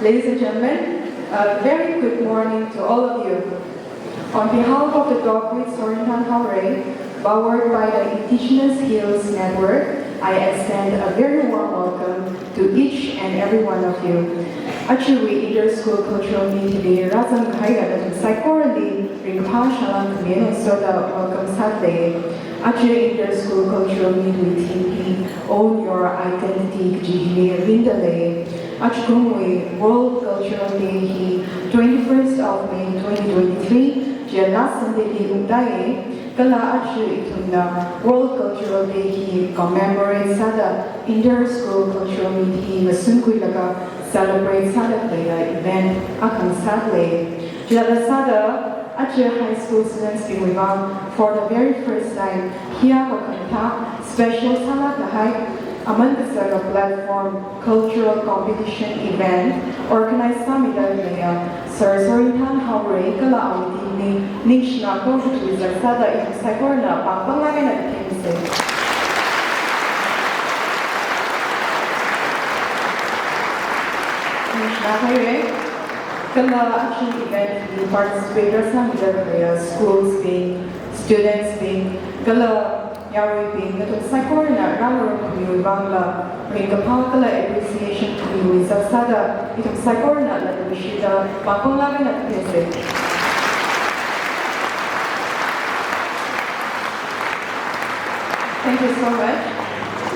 Ladies and gentlemen, a very good morning to all of you. On behalf of the Dogwit Sorintan Hauray, powered by the Indigenous Hills Network, I extend a very warm welcome to each and every one of you. Actually, inter-school cultural meeting razam khaiga da psychorally ringpa shalang kmeno soda welcome Saturday. Actually, inter-school cultural meeting TP own your identity kjihile rindale. Actually, World Cultural Day he 21st of May 2023. Dia last Sunday di Undaye. Kala actually itunda World Cultural Day he commemorates sada inter-school cultural meeting masungkui laga celebrate sada playa event akang sadle. Dia sada actually high school students being with for the very first time here wakanta special sada kahai among the platform cultural competition event organized samida playa Sir Sorintan Hauray kala awitini nishna ko to sada ito sakorna pangpangalan at kimse. Nishna kayo kala actually event the participators samida playa schools being students being kala Yari being the Sakorna, Ramar Kumi Bangla, bring a Pankala appreciation to you, Sada, it was Sakorna, like the Vishita, Pankulagan at Pese. Thank you so much.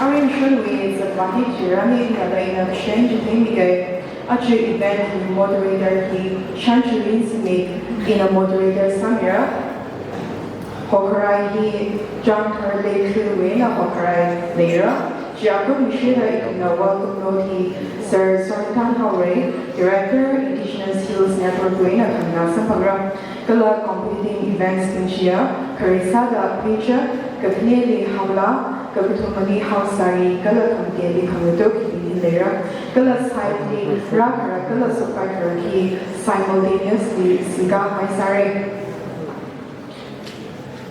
Our insurance is advantage here. I mean, in a change in the actually event in moderator, he changes make in a moderator Samira. Hokrai he jumped her leg to the wind of Hokrai later. Jacob Mishira Ikuna welcome noti Sir Sorintan Hauray, Director, Indigenous Hills Network Wayne of Khangatuk, Kala completing events in Chia, Karisada Pheichak, Kapneli Hao Laa, Kapitumani Hao Sari, Kala Kangeli Khangatuk later, Kala Hao Ra-Kharak, Kala Sopkai-Kharak simultaneously Singa Hao Sari.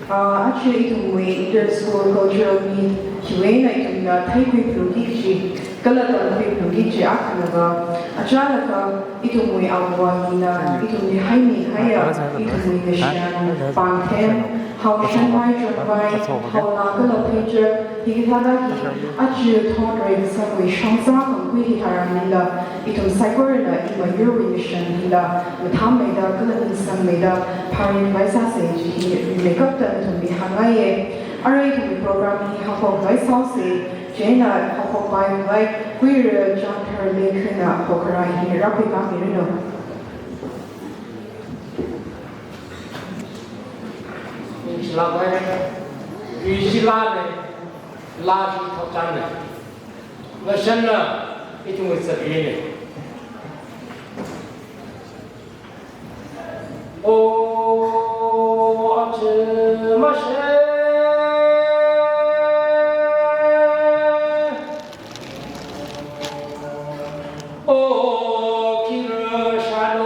Actually, itong inter-school cultural meet, kiwena itong taikwi plugikji, kalatan kwi plugikji akanaga, achalaka itong awwa hina, itong haimi haya, itong gashan, pangtem, Hao Shanmai Junbai, Hao Laa kala Pheichak, higitadaki, actually tawdre samwe shangsa kangkwi hitaramila, itong sakorna ima Euro mission hila, mathameda kala nisang meda, parin vaisa seji, makeup itong bihangaye, aray itong program hi hapok vaisa se, Jena hapok bayan vai, queer John Terle kena hokara hi rapika mirino. La này, vì la này, la thì thọ trăng này, và sân là cái chúng người xử lý này. Ô, anh chị mà sẽ, ô, khi rơi xa lô.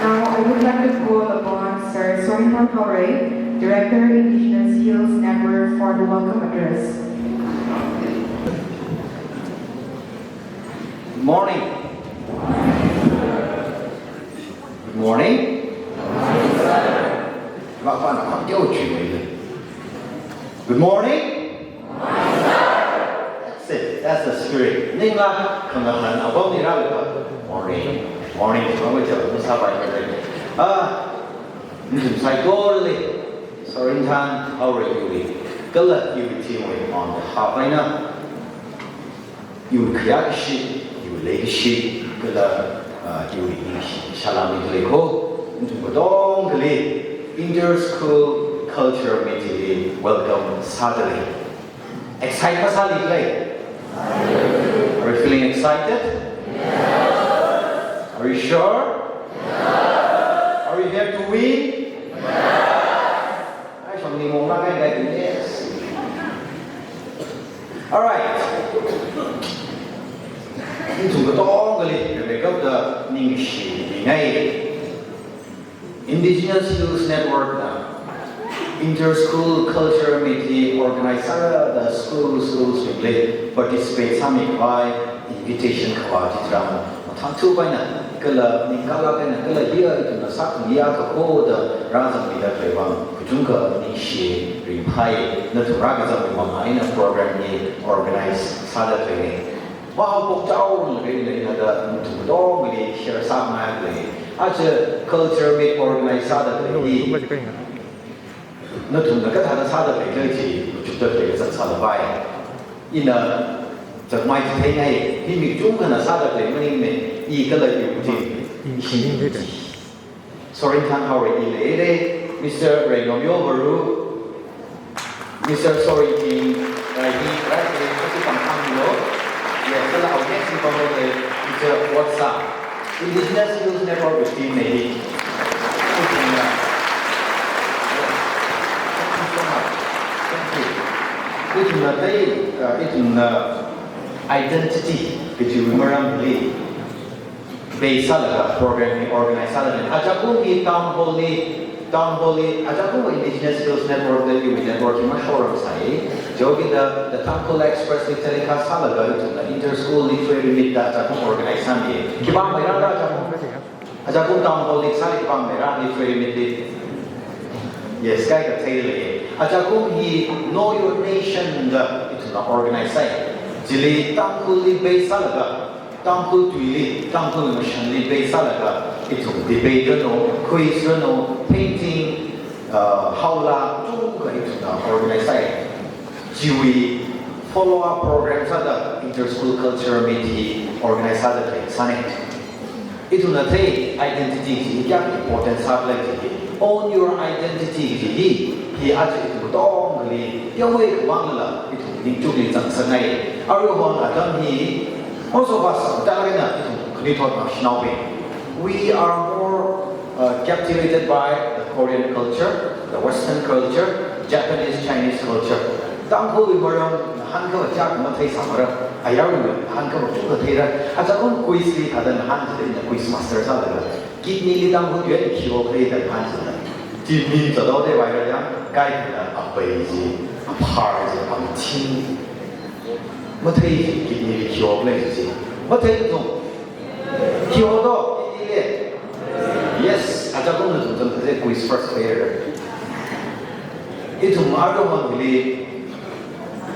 Now I would like to call upon Sir Sorintan Hauray, Director, Indigenous Hills Network, for the welcome address. Good morning. morning. Good morning. That's it. That's the spirit. Morning. Morning. Sorintan, how are you? Kala you team on the Havana. You Kriashi, you Legacy, Kala you Shalami Leko, into Bodong, inter-school culture meeting. Welcome Saturday. Excited Saturday? Are you feeling excited? Yes. Are you sure? Yes. Are you here to win? Yes. Yes. All right. Indigenous Hills Network, inter-school culture meeting organized the schools participate some by invitation Tantu by Kala Nikala and Kala here in the Sakuya Kako, Razam Mida Trevang, Kujunka, Nishi, Ripai, Naturaga Mamma program organized Saturday. Wow, Poktown, really had a dog, share some madly. As a culture meet organized Saturday. Natun the Kata Saturday, which is a Saturday. In a the might pay he may jump on a Saturday morning, eagle Sorry, how are you? Mr. Renomio Baru, Mr. Sorry, he graduated from Khangatuk. Yes, our next information is what's up. Indigenous Hills Network with team maybe. Thank you so much. Thank you. It's identity which you remember based on the program organized Ajaku town hall Ajaku Indigenous Hills Network the UBC network in Mashore say jogi the town hall express with telecast salaga to the inter-school literary meet that Ajaku organized Sunday Kibang Mera Ajaku town hall excited Kibang Mera literary meet yes guy the tailor Ajaku he know your nation the organized say Jili Tangkuli Bay Salaga, Tangkul Tuili, Tangkul Machinery Bay Salaga, it's debate, quiz, painting, Hao Laa, it's organized. Jiwi follow up programs at the inter-school culture meeting organized at the Senate. It's not identity, it's important subject. Own your identity, he actually most of us we are more captivated by the Korean culture, the Western culture, Japanese, Chinese culture. Give me the Lord, guide a baby, a party, a team. What take give me the cure place? What take no? Kyoto, yes, I don't know the quiz first fair. It's a matter of belief.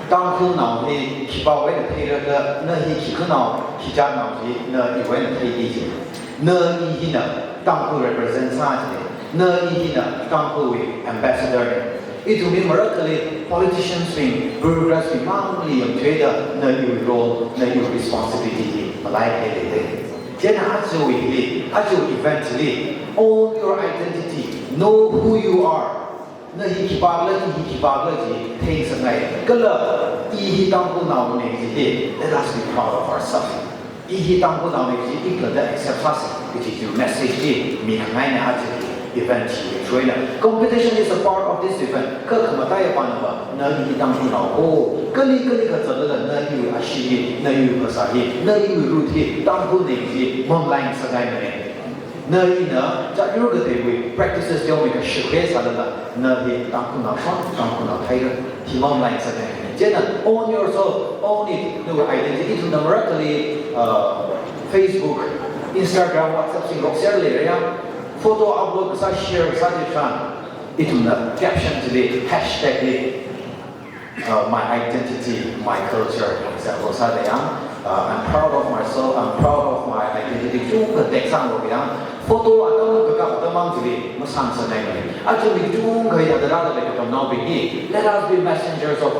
Tangkul now, he keep away the tailor, no, he keep now, he jan now, he no, he went to pay easy. No, he Tangkul represents Saturday. No, he Tangkul ambassador. It will be miraculously politicians being bureaucrats being manually and trader, no new role, no new responsibility, like anything. Then actually, eventually, own your identity, know who you are. No, he keep takes a night. Gala, he Tangkul now let us be proud of ourselves. He Tangkul now accept us, which is your message, me event trainer. Competition is a part of this event. Practices don't make a showcase own yourself, own it, no identity to numerically Facebook, Instagram, WhatsApp, photo upload sa share sa di tran ituna caption di hashtag di my identity, my culture, example sa yang I'm proud of myself, I'm proud of my identity. Chung ke tek sang lo yang photo atau ke ka mang di masang sa nai mai actually chung ke ya da da ke now be let us be messengers of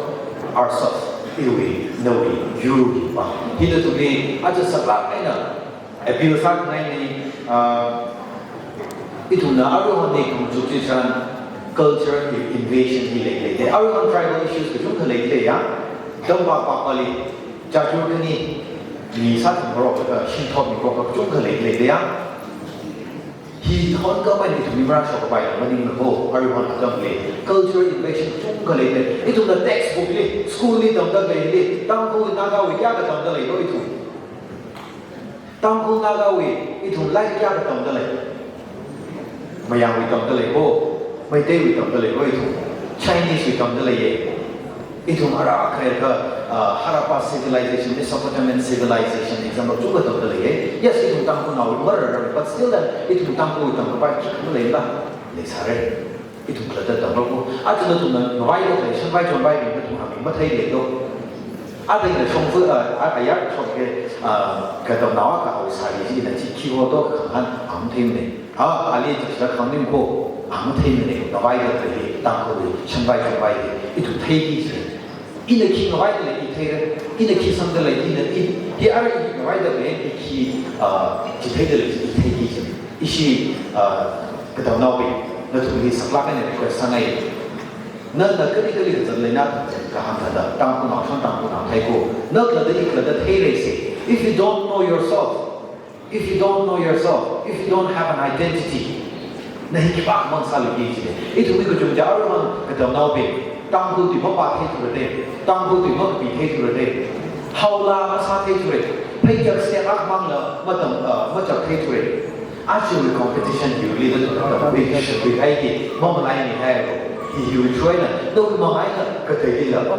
ourselves. Iwi no you ba hidu tu ni aja sabak ena appeal sa nai ni ituna aru ni constitution culture invasion hi le aru tribal issues ke chung ke le ya dong ba pa pali ja ju ke ni sa thong ro ke shin thom ni ko chung ke le ya hi thon ka ba ni tu mi ra so ka ba ma ding ho aru hon ka le culture invasion chung ke le itu the textbook le school ni dong da le tang ko na ga wi kya ka dong da le do itu tang ko na ga wi itu lai kya ka dong da le ma yang wi dong da le ho mai te wi dong da le ho itu Chinese wi dong da le ye itu mara kaya ke Harappa civilization, Mesopotamian civilization example juga dong da le ye yes itu tang ko na wi mara but still that itu tang ko dong ka ba ki le la le sare itu kelada dong ko aja tu na wai lo le shan wai chon wai ni tu ha mi ma thai le do ada yang重复ayat说ke ke dong na ka Hao Sari ji na ji ki ho do kan am thêm ne ali tu sa khang nim ko am thêm ne na wai lo le tang ko le shan wai chon wai itu thai ki se ina ki na wai le i thai ina ki sam de le ina hi ara ki na wai de le ki thai de le i thai ki se ishi ke dong na bi na tu ni sak la ka ne ko sa nai na kali zan le na ka han da tang ku na chon tang ku na thai ko na kla de thai le se if you don't know yourself if you don't have an identity na hi ba mon sa le ki ji itu mi ko jum ja ro man ka dong na bi tang ku ti mo pa thai tu de tang ku ti mo bi thai tu de Hao Laa ma sa thai tu de Pheichak se ak mang la ma chak thai tu de actually competition you lead to the big should be hay ki mo ma lai ni hai you try na đâu cái mà ai là cái thế là tập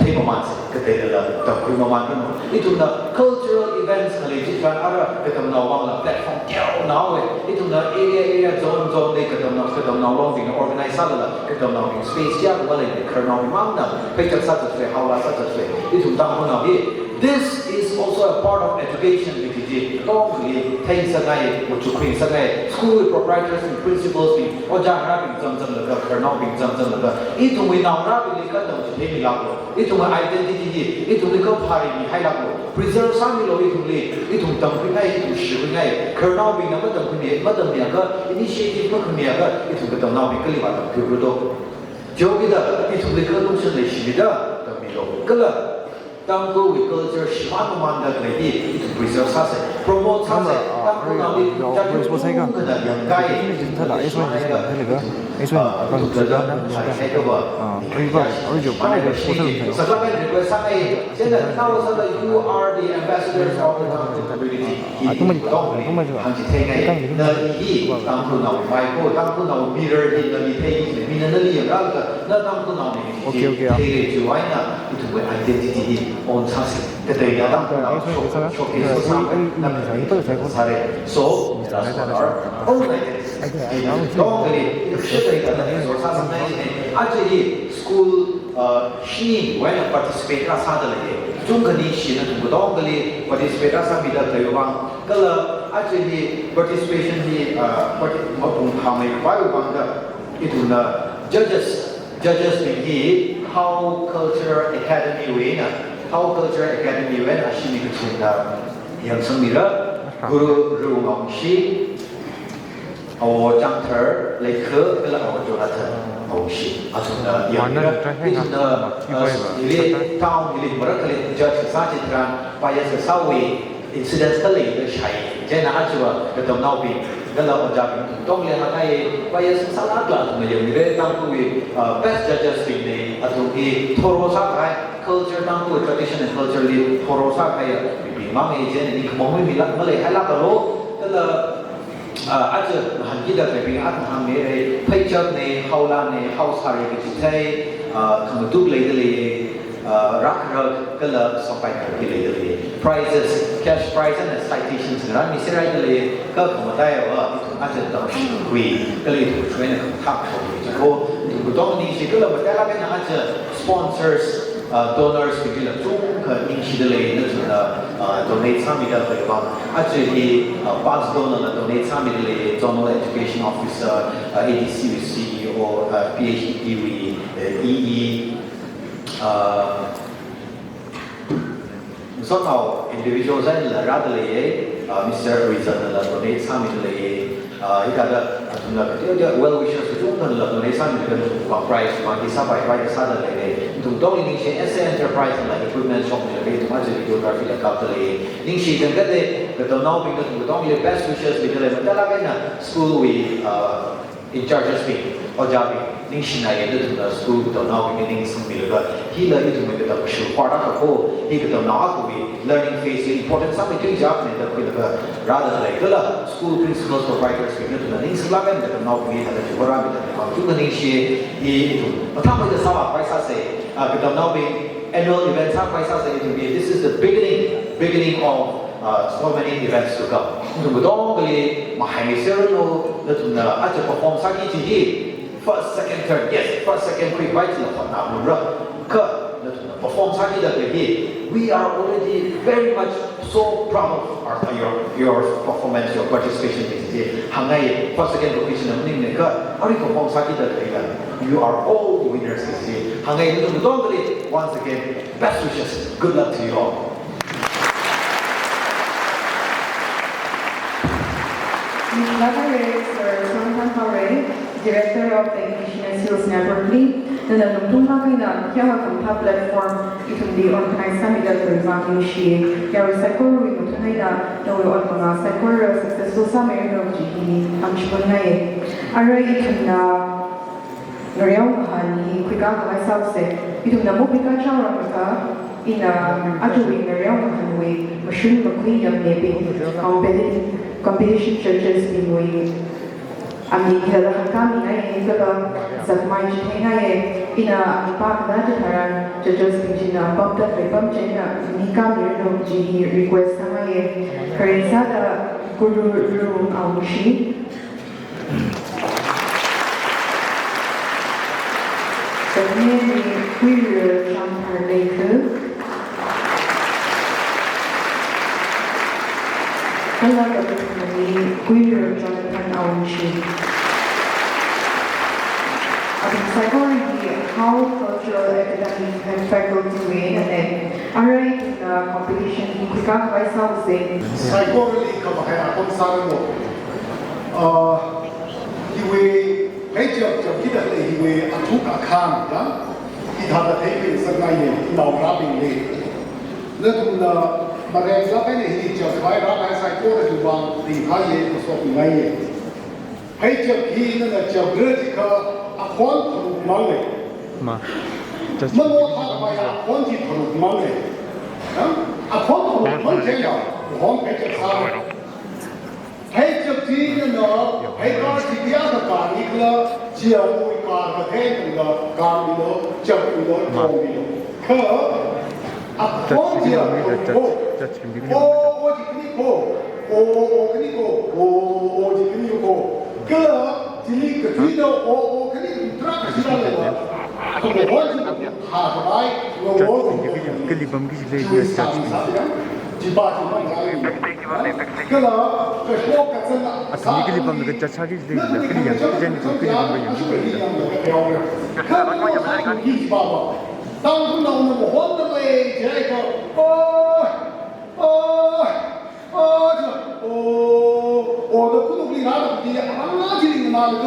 thế mà man cái thế là tập cái mà man itu na cultural events kali chỉ kan ada cái tầm nào bằng là platform kéo nào vậy itu na area zone đây cái tầm nào long việc organize là cái tầm nào space ya cái này cái nào mang na phải chắc sát được Hao Laa sát được itu tầm nào đi this is also a part of education because don't really thấy sang ngày một chút khuyên sang ngày school proprietors and principals thì ở nhà ra bình dân là cái nào bình dân là ít thùng mình nào ra bình cái đầu chỉ mình làm rồi ít thùng identity gì ít thùng cái phải mình hay làm rồi preserve sang mình rồi ít thùng tầm cái này ít thùng sử cái này cái nào mình nó tầm cái này tầm này cái initiative nó cái này cái ít thùng cái tầm nào mình cái gì mà tầm cái đó cho cái đó ít thùng cái东西来洗的tầm mình rồi cái là当个为culture喜欢我们的内地，一种 preserve 啥子 ，promote 啥子，当个那里在中国的应该那个那个刚才说的，那个吧，实在那个上海现在到了这个 you are the ambassadors of the community， 很几天内，那你当个那外国，当个那 mirror 的那里推，那里有那个，那当个那里推之外呢，一种为 identity。on 사실 그때 야당 쇼케이스 상을 사례 so 동들이 시대가 되는 사상에 아직이 school 신이 when participate 사들에게 중간이 신은 동들이 participate 사비다 대요방 그러 아직이 participation이 공함의 과요방다 이들나 judges 이 Hao Culture Academy 외에는 Hao Culture Academy 외에 아시니 그친다 영성미라 구루 루옹시 장터 레크 그라 조나탄 옹시 아주나 양이라 이주나 이리 타운 이리 머라클리 저치 사지트란 바이스 사위 incidents kali itu syai jadi aja kita nabi kalau orang tong lihat kai bayar salah lah macam ni tangku best judges ini atau di thorosa kai culture tangku tradition and culture di thorosa kai memang ini ni kemau milah malai halak kalau aja hanji dah tapi hang ni Pheichak ni Hao Laa ni Hao Sari kita Khangatuk Ra-Kharak kalau Sopkai-Kharak prizes, cash prize and citations. Ran mi sirai dele ka kamatai wa aja da kui kali tu train ka thak ko ko dong ni si kala batala ben aja sponsors donors bila chung ka ning si dele na donate sami da ba aja hi pas donor na donate sami dele zonal education officer ADC CEO PhD degree EE somehow individuals and rather Mr. Rizal la donate sami le ikada atuna well wishes to la donate sami le price magi sabai price sada le to dong ni she SA enterprise la equipment shop le to much videography la kapta le ning shi kan gade to now bing to dong le best wishes le le matala bena school we in charge of speak or jabi ning shi na ye to the school to now beginning some milga he la itu me to show part of ko he to now ko learning phase important some to job ne to ko rather like the school principals proprietors we to the ning slaven to now we have to pora me to the ning shi he to matham the sawa paisa se to now be annual events ha paisa se to be this is the beginning of so many events to come to dong le mahai serno to na aja perform saki ji first second third yes first second quick right la na ra ka perform saki da le we are already very much so proud of your performance your participation in hangai first second location ning ne ka ari perform saki da le you are all the winners this year hangai to dong le once again best wishes good luck to you all. Hao Sari, Director of the Indigenous Hills Network, then the Tumhakina, Kiyahakam platform, it will be organized Samida to Examination, Gary Sakuru, Mutunaida, no Otmana, Sakura, successful summer of GP, Amchibunae. Array can Nariahan, Kwika, myself said, it will the Mopika Charamaka. In Ajuing Nariahan way, Machine McQueen and maybe competition churches in way. Ami kailangan kami ngayon sa mga ngayon ina-ampag na ditaran judges na pagda kay pamjena ni kami rin ng request na ngayon kaya sada guru ang mushi sa ngayon ni queer Shampar Lake kaya ni queer Jonathan Aunshi. Psychology, how cultural, academic, and faculty way, and then alright in the competition, we can't by something. Psychology, come here, I'm sorry. He way, Pheichak, he way, a took a can, he had a tape some night, now grabbing late. Let but there's nothing he just by rabbi psychology one, the high was what we made. Pheichak, he in a geographical. A quantum money. Just more talk about a quantity money. A quantum money, one Pheichak Sari. Pheichak Tea, Pheichak Tea, the other guy, Nicola, Gio, Car, the Hen, the Garbino, Jump, Gomino. A quantity of what can you go? Oh, can you go? Oh, can you go? Girl. Jadi ketika kini drag siapa kemudian hari ngomong kelibam kisah dia cakap jibat kalau kesok kesana asal kelibam dekat cakap dia kelibam jadi kelibam yang kalau yang jibat tahu tu nama mohon tu jadi我的不努力拿了比阿吉里拿了个，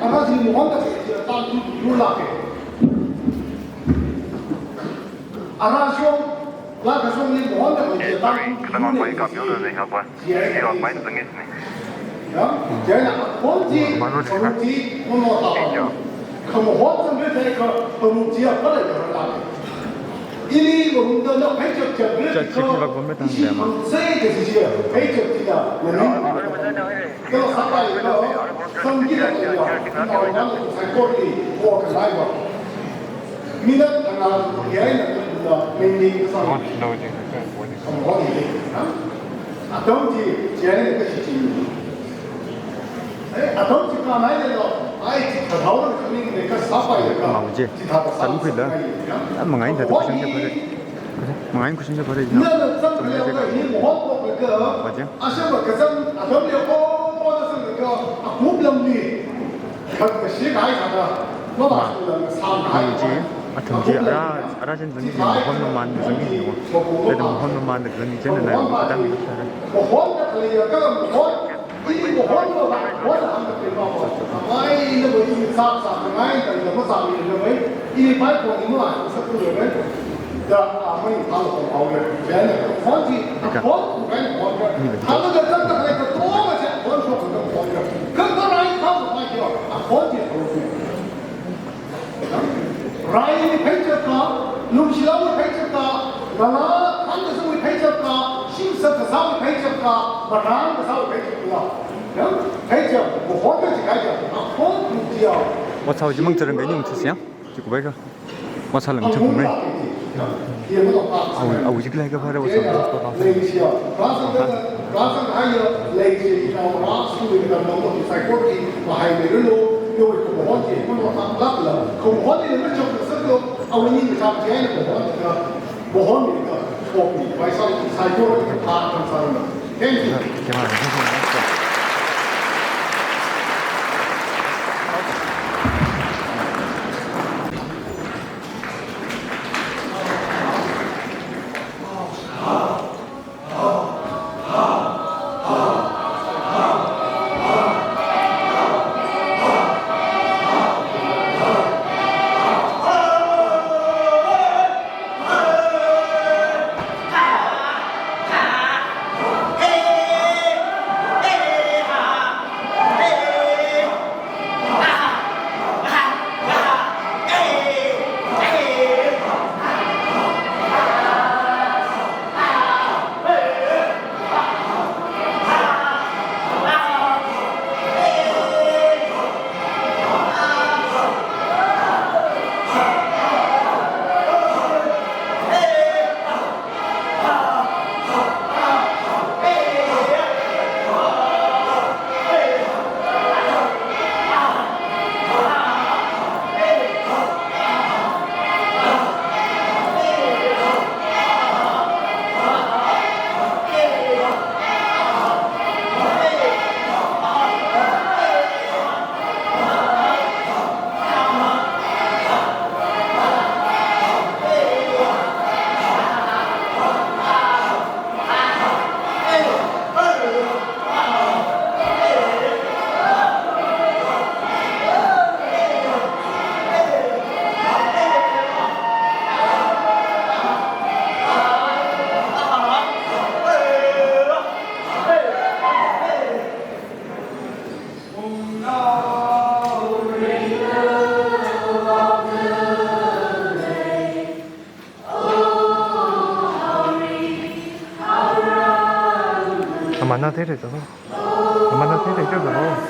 阿吉里往的当路拉给，阿兄，那个兄弟往的当路的，这样黄金，黄金我拿到，可我黄金没这个，黄金不能有人拿。Ini mengundang Pheichak jadi saya jadi Pheichak tidak kalau sampai kalau sambil dia orang psychology work live minat ang kaya na main sa ang hodi atong ti jene ka si atong ti ka mai de lo ai ti ka hao na kami ne ka sa pa ya ka màu gì tấm quỷ đó mà ngay là tôi sinh ra phải mà ngay cũng sinh ra phải gì na na sa ka ya ka ni mo ho ko ka a sha ba ka san atong le ko mo da san ka a ku lam ni ka ka shi ka ai ka da nó ba sa ka ai gì thậm chí ở trên những cái một hôm mà mình những cái để một hôm mà được những cái này là đang bị một hôm là thì các một hôm đi một hôm mà bạn hôm là ăn được tiền bao mai nó mới đi sắp sắp ngay tại giờ nó sắp đi rồi mấy đi phải còn những loại sắp được đấy giờ mấy thằng nó còn hậu đấy thế này hôm gì hôm cái hôm thằng nó được rất là cáiตัวmà sẽ hôm số của nó hôm rồi cứ có ai không phải chưa hôm gì 라인이 팽쳤다, 룸시라고 팽쳤다, 나나 한국에서 팽쳤다, 심사가 사고 팽쳤다, 마랑가 사고 팽쳤다. 팽쳤, 뭐 혼자지 가자. 아, 혼자지야. What sao chỉ mong chờ cái nhung thứ sáng chỉ có vậy cơ What sao làm cho cùng này ầu chỉ cái phải đâu sao 레이시야. 라상 하여 레이시 이나와 라스도 이나 너무 사이코티 마하이메르로 요이 그 혼지 혼자 락라 그 혼지는 좀 쓰고 아우니 참 제일 그 혼지가 뭐 혼이니까 소비 와이사 사이코로 다 감사합니다. 땡큐. 만나 데려줘 만나 데려줘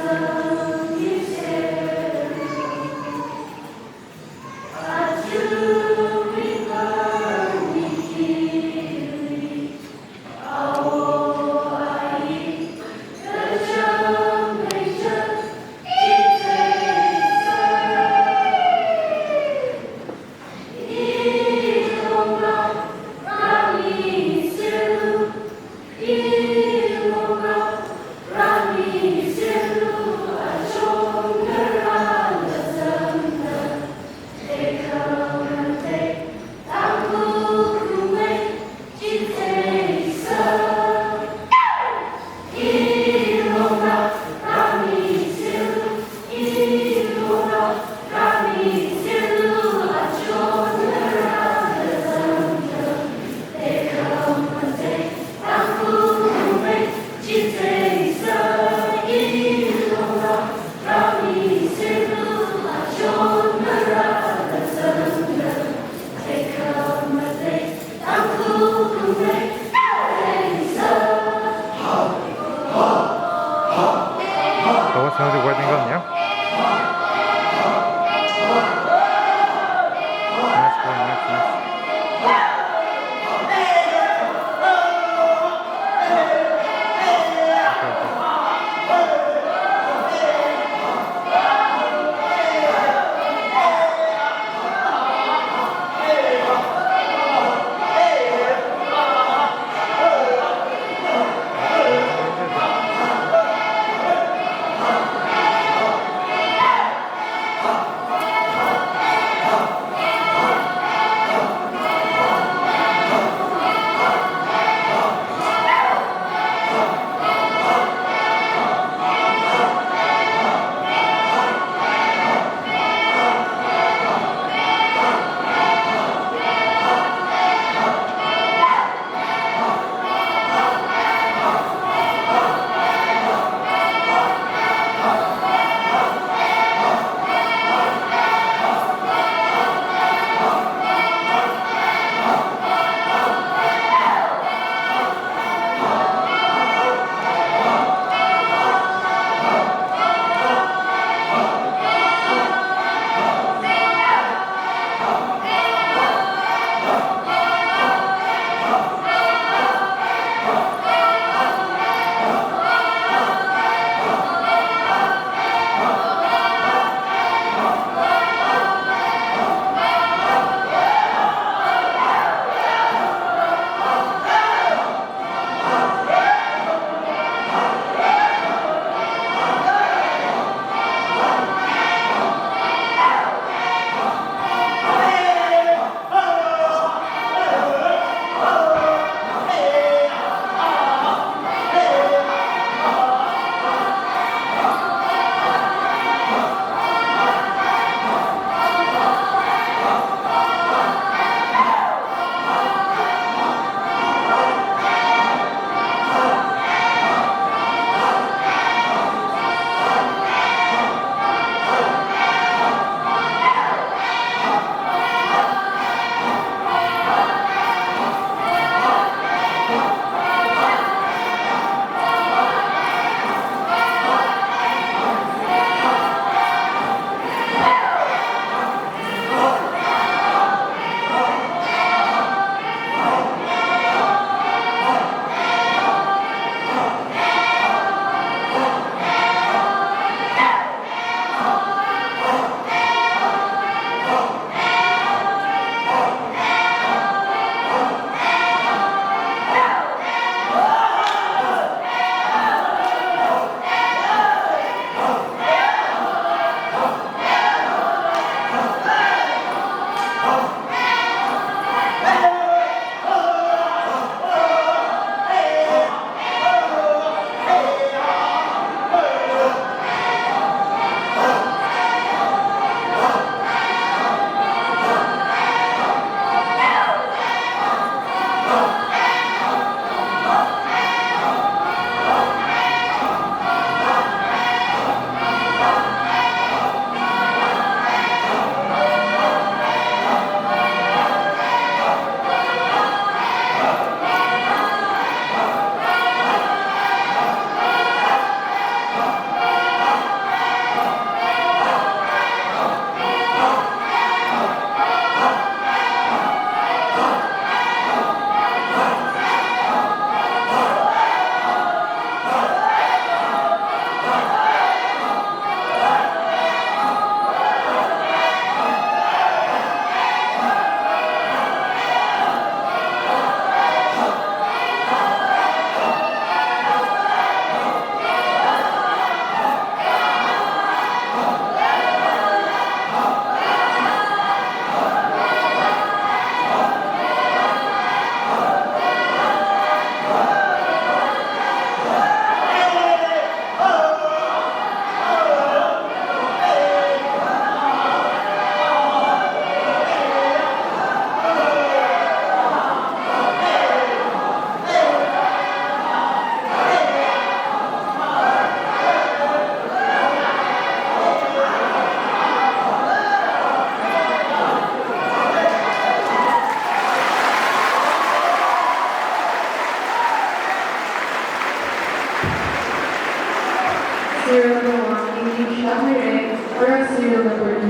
serial number 1 English Admirate, or serial number 2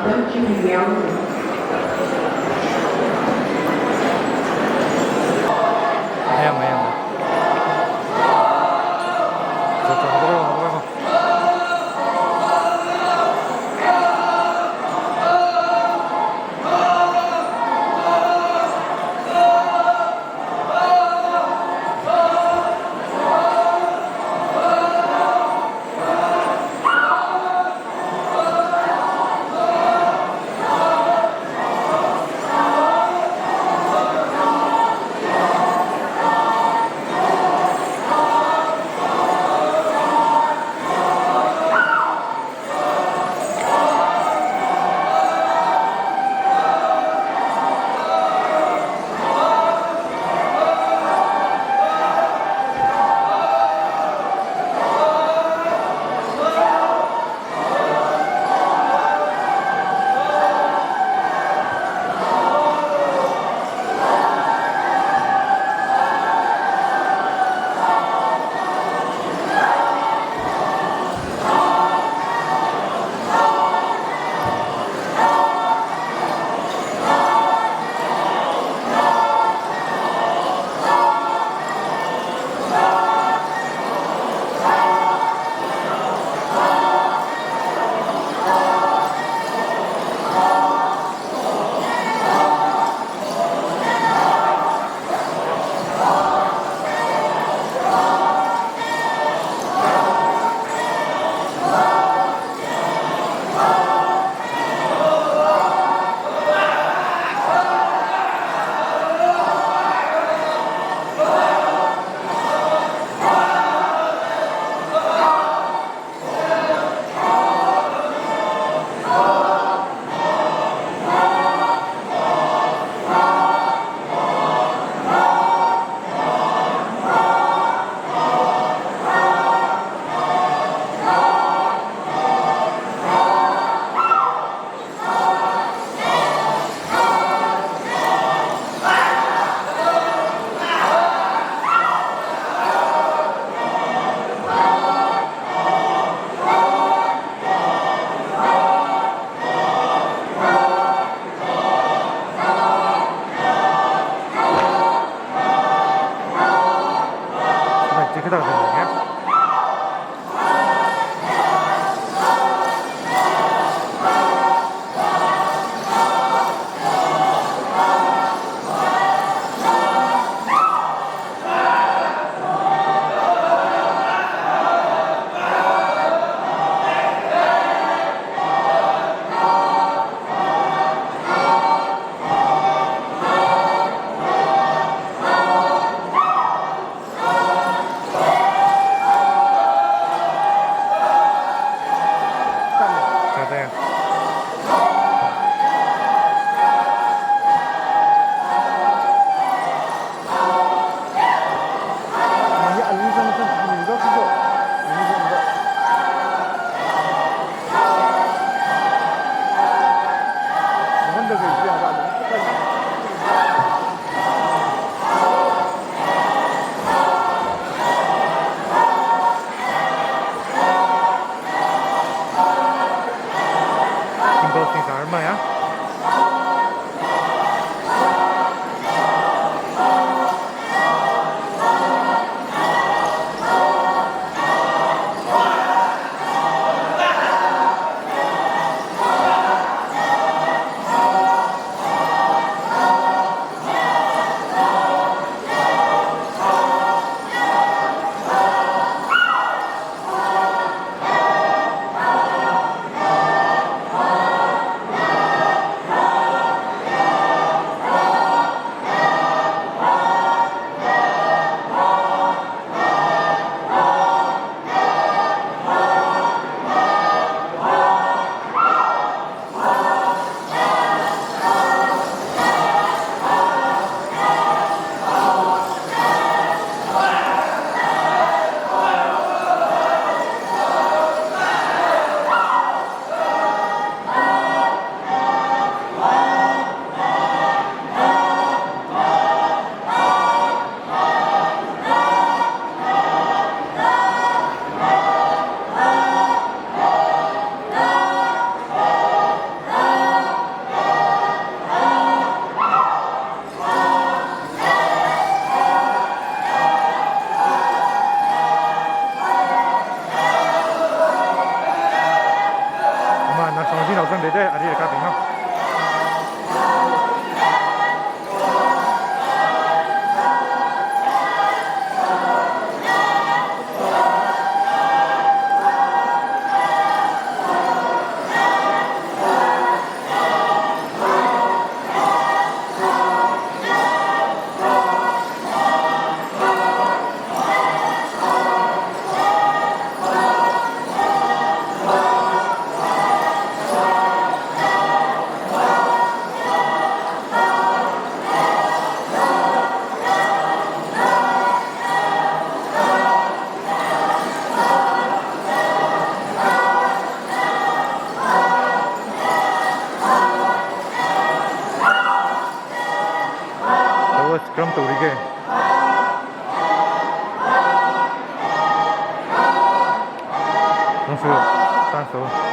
Nam Kim 해양. 들어가. 算数。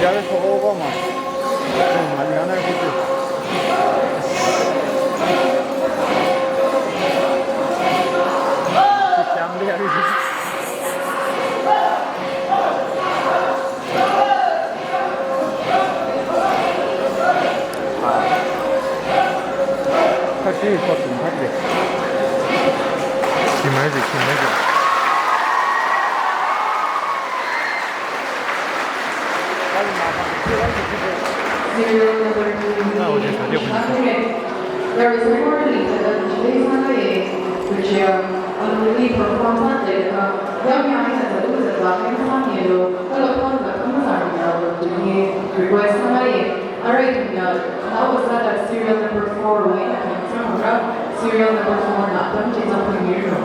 야외에서 오고 막 좀 많이 안 알고 할수 있었으면 하지. 김해지. There is a warning that today's holiday, which really performed it. 여기 안에서 누구들 라면상이에요. 그래서 감사합니다. 우리 request 하나에 alright. That was that serial number 4 right? Serial number 4 나쁜 제작 premiere.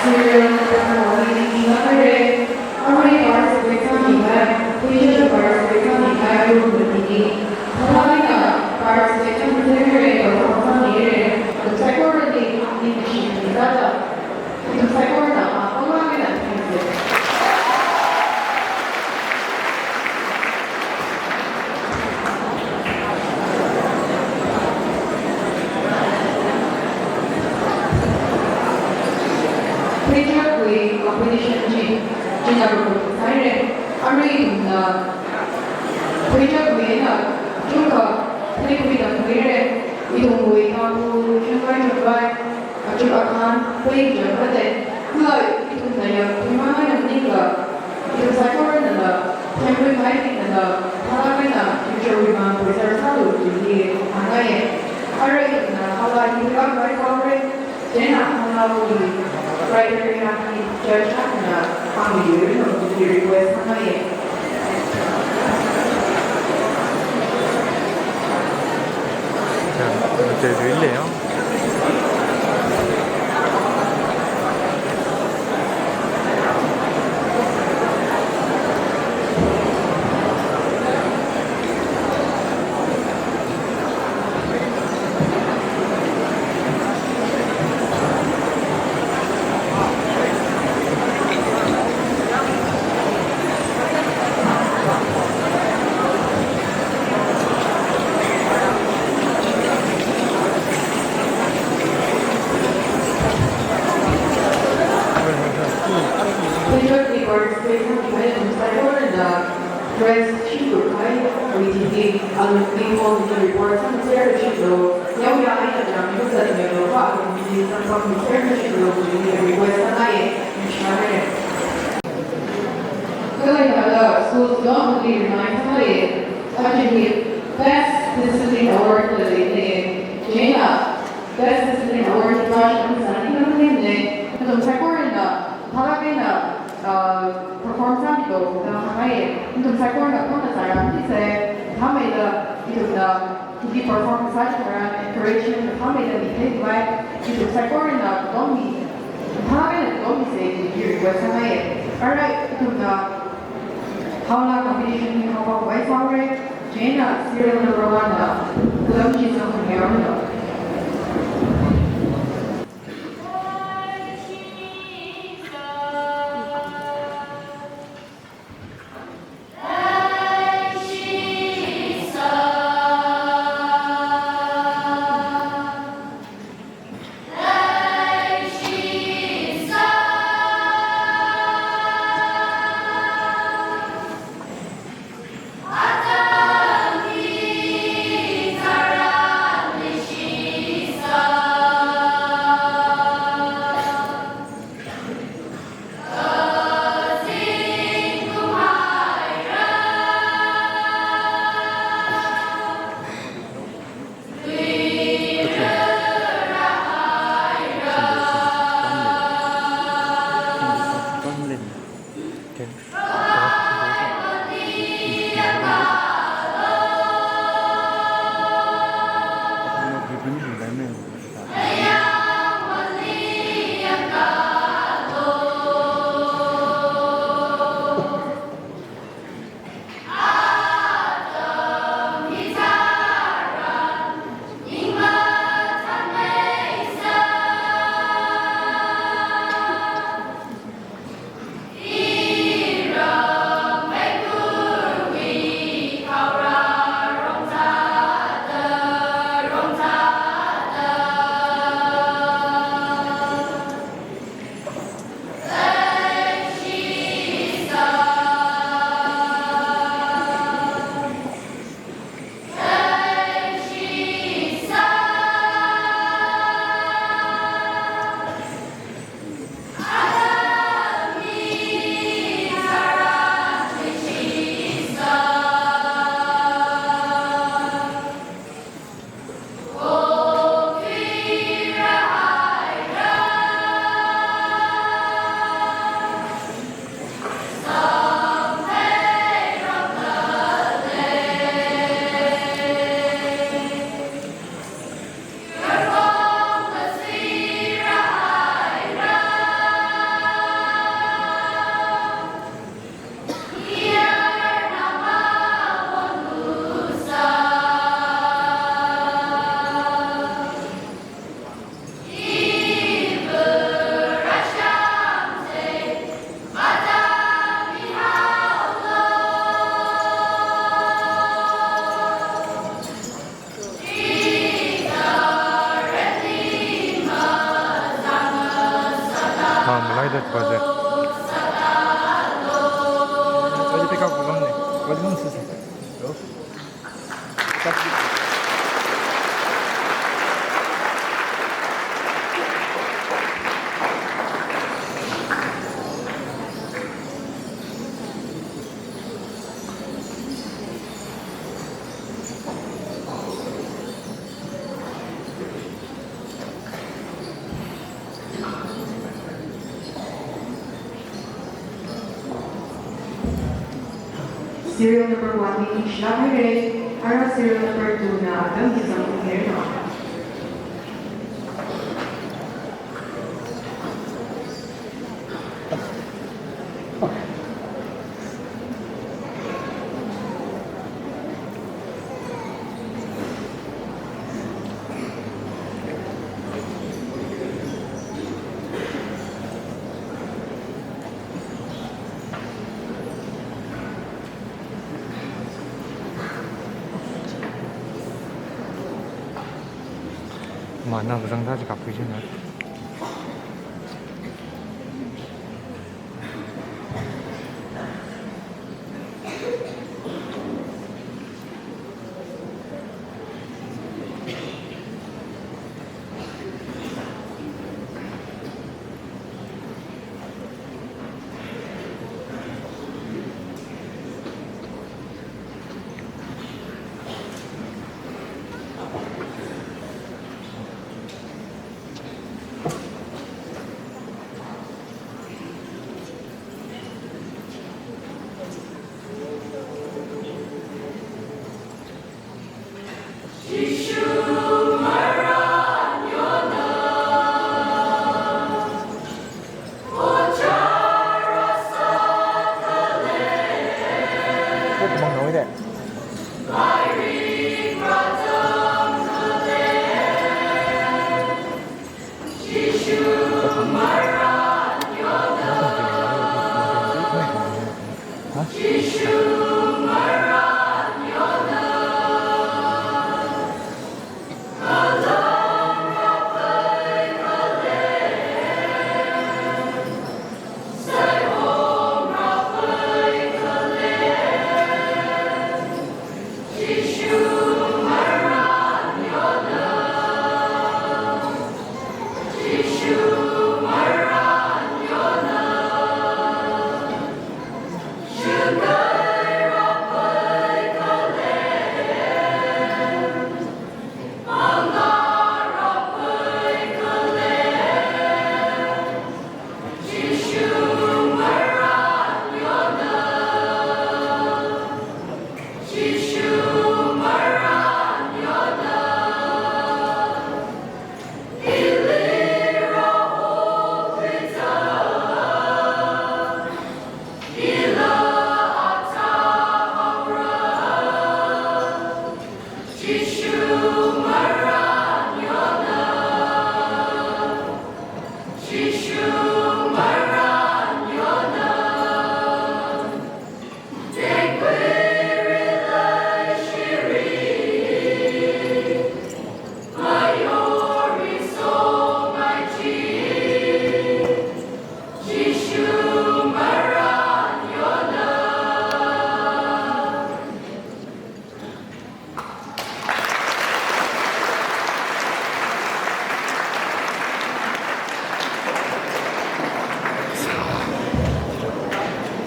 serial performing Ukhrul, already participated in that, Pheichak participated in that group meeting. Hao Laa participated in the performance meeting. The security in the ship is that the security Hao Laa and Pheichak with competition Jinaguru decided already Pheichak with Chuka technically completed 이동 với Hao Sari 아주 약간 Pheichak 근데 그 이동 내용 얼마나 되니까 이동 사고는 temporary lighting 하나가 future만 preserve 하고 이게 하나의 already 하나 이가 very already 제나 하나로 writer happy judge 하나 방위를 넣기 request 하나에 자, 이제 들리네요. schools don't believe in my family. Actually, best discipline award China. Best discipline award Russian Sanity 그래서 살코르나 바닥에나 performance도 하나에 좀 살코르나 그런 사람 이제 다음에다 이제다 이 performance 하시면 encouragement 다음에다 밑에 봐 이제 살코르나 너무 다음에는 너무 이제 이거 하나에 alright 그럼 Hao Laa competition in Hong Kong White House, China, serial number 1, Columbus of Maryland. Machine. этот базар. Вроде ты как главный. Возьмем сысок. Serial number 1 meeting Sopkai-Kharak para serial number 2 na agang isang Keynote. Mana busang tadi kapu je nak.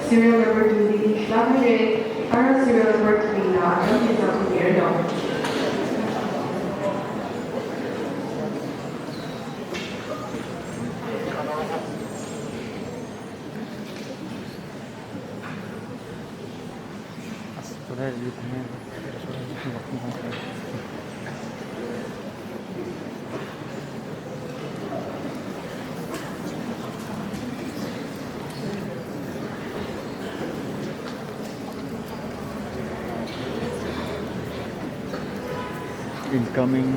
Serial number 2 meeting Sopkai-Kharak para serial number 3 na agang isang Keynote. Incoming.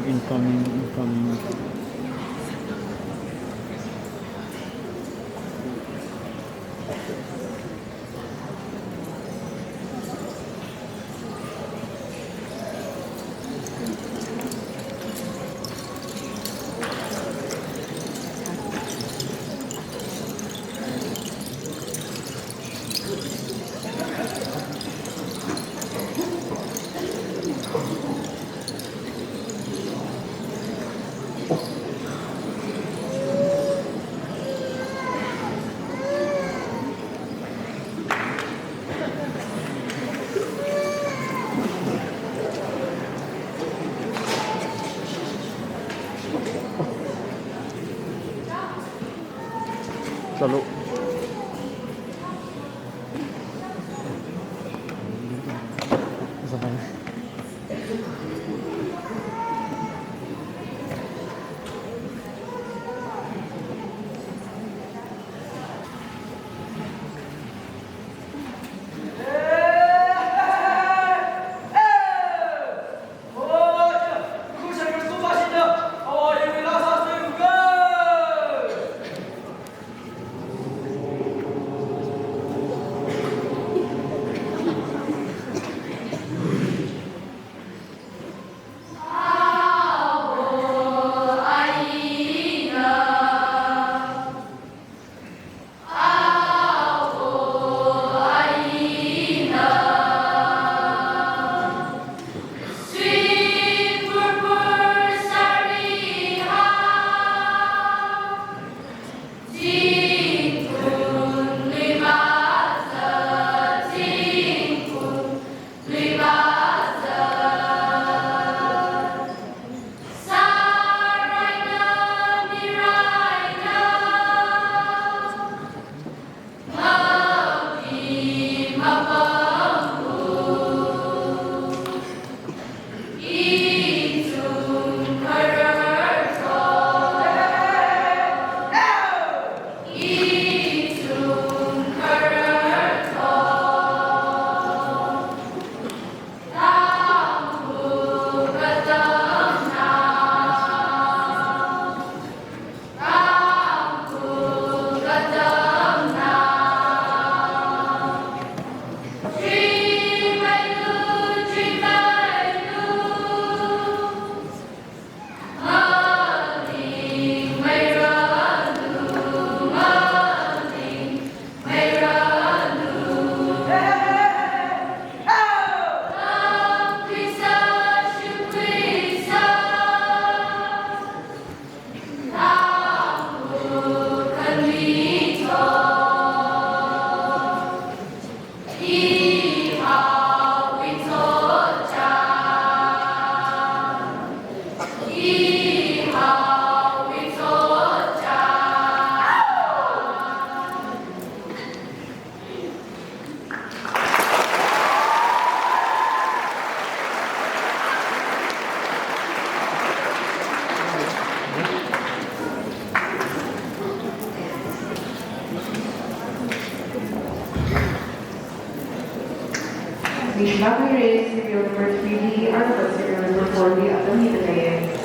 Solo. We should not be raised to be over 3D articles before we attend the day.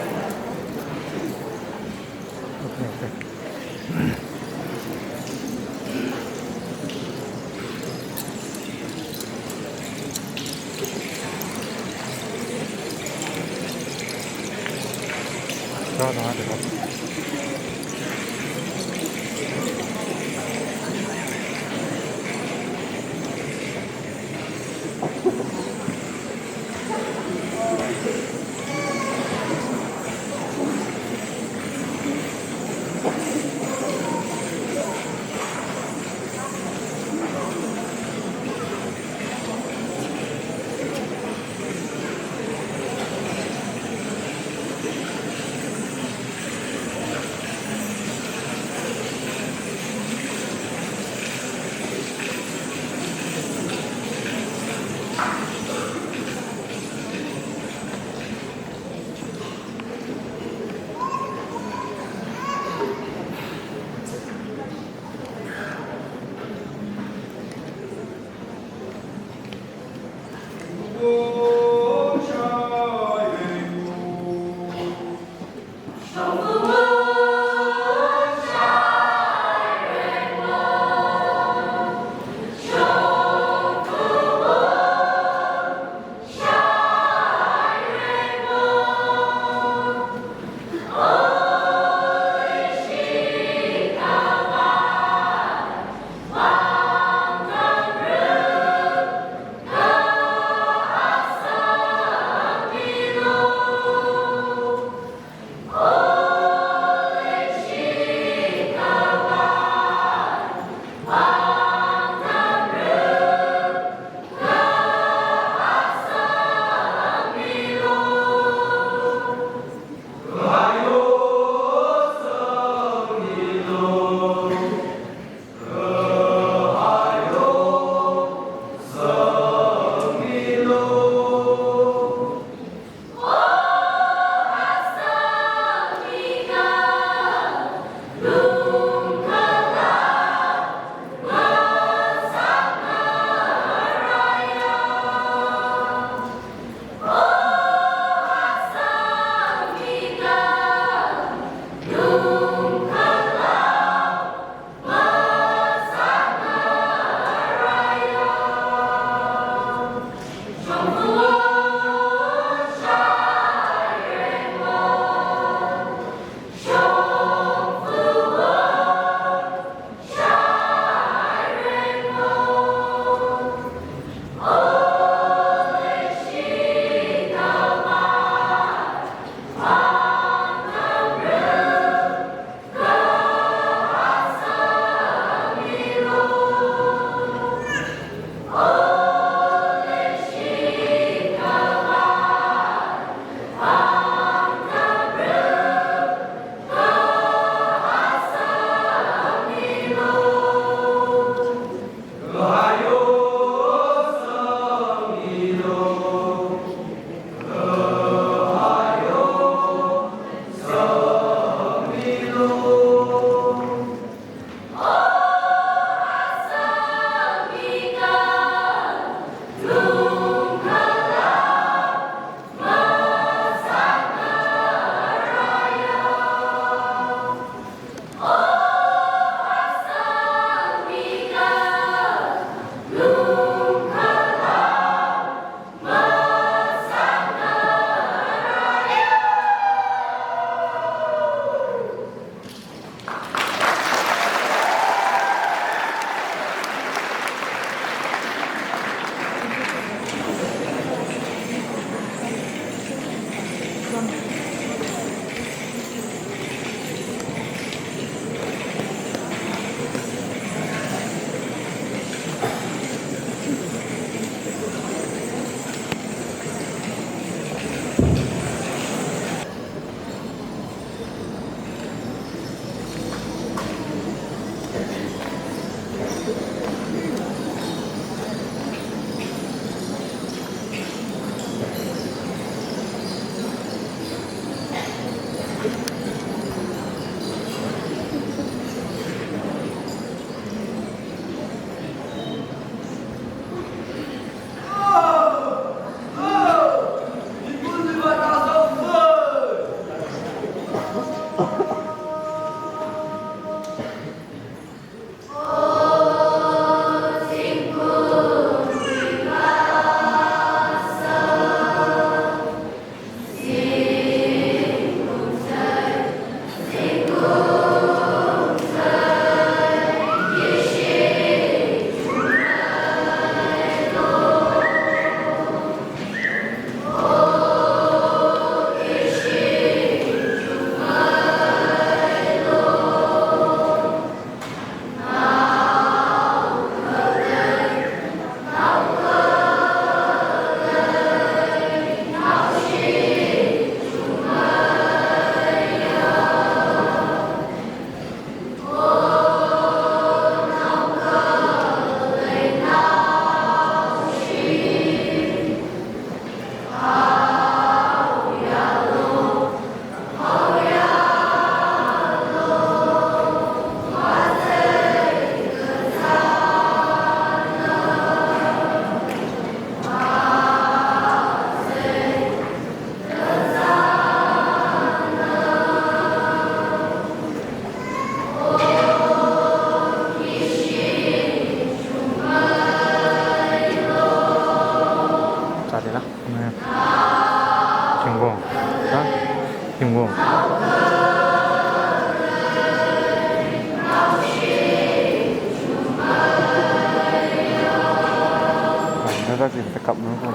nó chỉ phải cộng nó không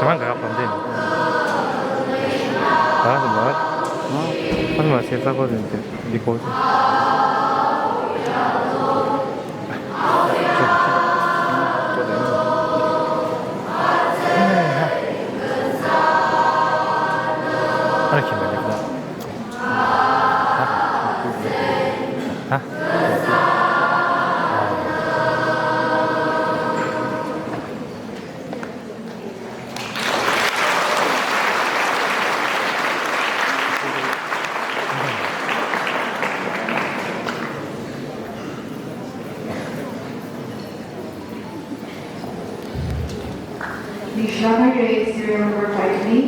chẳng hạn cả gặp làm gì đó thì mới nó mà sẽ sao có gì đi cố 이렇게 말이구나. The Sopkai-Kharak Ceremony tightly,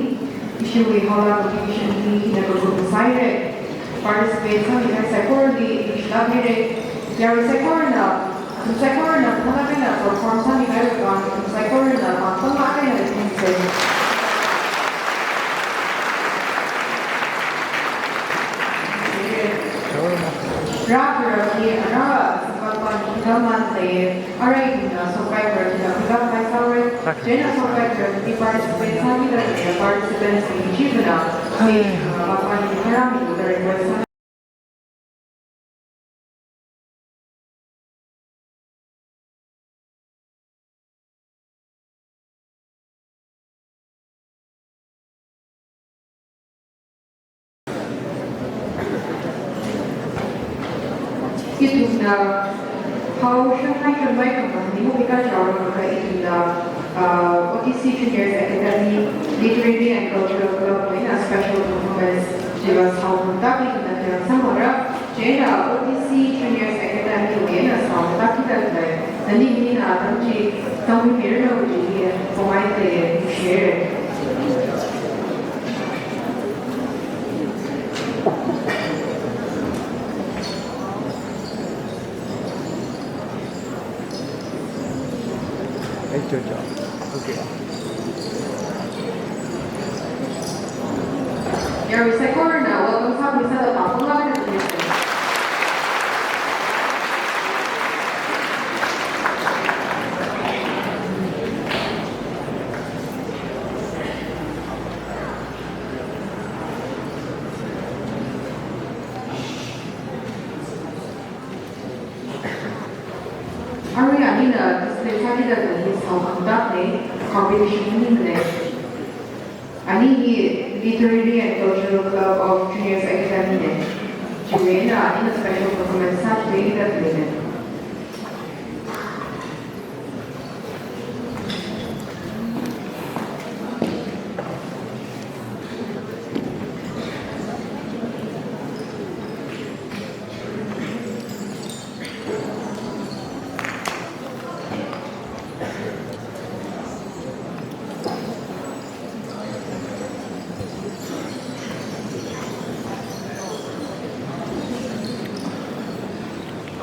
issuing Hao Laa notification in the group decided. Participants in the Sopkai-Kharak the Sopkai-Kharak there is Sopkai-Kharak Ra-Kharak perform some Sopkai-Kharak Ra-Kharak and Ra-Kharak and Ra-Kharak Sopkai-Kharak the participants in Jubilee Hao Sari and Ra-Kharak UBC Jubilee Academy Literary and Cultural Club in a special performance to us Khangatuk in Samara Jena UBC Jubilee Academy in a song Khangatuk the Nini Natanji Tommy Mirno for my share. Good job. Okay. Your second now, welcome to the Sopkai-Kharak. Ariana display candidate is Hao Khangatuk competition in Ani Literary and Cultural Club of Juniors Academy Jubilee in a special performance Saturday that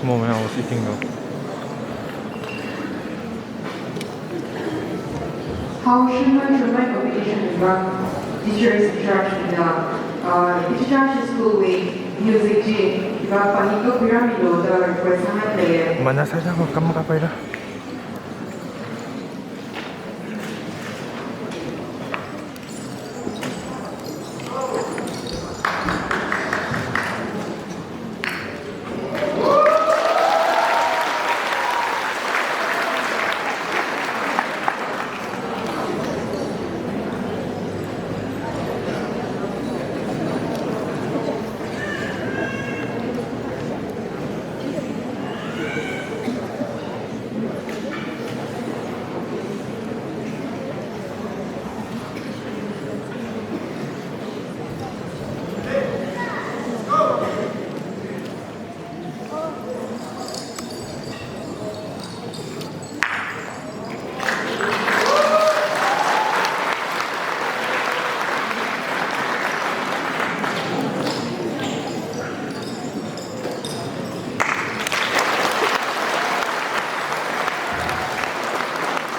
moment I was eating though. How should my competition is run? Teachers instruction teacher school way music G và paniko pyramid order for sangat layer. Mana saja kok kamu kapai dah?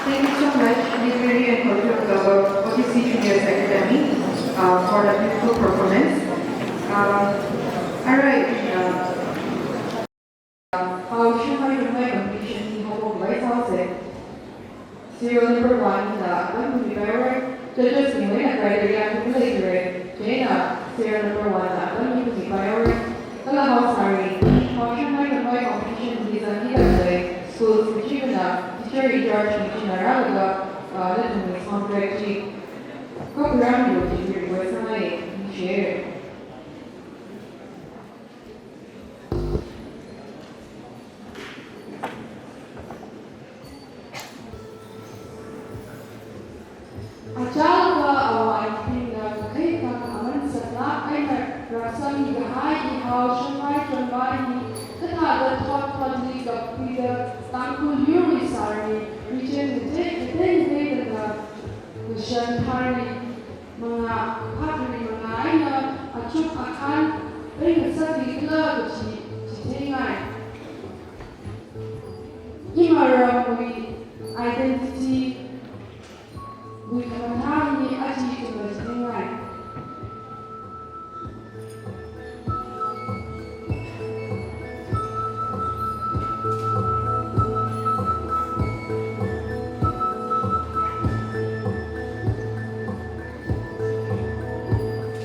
Thank you so much, Literary and Cultural UBC Jubilee Academy, for the beautiful performance. Alright, how should I remind competition in Hong White House? Serial number 1, the Unbelievable Judges in Wayne Criteria to Literary. Jana, serial number 1, the Unbelievable Hao Sari. How should I remind competition in the schools which even teacher George Narraga let me contract program you to your website share. Ajalwa awal pindah ke aman setelah ayat rasa high Hao Sari ketada thoughtกับเพื่อตั้งคุณยูริสารีวิจัยวิจัยกับผู้เชี่ยวชาญมังภาพในมังไอ้นะอาชุบอาคารเป็นสัตว์ที่เลิศที่ง่ายยิ่งมาเราคุย identity คุยคำถามนี้อาชีพเป็นง่าย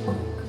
Hao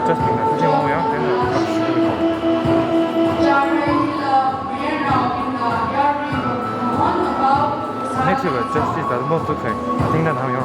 저스틴 나 사진 모양 때문에 박수를 Next year, justice is most okay. I think that how you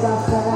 Sorry.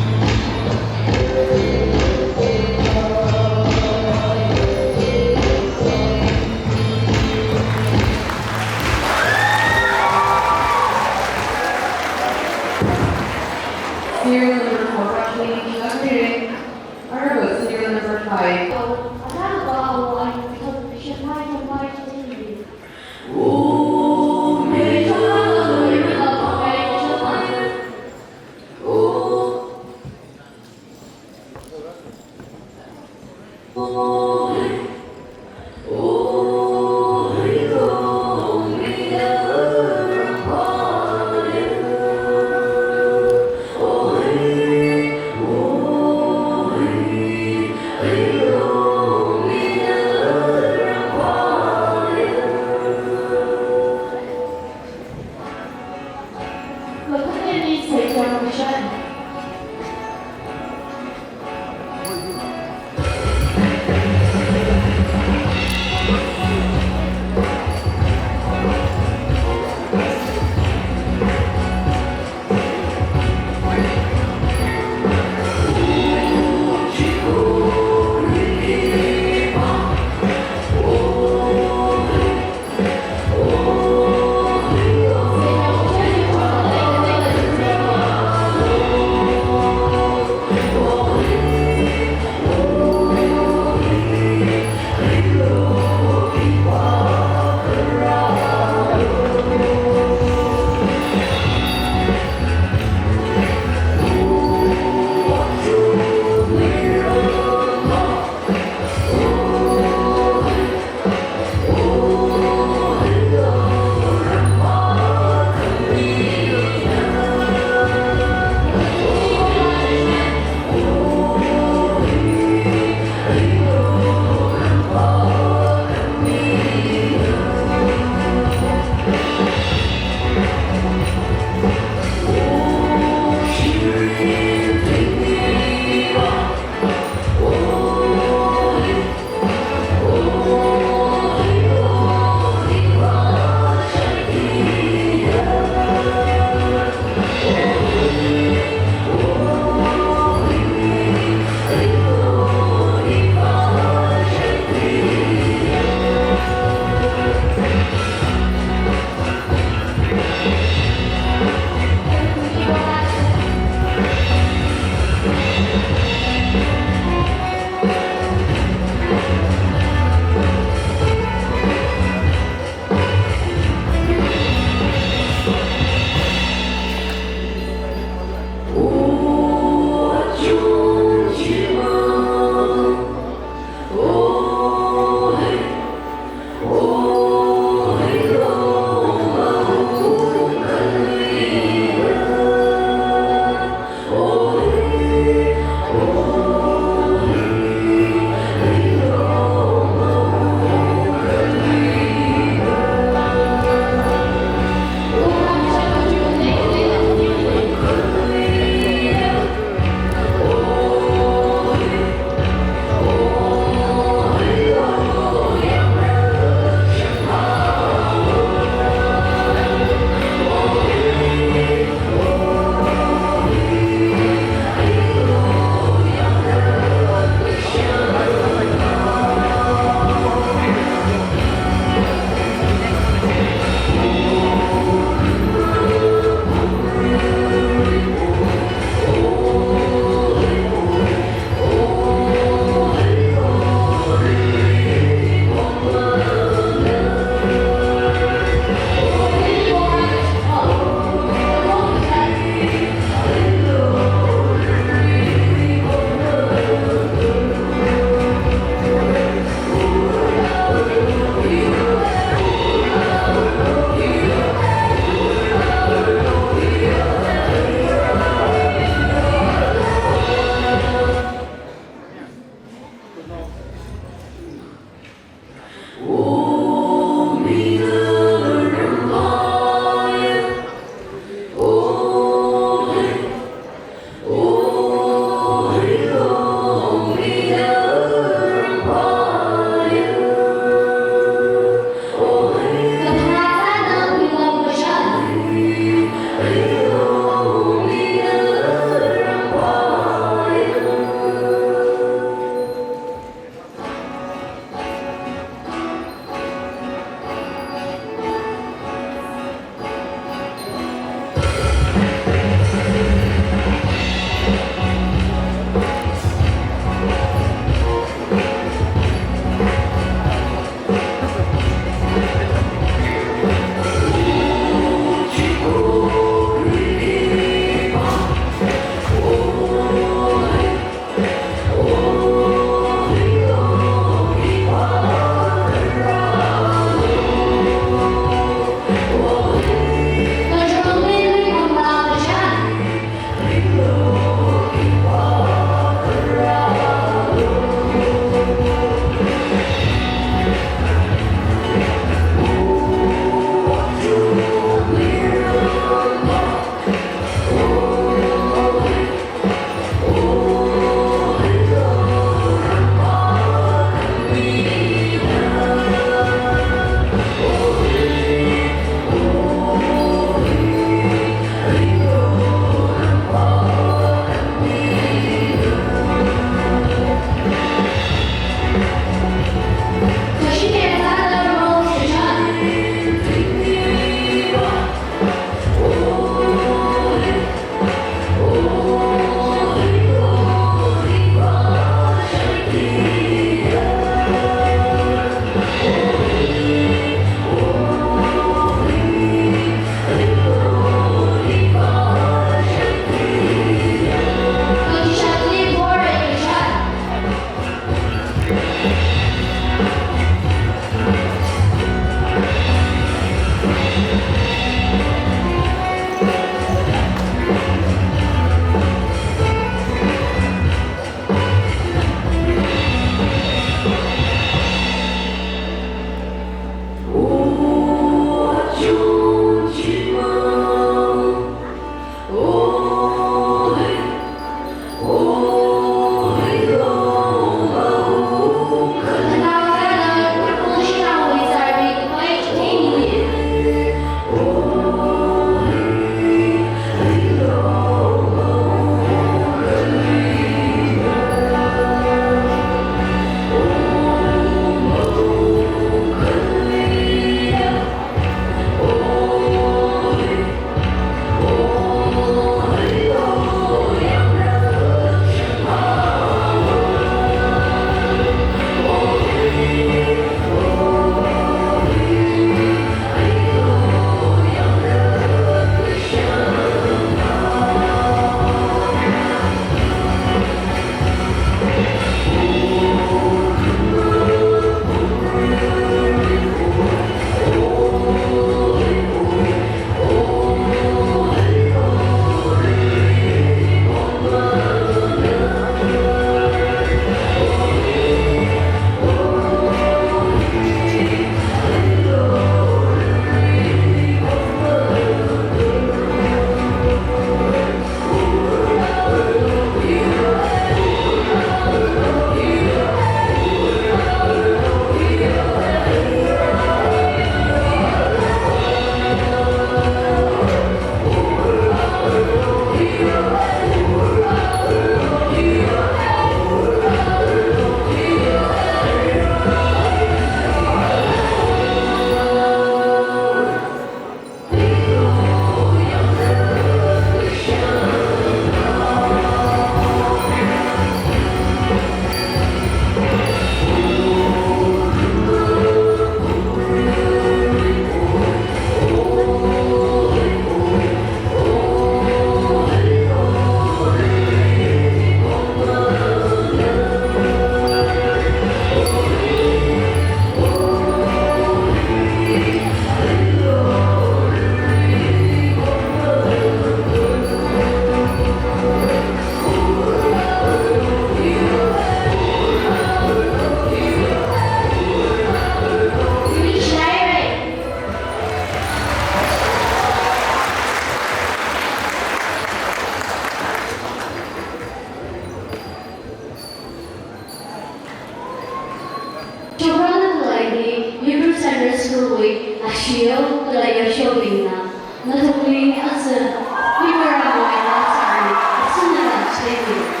Notably, as a member of my lifetime, it's another statement.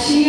She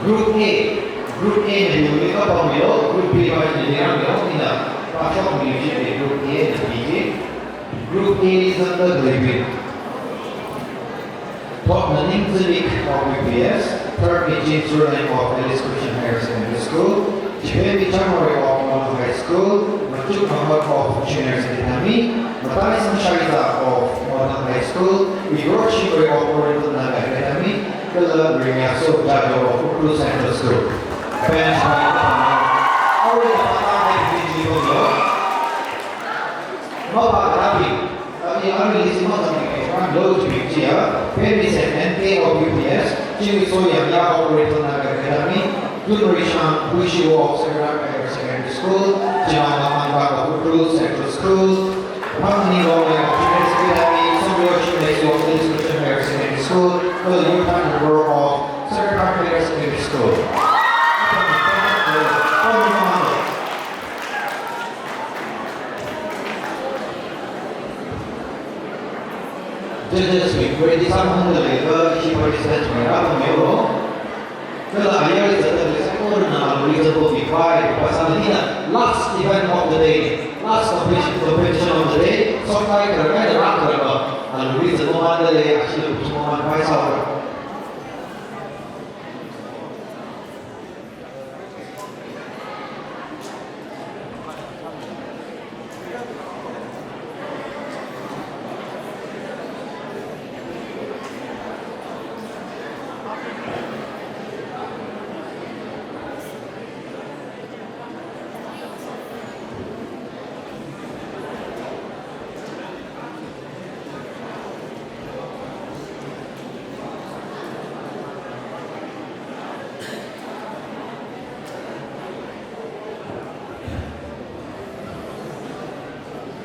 Group A, Group A mình mới có bao nhiêu, Group B bao nhiêu thì làm nhiều thì là ba chục mình chỉ để Group A là gì? Group A is under graduate. Top learning clinic of UBS, third teaching student of Alice Christian Higher Secondary School, Japan Victoria of Mono High School, Matuk Mahal of Junior Academy, Matani Samsharita of Mono High School, Igor Shikori of Oriental Naga Academy, Kala Rinyaso Jajo of Ukhrul Central School. Parents already have a video. Mau Rabi, tapi orang di sini mau orang dulu juga, parents and NK of UBS, Jimmy Soya of Oriental Naga Academy, Gunarishan Bushi of Sopkai-Kharak Secondary School, Jalan Lamanga of Ukhrul Central School, Pangani of Indigenous Hills Network of Alice Christian Higher Secondary School, the youth member of Sopkai-Kharak and Secondary School. This week, we did some of the labor, he participated in the Well, I realized that there is a reason to be quiet, but suddenly, last event of the day, last competition of the day, Sopkai-Kharak and Ra-Kharak, and the reason of the day, actually, was more than 5 hours.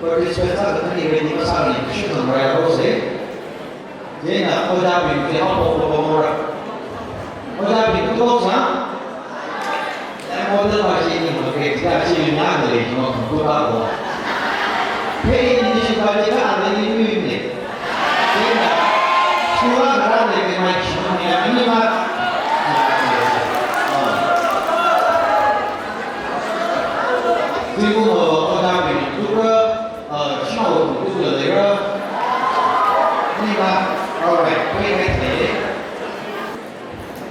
participants are going to be ready for something. Should come right over there. Then, what happened? The help of the more. What happened? Two dogs, huh? And what the machine was great. That's even not the age of good apple. Hey, in this body, I didn't even need it. Then, 最后我家给这个下午这个那个那个alright可以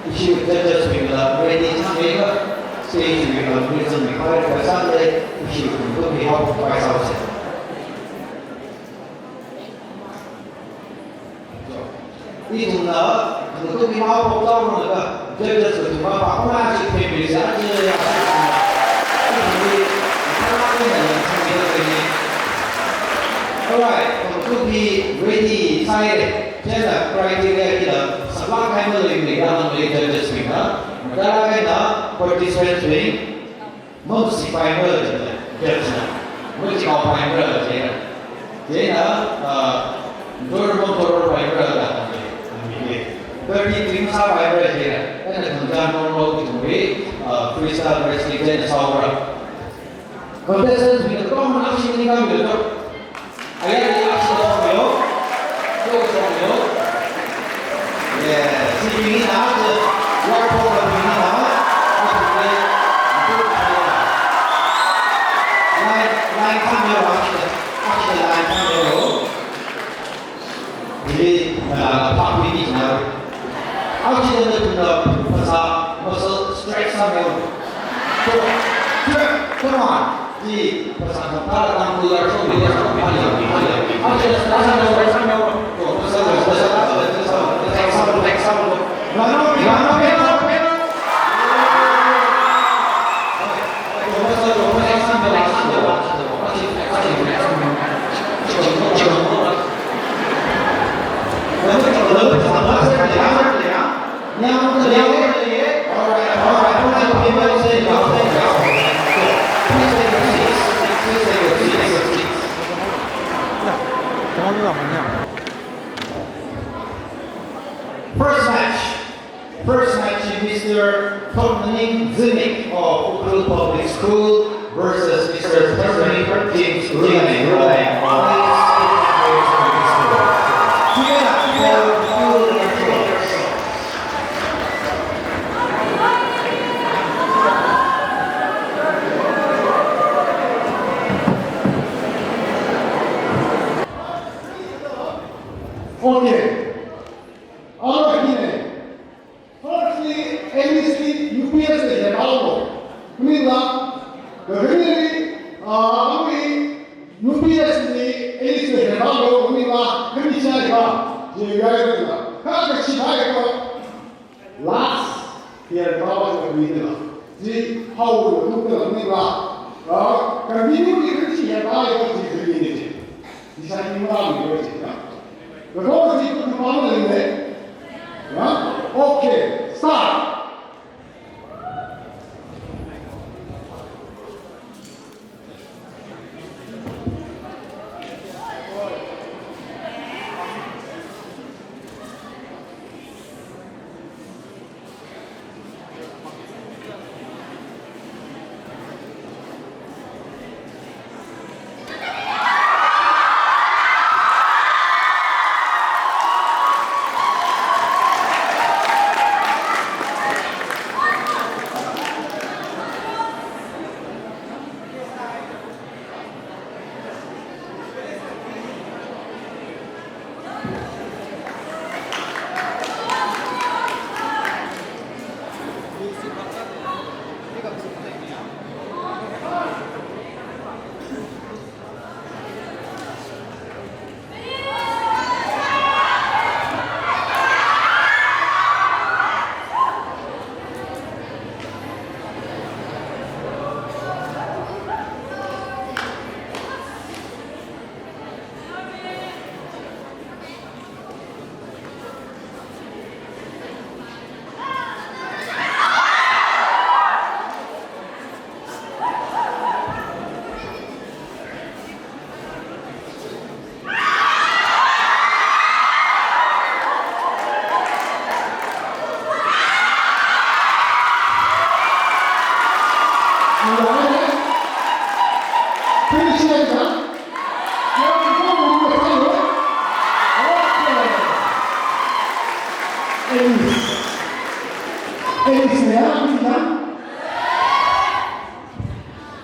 一起在这水了，为你唱一个这一曲呢，为这美好的晚上的一起很多美好的快消息。一种呢，很多美好的造成的，这个是什么？把我们去推美山这样。Alright, to be ready, excited, gender criteria kita sebab kami lebih dalam later this week, dalam kita participants ini mesti primer je, mesti kau primer je, jadi dorong primer dah, tapi timsa primer je, kan kemudian normal itu be freestyle wrestling dan saudara. Contestants kita kau mana sih ni kami betul? Ayah dia aksi dong, yo, si ini nak je, luar kota ini nak, lain kamera aksi lain kamera, jadi pak ini jenar, aksi dia tu nak pasal strike sama, come on. Di pasang kepala tanggular so dia so paling ada pasang First match is Mr. Tomlin Zimik of Ukhrul Public School versus Mr. Terminator James Jimmy of Okay. All right, firstly, NEC UPS is available. Meaning the community, UPS NEC is available. Meaning community is available. How can she last year powers of meeting? The how will look at the community is available to the community. This is the the goal is to come in there. Okay, start.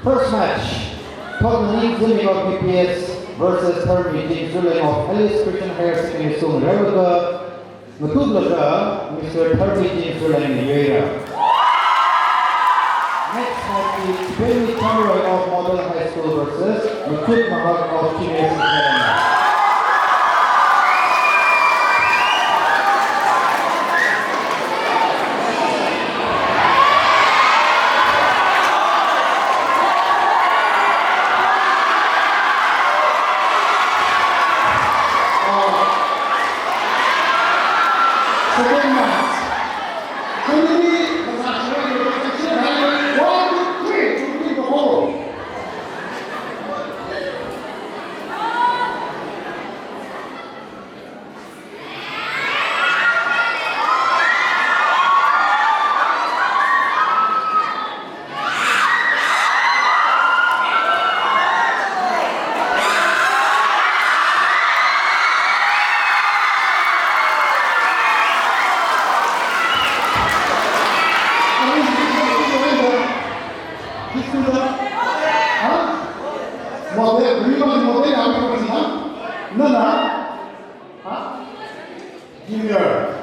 First match, Khangatuk UBS versus third meeting Jubilee of Alice Christian Higher Secondary School Ra-Kharak, Mr. Third meeting Jubilee. Next match is Pheichak of Model High School versus Ukhrul of Keynote. Second match.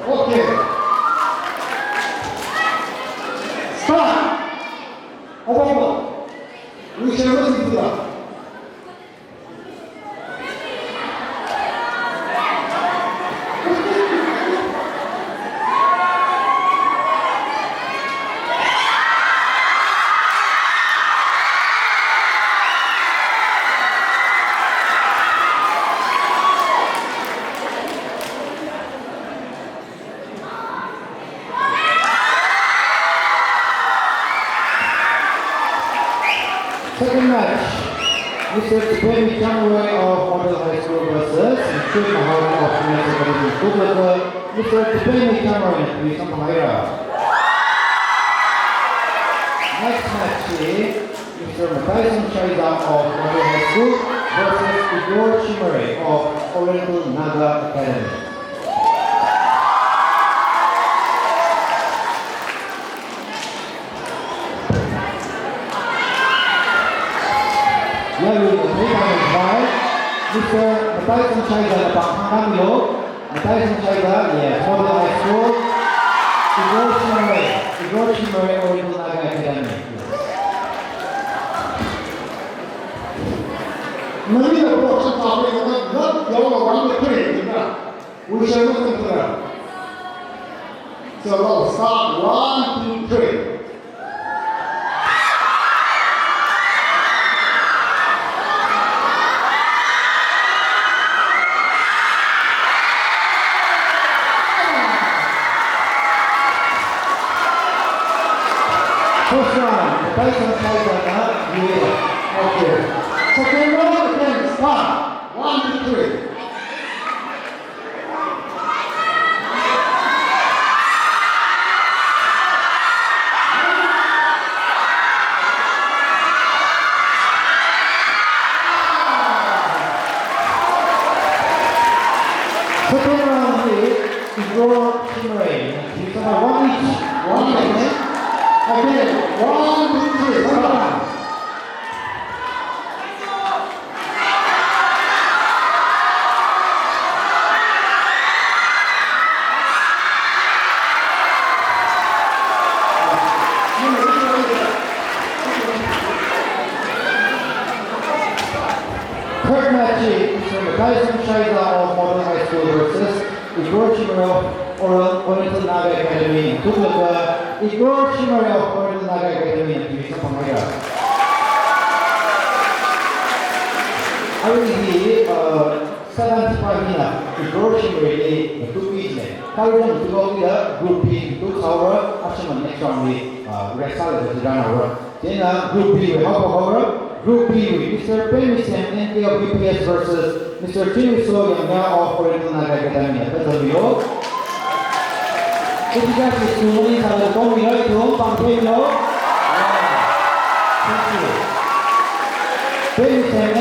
Okay. Start. Over. We shall listen to that. Second match, Mr. Pheichak of Model High School versus Mr. Hao of Mr. Pheichak, please come here. Next match is Mr. Sopkai-Kharak of Model High School versus Ukhrul of Oriental Naga Academy. Lalu berikutnya Mr. Pheichak dapat Khangatuk, Pheichak Model High School, Ukhrul Oriental Naga Academy. Many of the books are talking about not going around the tree. We shall listen to that. So we'll start 1, 2, 3. First round, Pheichak. Okay. Second round again, start. 1, 2, 3. Second round is Ukhrul. It's one each. Okay, 1, 2, 3. Start. Third match is Pheichak of Model High School versus Ukhrul of Oriental Naga Academy. Ukhrul of Oriental Naga Academy. Please come here. I will be 75 minutes. Ukhrul is 2 weeks. Currently, to go with the group B, 2 hours. After the next round, we rest out the 1 hour. Then group B will help over. Group B with Mr. Pheichak and of UBS versus Mr. Ukhrul of Oriental Naga Academy. Ketika disini kalau kau mulai itu panggil lo, Pheichak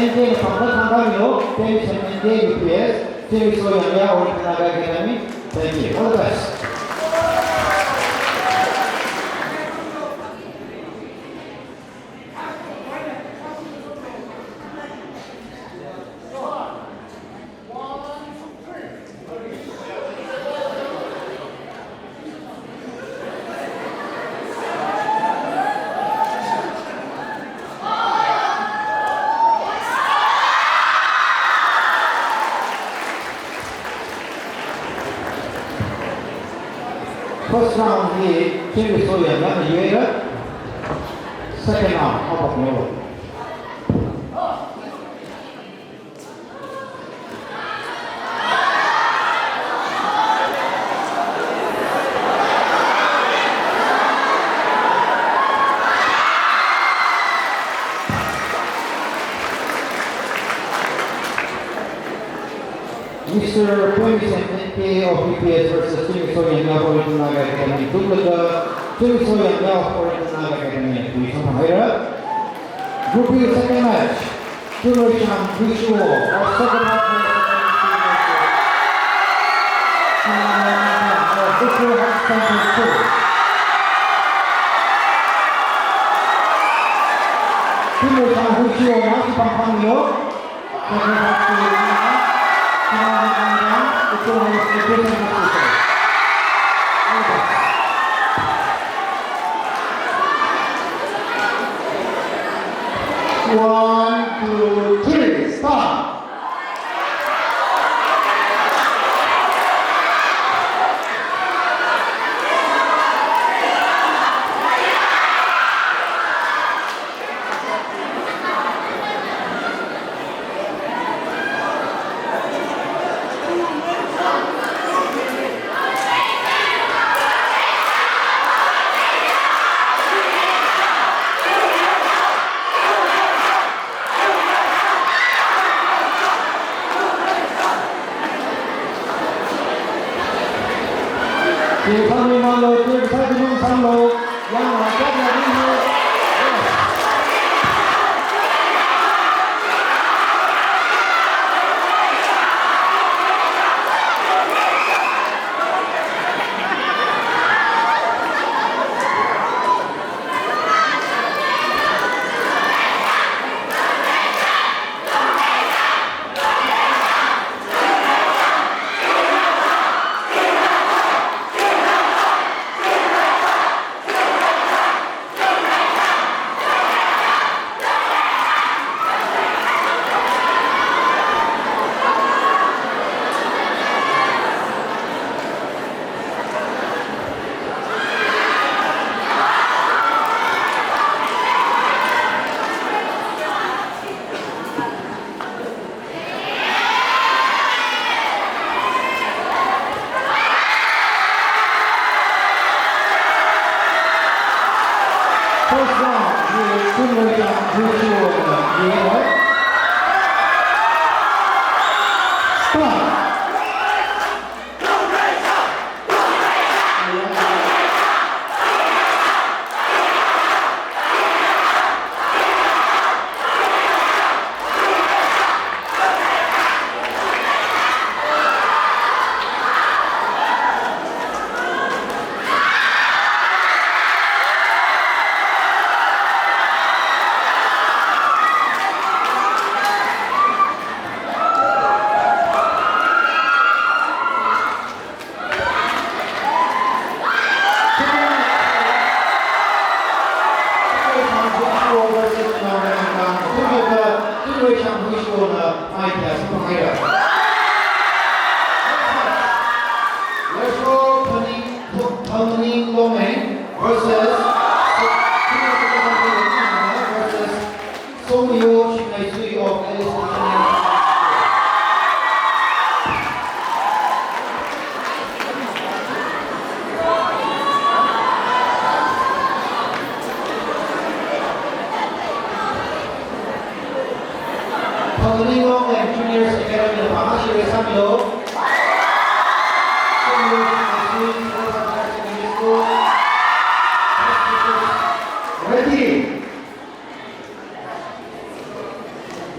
Pheichak UPS, Academy. Thank you. All the best. First round here, Chile Soya, the Yeager. Second round, how about Melo? Mr. Pheichak of UPS versus Pheichak of Naga Academy. Pheichak of Naga Academy. Group B second match. Pheichak Visual of second match. Ukhrul has standing two. Pheichak Visual now to Pampangyo. One, two, three, start.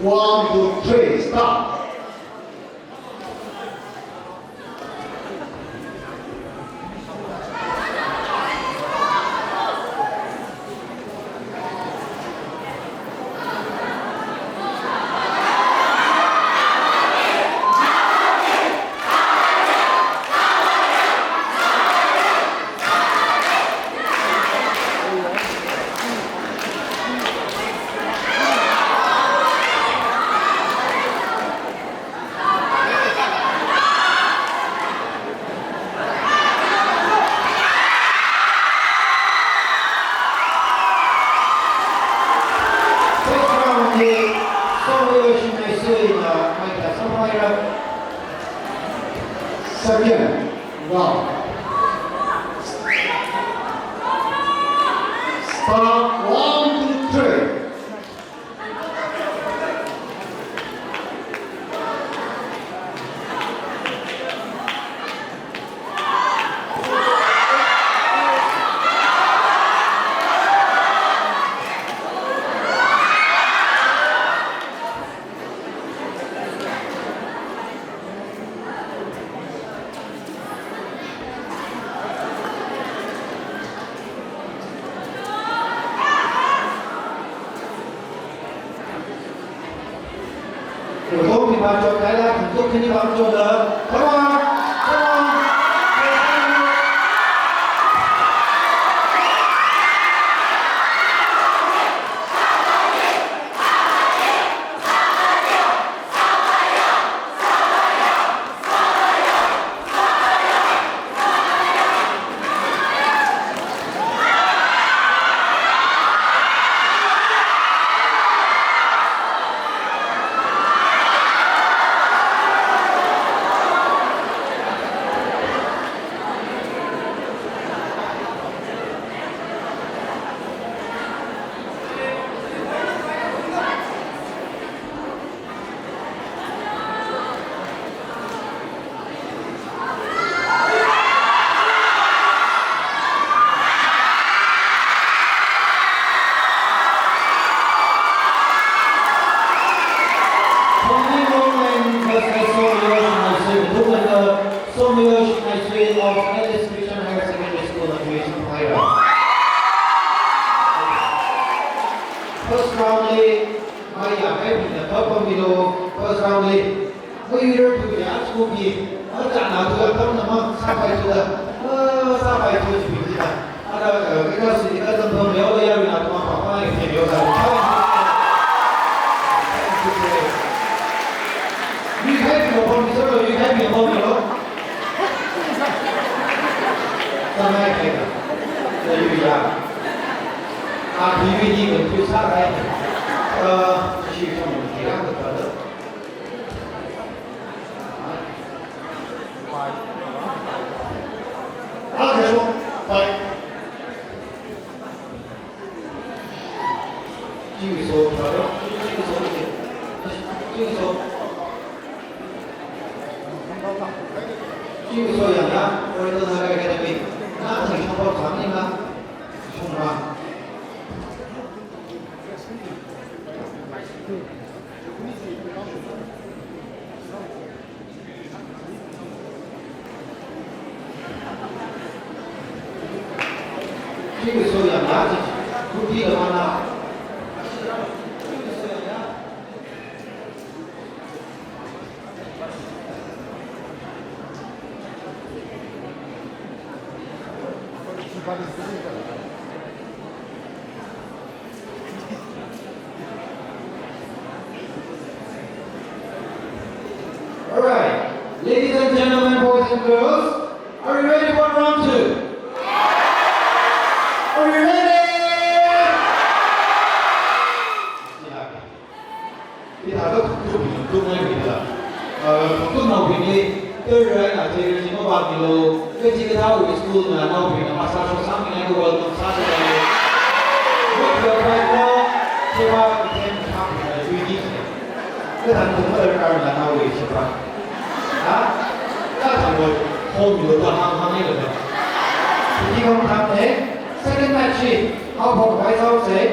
1, 2, 3, start. Second round. Start 1, 2, 3. Thủ thì vào chỗ cái là thủ tục thì vào chỗ đó. Come on, come on. First roundly, Maya, maybe the purple below, first roundly. We here to the actual be, ở trạng nào tôi không nằm không, sao phải tôi chỉ bị gì cái đó sự cái tâm thông nếu đây là tôi học qua thì hiểu rằng you have your home, so you have your home, you know. Sao này cái đây là DVD mình chưa sát đây, chỉ cho mình chỉ làm được đó. Okay, bye. Chỉ số đó, chỉ sốอย่างนั้นเราต้องทำอะไรกันดีน่าจะชอบทำนี่นะชมว่า这个时候养牙齿，不低的话呢，All right, ladies and gentlemen, boys and girls, are you ready for round 2? Are you ready? 你睇到中呢邊啦，中後邊嘅對人啊，這個什麼話叫做，跟這個他會 school 啊，後邊啊，殺咗3年嗰個殺咗佢，我叫佢咯，即係話佢聽唔差別係最啲嘅，佢睇到乜嘢人啊，會食飯，啊，家頭會後面嗰個行呢個嘅，呢個行嘅。Second match, Hao Sari.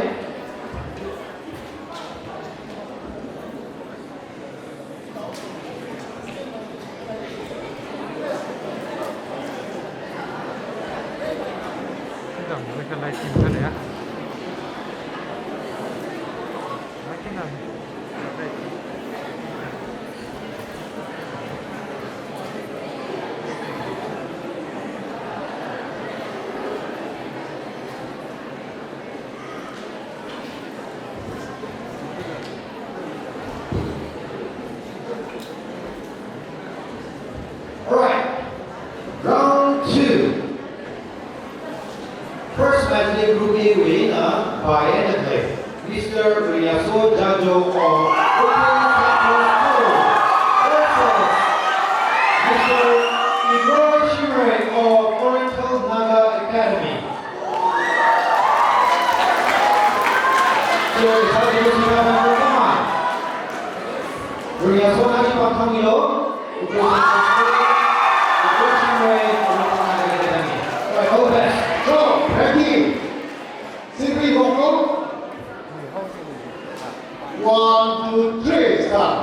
be winner by entry, Mr. Riyaso Jajo of Mr. Ukhrul of Oriental Naga Academy. So, how do you see that? Riyaso Naji Pakamilo, Ukhrul Naga Academy. Right, all the best. So, ready? Simply vocal. 1, 2, 3, start.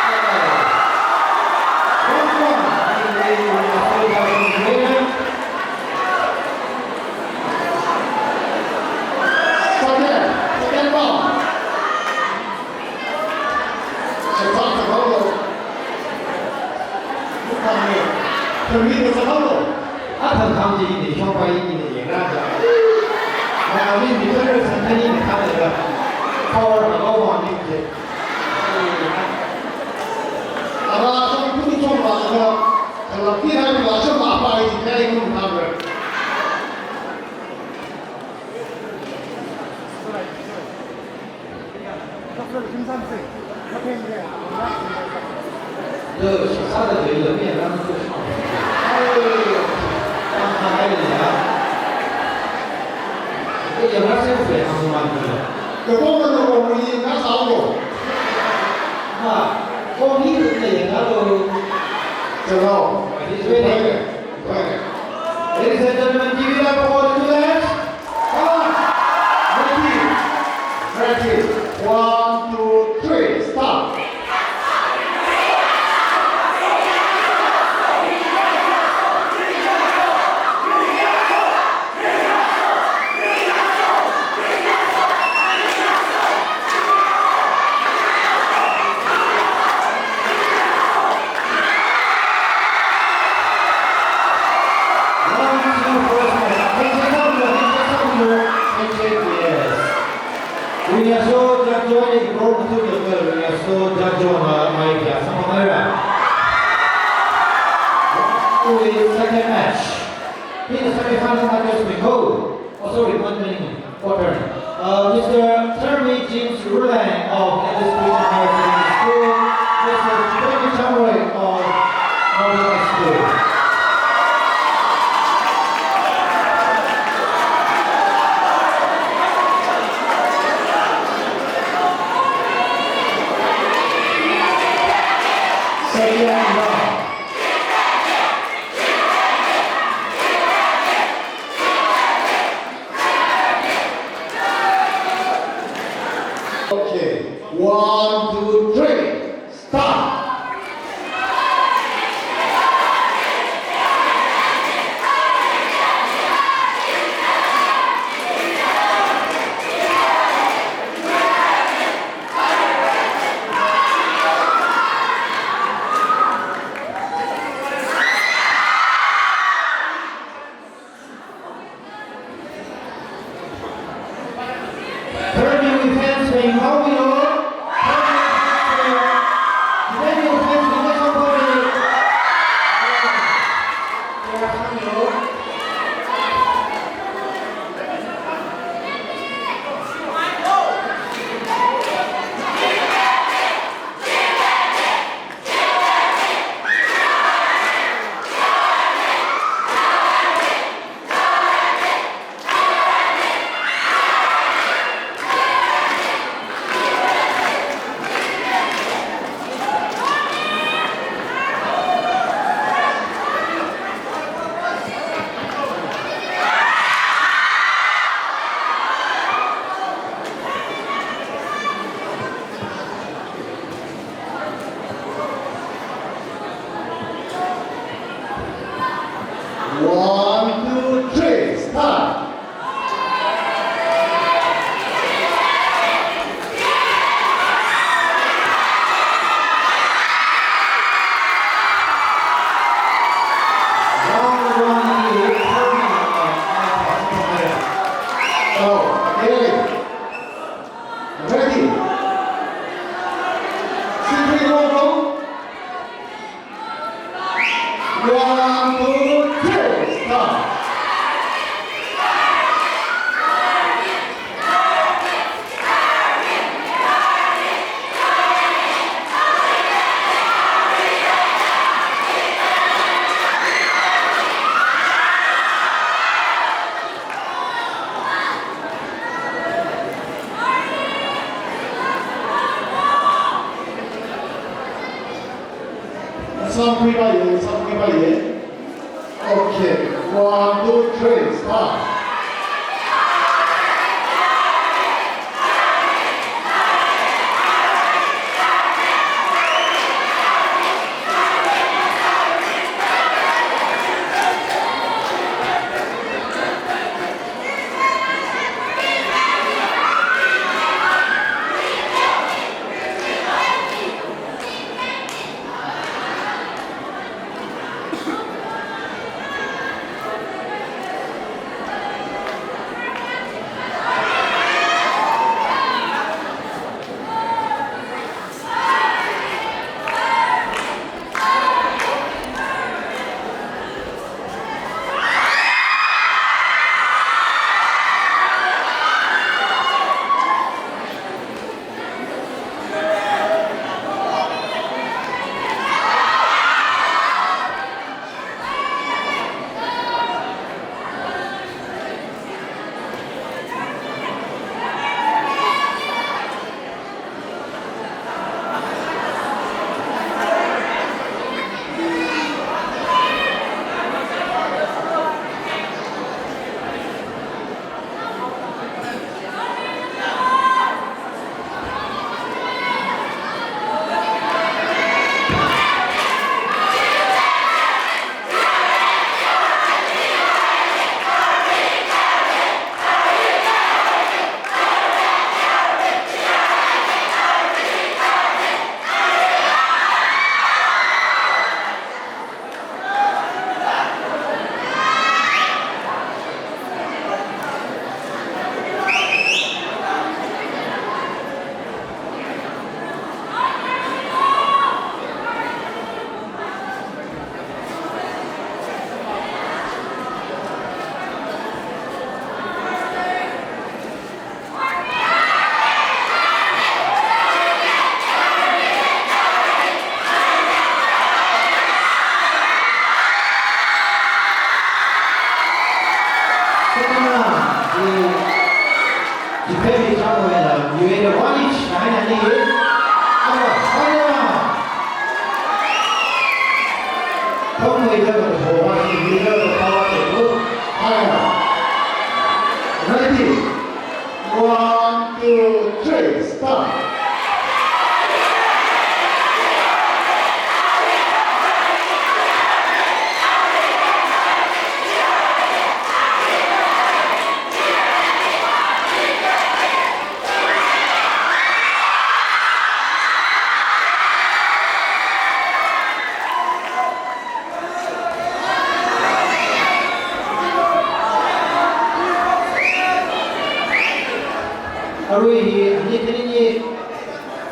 Second round. 아픈 감정이 효과가 있는 얘기라죠. 우리 미터를 상당히 하다가 파워를 너무 안 입지. 아마 좀 분이 좀 와서 제가 피하고 와서 마파이지 대리금 하면 저 식사도 열면 나는 또 딱 해야 되냐? 그 영화 세우에 한번 만들어. 요거는 우리 나사오고 이 그때 영화로 저거 Ladies and gentlemen, give it up for the students. ready 1, 2, 3 start. Riyaso Jajo ni group tu betul. Riyaso Jajo mai dia sama mereka. Second match. In the semi-final matches we go. Oh sorry, one minute quarter. Mr. Termi James Rulang of Indigenous Hills Network School, Mr. Pheichak of Organized School. Okay, 1, 2, 3 start. One, 1, 2, 3, start. Ready? 1, 2, 3, start. Arui ini kini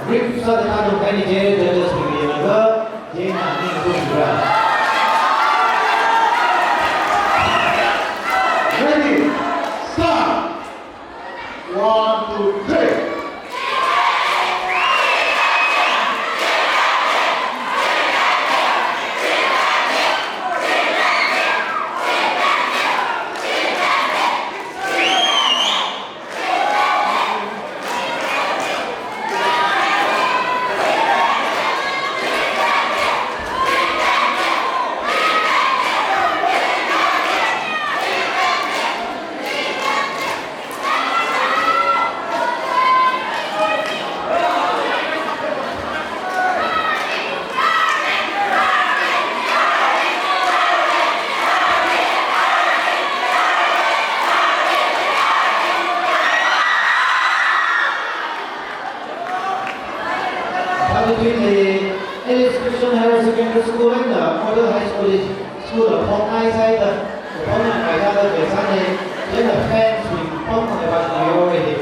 brief saja kan kali je jelas begini juga je nanti itu juga. Ready? Start. 1, 2, 3. Between the Ellis Christian Higher Secondary School and the Model High School of Hong Kong side, the opponent by the other Sunday, then the fans will come on the back of the already.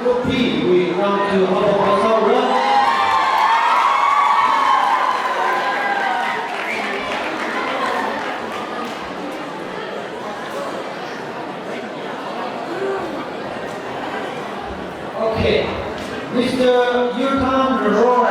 Group B, we come to Hao Sari. Okay, Mr. Ukhrul Roy.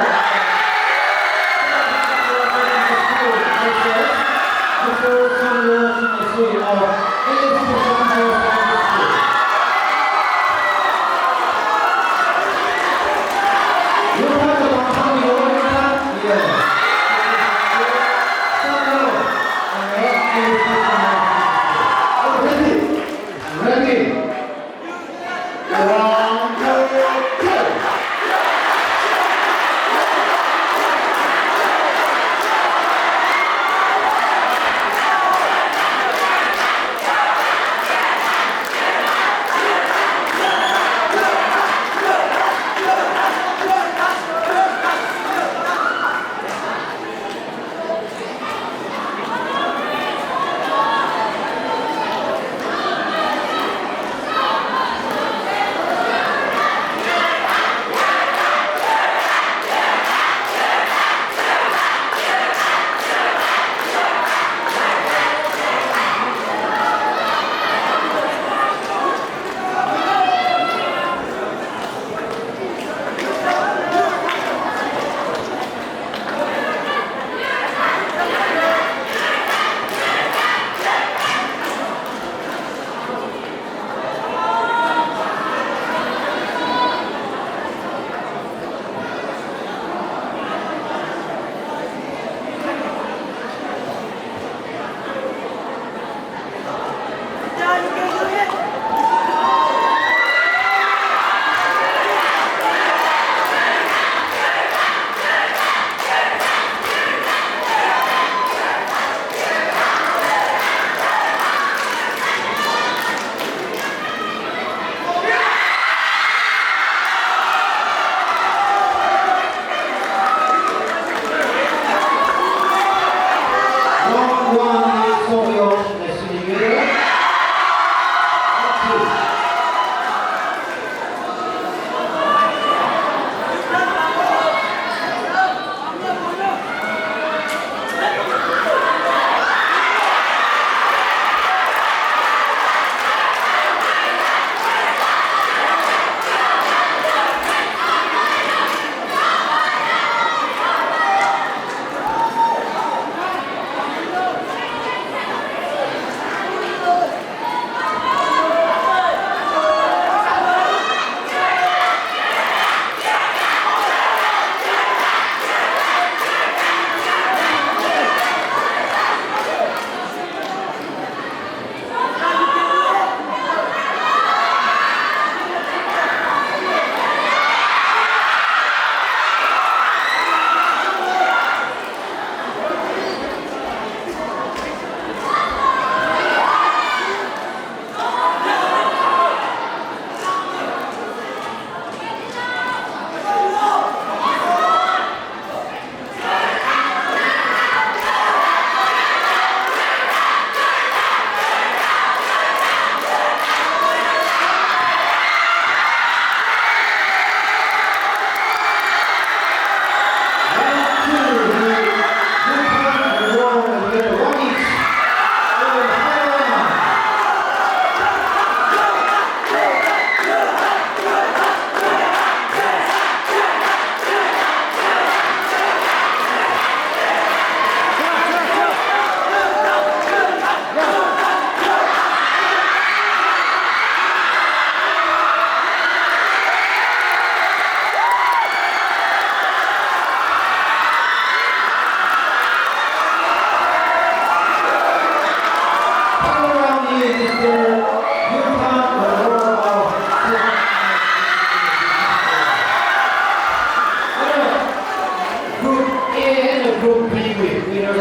Mr.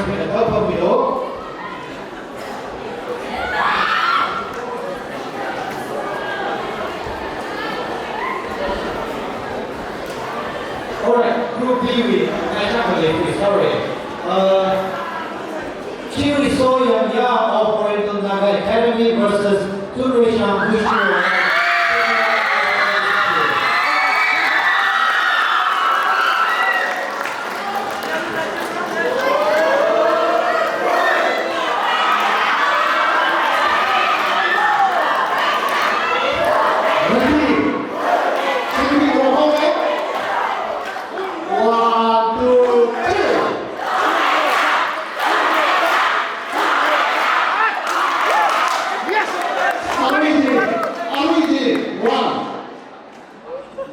Khangatuk of Alright, Group B with Pheichak, sorry. Kiwi Soyang Yang of Oriental Naga Academy versus Tunrishan Wishnu.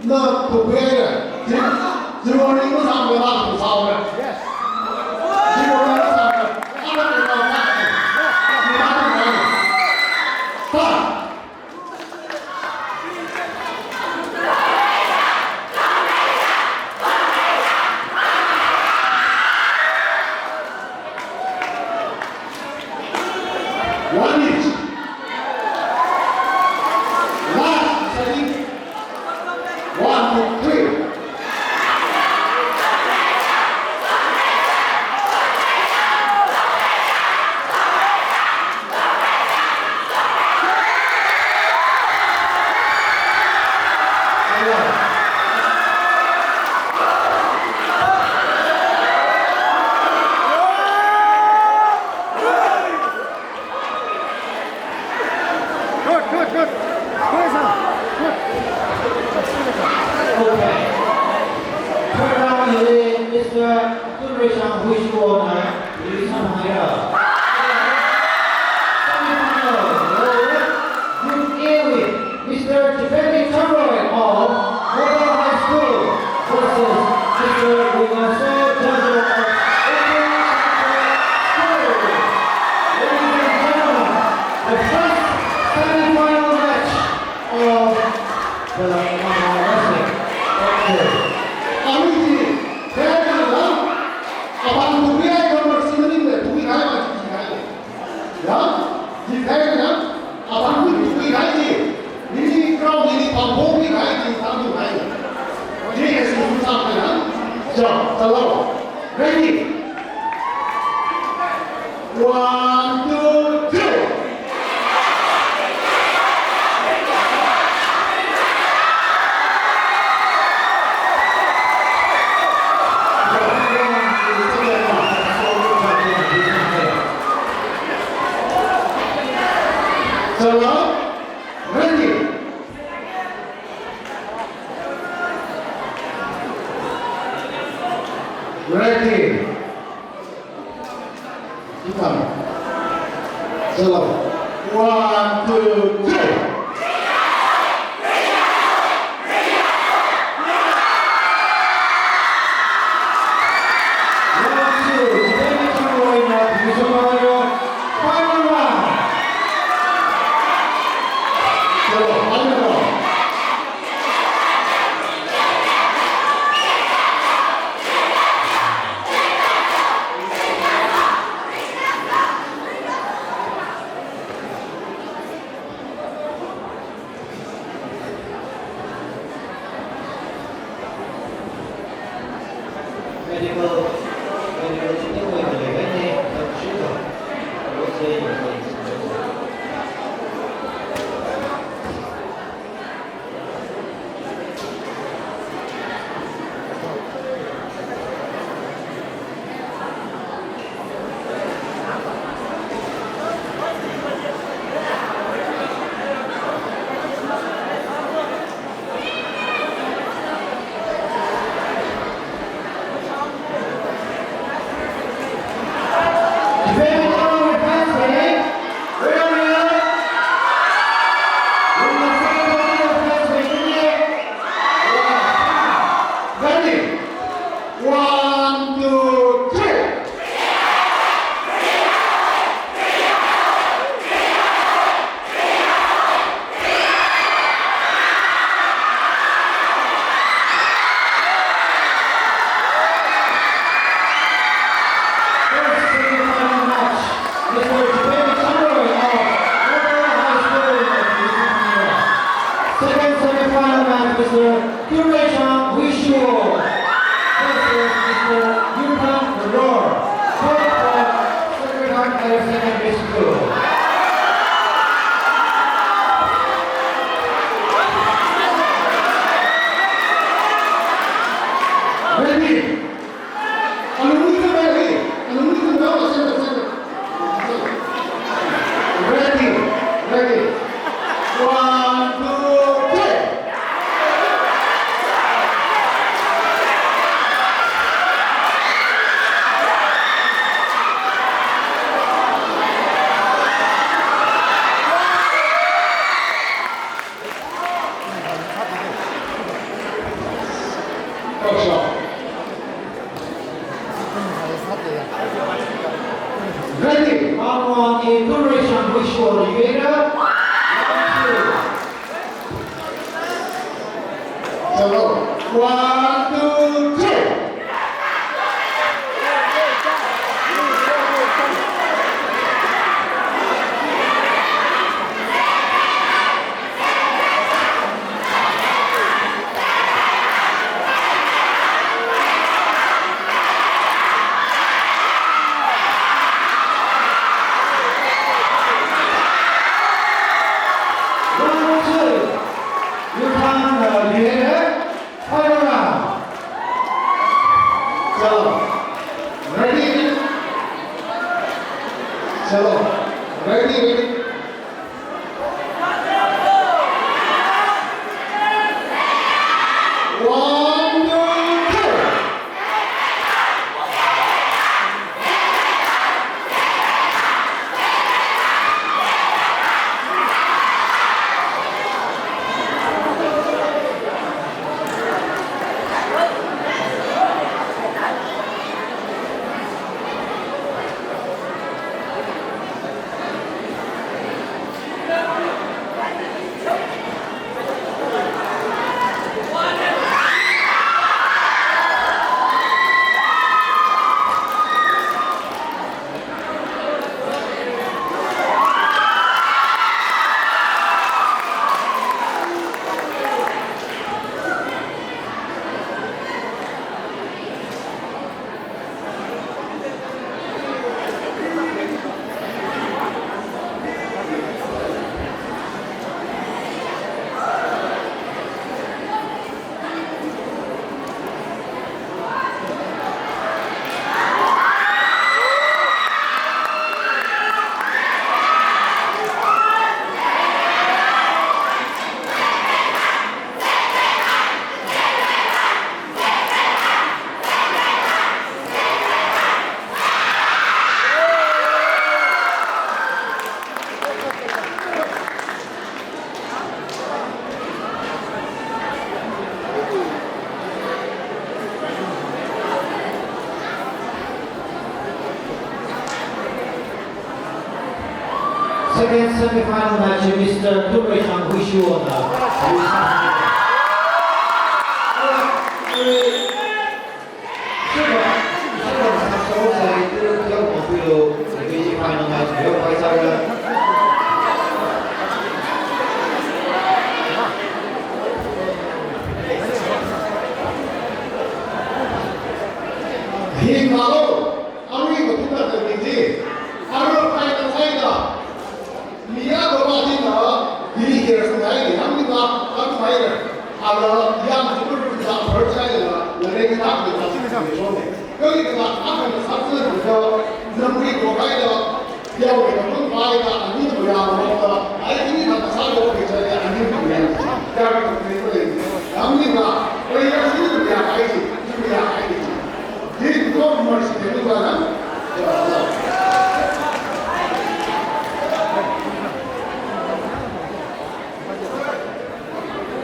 那不别的，这帮人都上过大吐槽的，这帮人上过，他们知道啥？你拿着拿着，上。One inch. Last setting. 1, 2, 3. Okay. Third round is Mr. Ukhrul, who is your owner. Release on higher. Semi-final. Group A with Mr. Defending Champion of Mobile High School versus Mr. Wigaso Jajo of Ladies and gentlemen, the first semi-final match of the wrestling. 아니지, 대학이나 아방 누구야 이런 걸 쓰는데 누구 가야만 지지 가야. 야, 이 대학이나 아방 누구 가야지. 니니 그럼 니니 방법이 가야지 사람도 가야지. 이게 무슨 상황이야? 자, 잘라봐. Ready? 1, 2, 3. Hello? Ready? Ready? Come. Hello. 1, 2, 3. wish you Oliveira. Hello. 1, 2, 3. Second semi-final match, Mr. Pheichak wish you on final match,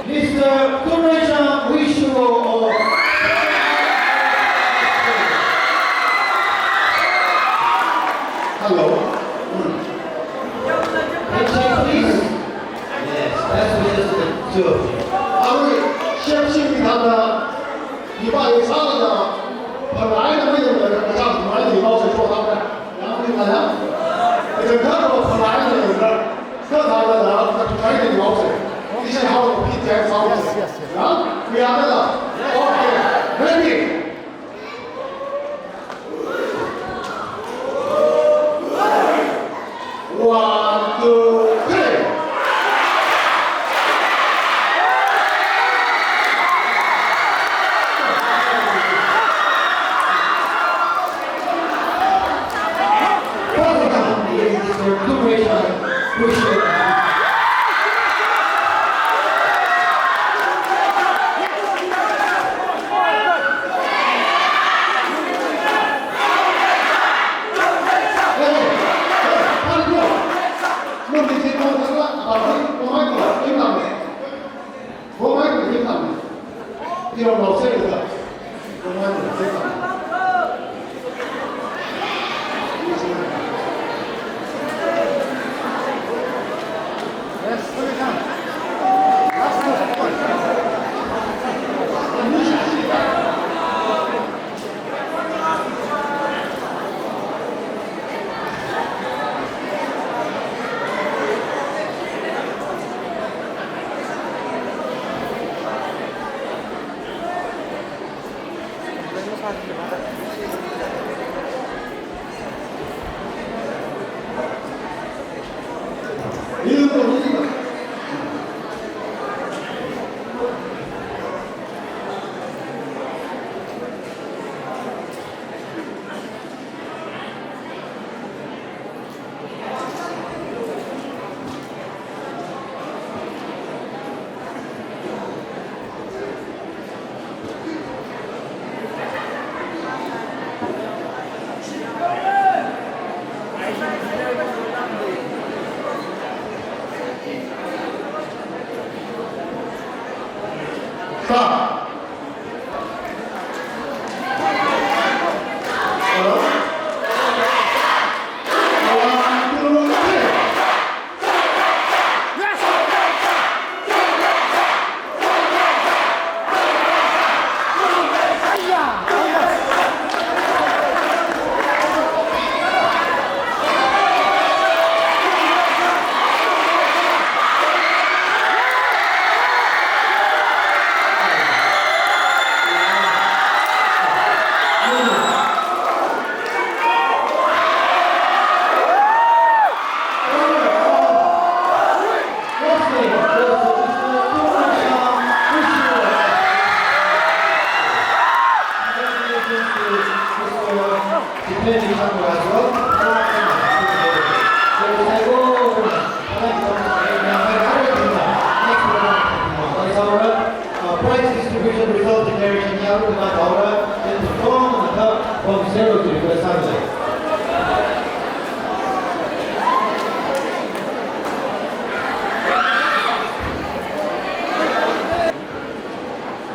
Mr. Pheichak wish you all. Hello. Pheichak, please. Yes, that's just the two of you. 相信他的礼拜有三个呢，本来呢没有人不上团礼貌是说他们，然后你看呀，这个本来呢有个各他的呢，他团礼貌是，你先好好批点稍微，啊，不要的，OK，ready。1, 2, 3。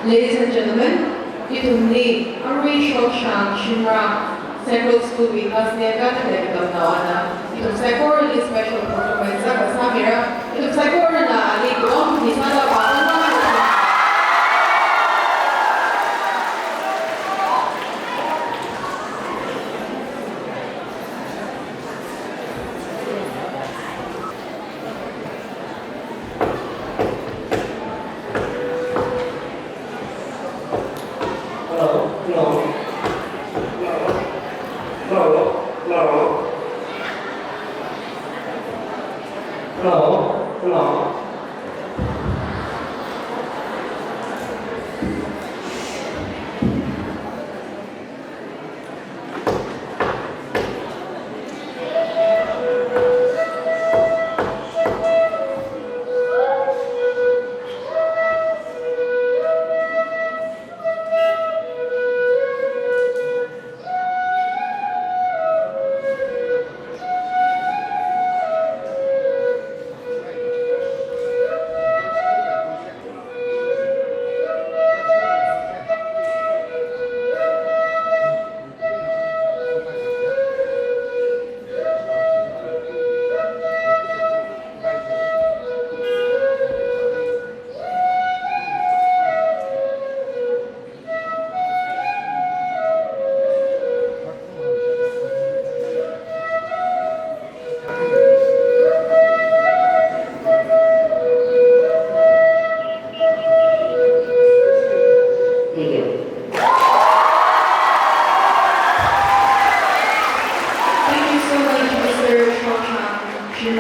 Ladies and gentlemen, 이분이 Hao Sari Secondary School 위가스네가 대립나와나 이tum Secondary Special Performance kasami라 이tum Secondary na aligo bisada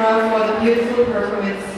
parang for the beautiful performance.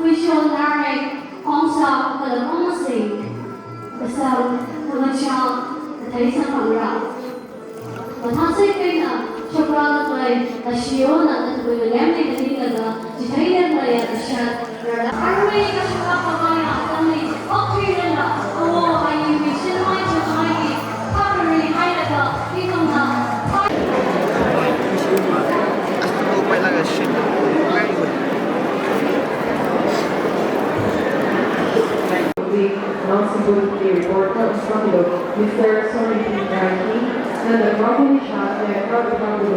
visionary concept của diplomacy. Sao tôi cho thấy sản phẩm rõ. Và thắc xích cái nào cho qua được này là chiếu là tụi mình ném đi cái gì là chỉ thấy đến này là sẽ rồi là anh mới có sự gặp vào mai nào tâm lý ốc phi lên là anh như bị xin mai cho mai thì pottery hay là cái không nào quay lại cái shit very good. The reporter from Mr. Sopkai-Kharak and the Pheichak and Ra-Kharak.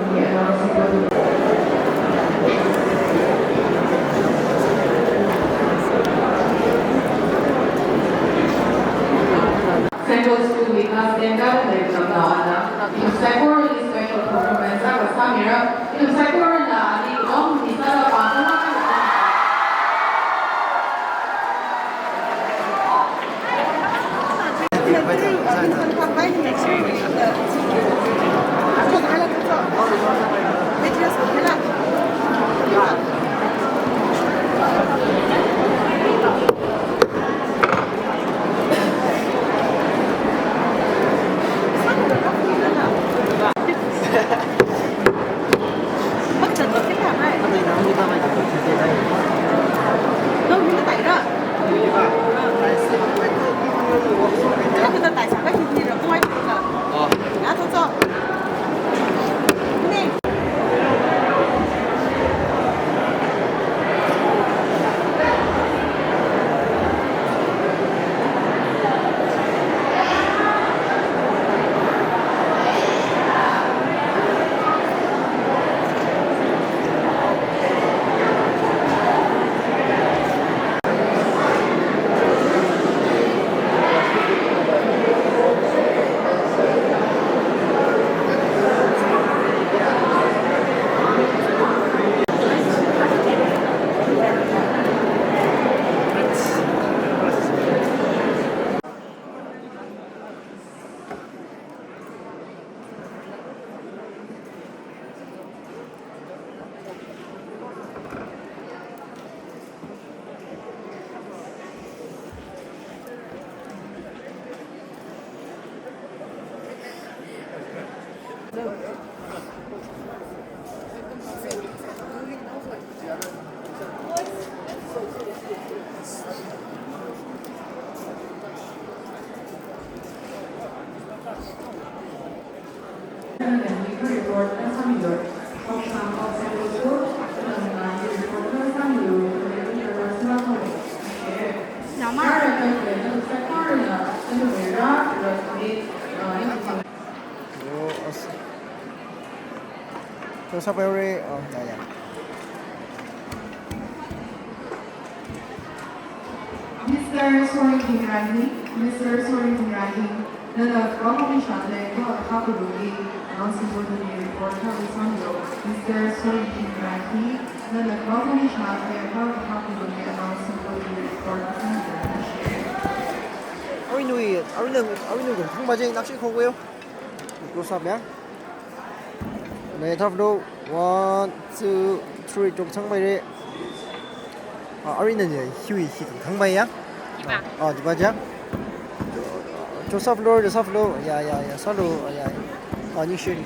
Central School because they got their job now. Yung second special performance sa camera, yung second na di ko di sa pa na So very yeah. Mr. Sopkai-Kharak, then the Pheichak and Ra-Kharak announcing for the reporter with Mr. Sopkai-Kharak, then the Pheichak and Ra-Kharak announcing for the reporter. 아리는 청바지 낚시 거고요. 로사비야. 네, 탑도 1, 2, 3 쪽 청바지. 아리는 휴이 청바지야? 디바. 디바자. 저 사플로, 야, 살로, 야. 니 쉬.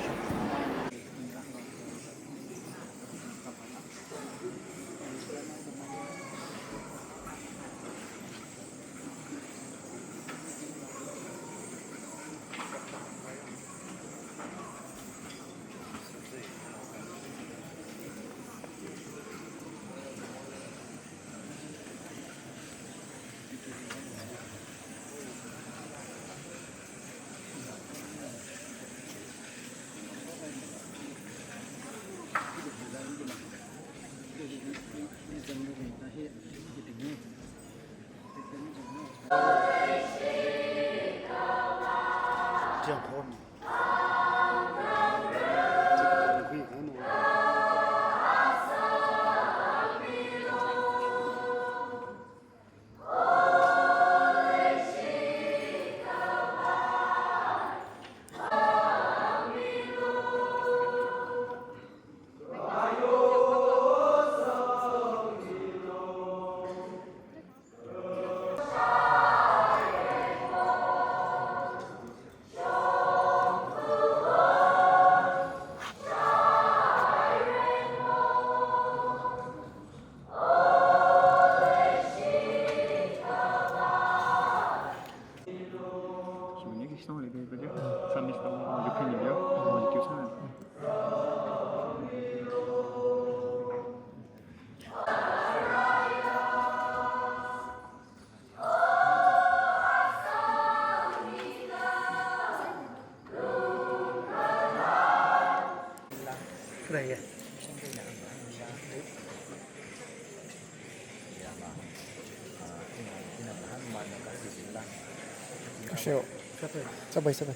그래. 글쎄요. 잡아 있어봐.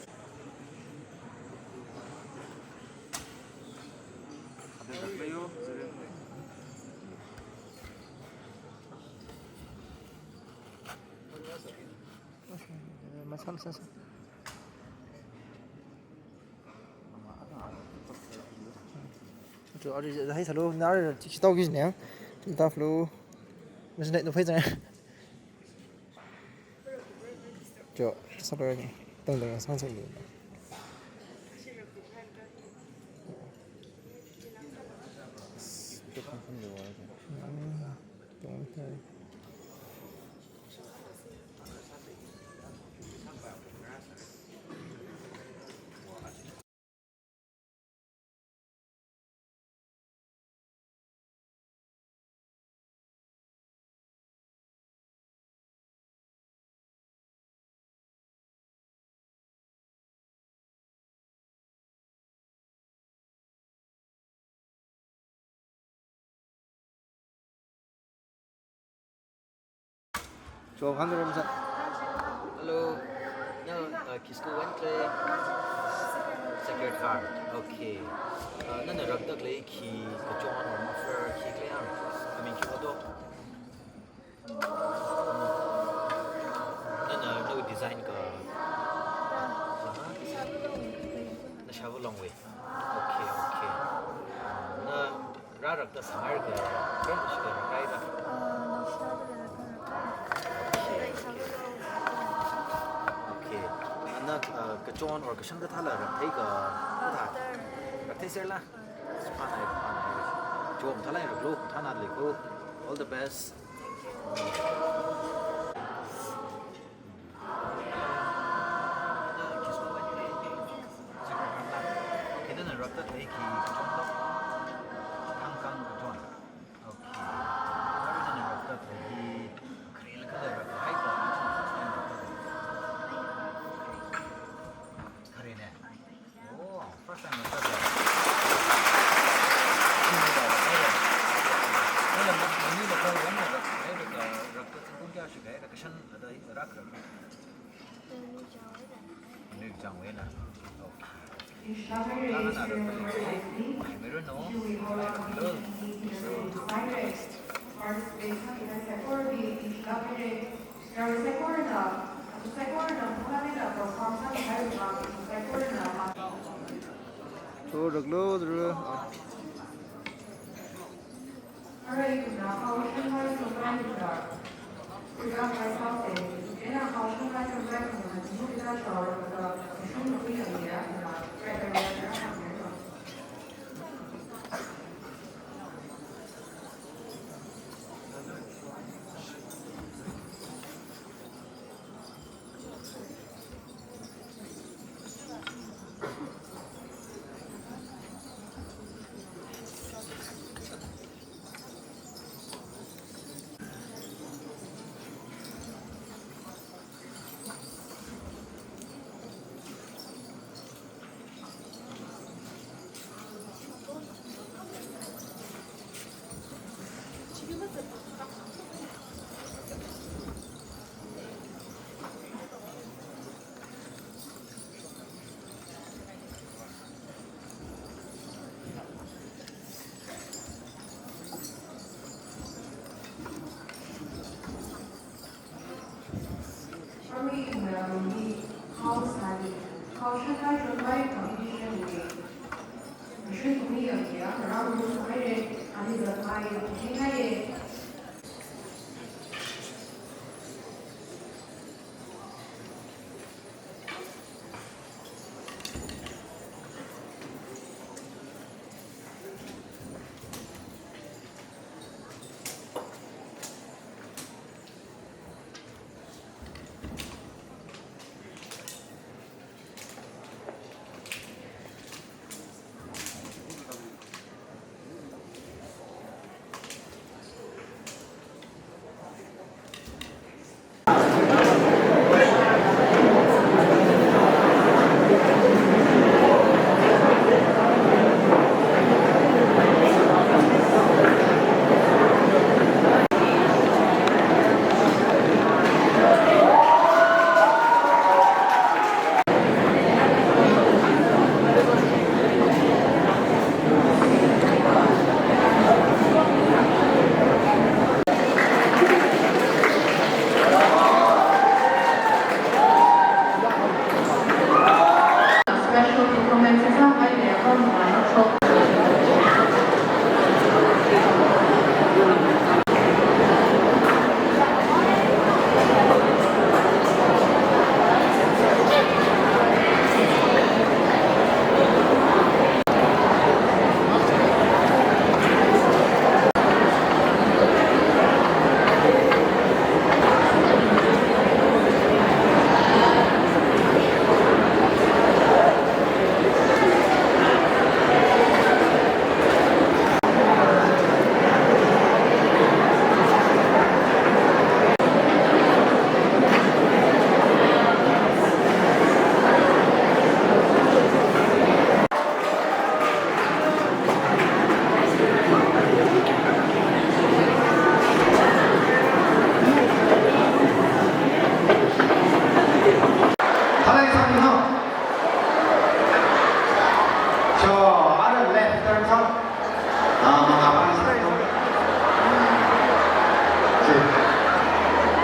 맞아. Rồi đi thấy thằng luôn nói là chỉ tao cái gì nè chúng ta luôn mình sẽ nó phải rằng rồi sao rồi nhỉ từng sang sang luôn đúng thôi Cho kamera bisa. Hello. No, kisko went Sopkai-Kharak. Okay. Nan na rak tak le ki ka John or Muffer ki klian. I mean ki odo. Nan na no design ka. Na travel long way. Okay. Na rak ta samar ka. French ka kai da. cái John or cái sinh thà là thấy cái thấy xe là span này chôm thà là được luôn thà nào được luôn all the best cái đó là rất là thấy khi trong đó căng cái John ok cái đó là rất là thấy khi là cái là hay first time I said that. Ini là câu vấn là cái được rất cũng cho sự cái sân ở đây rác rồi. Nếu chồng ấy là ok. Là nó được cái mấy đứa nó lớn. Thôi được luôn. Hao Sari, Hao Sari and Ra-Kharak and Ra-Kharak.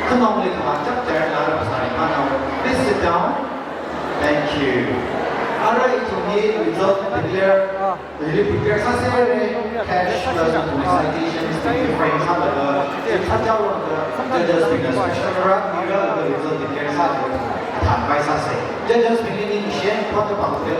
Come on, let's sit down. Thank you. Alright, today we will prepare some cash plus citation frames on the judges because judges beginning to share what about the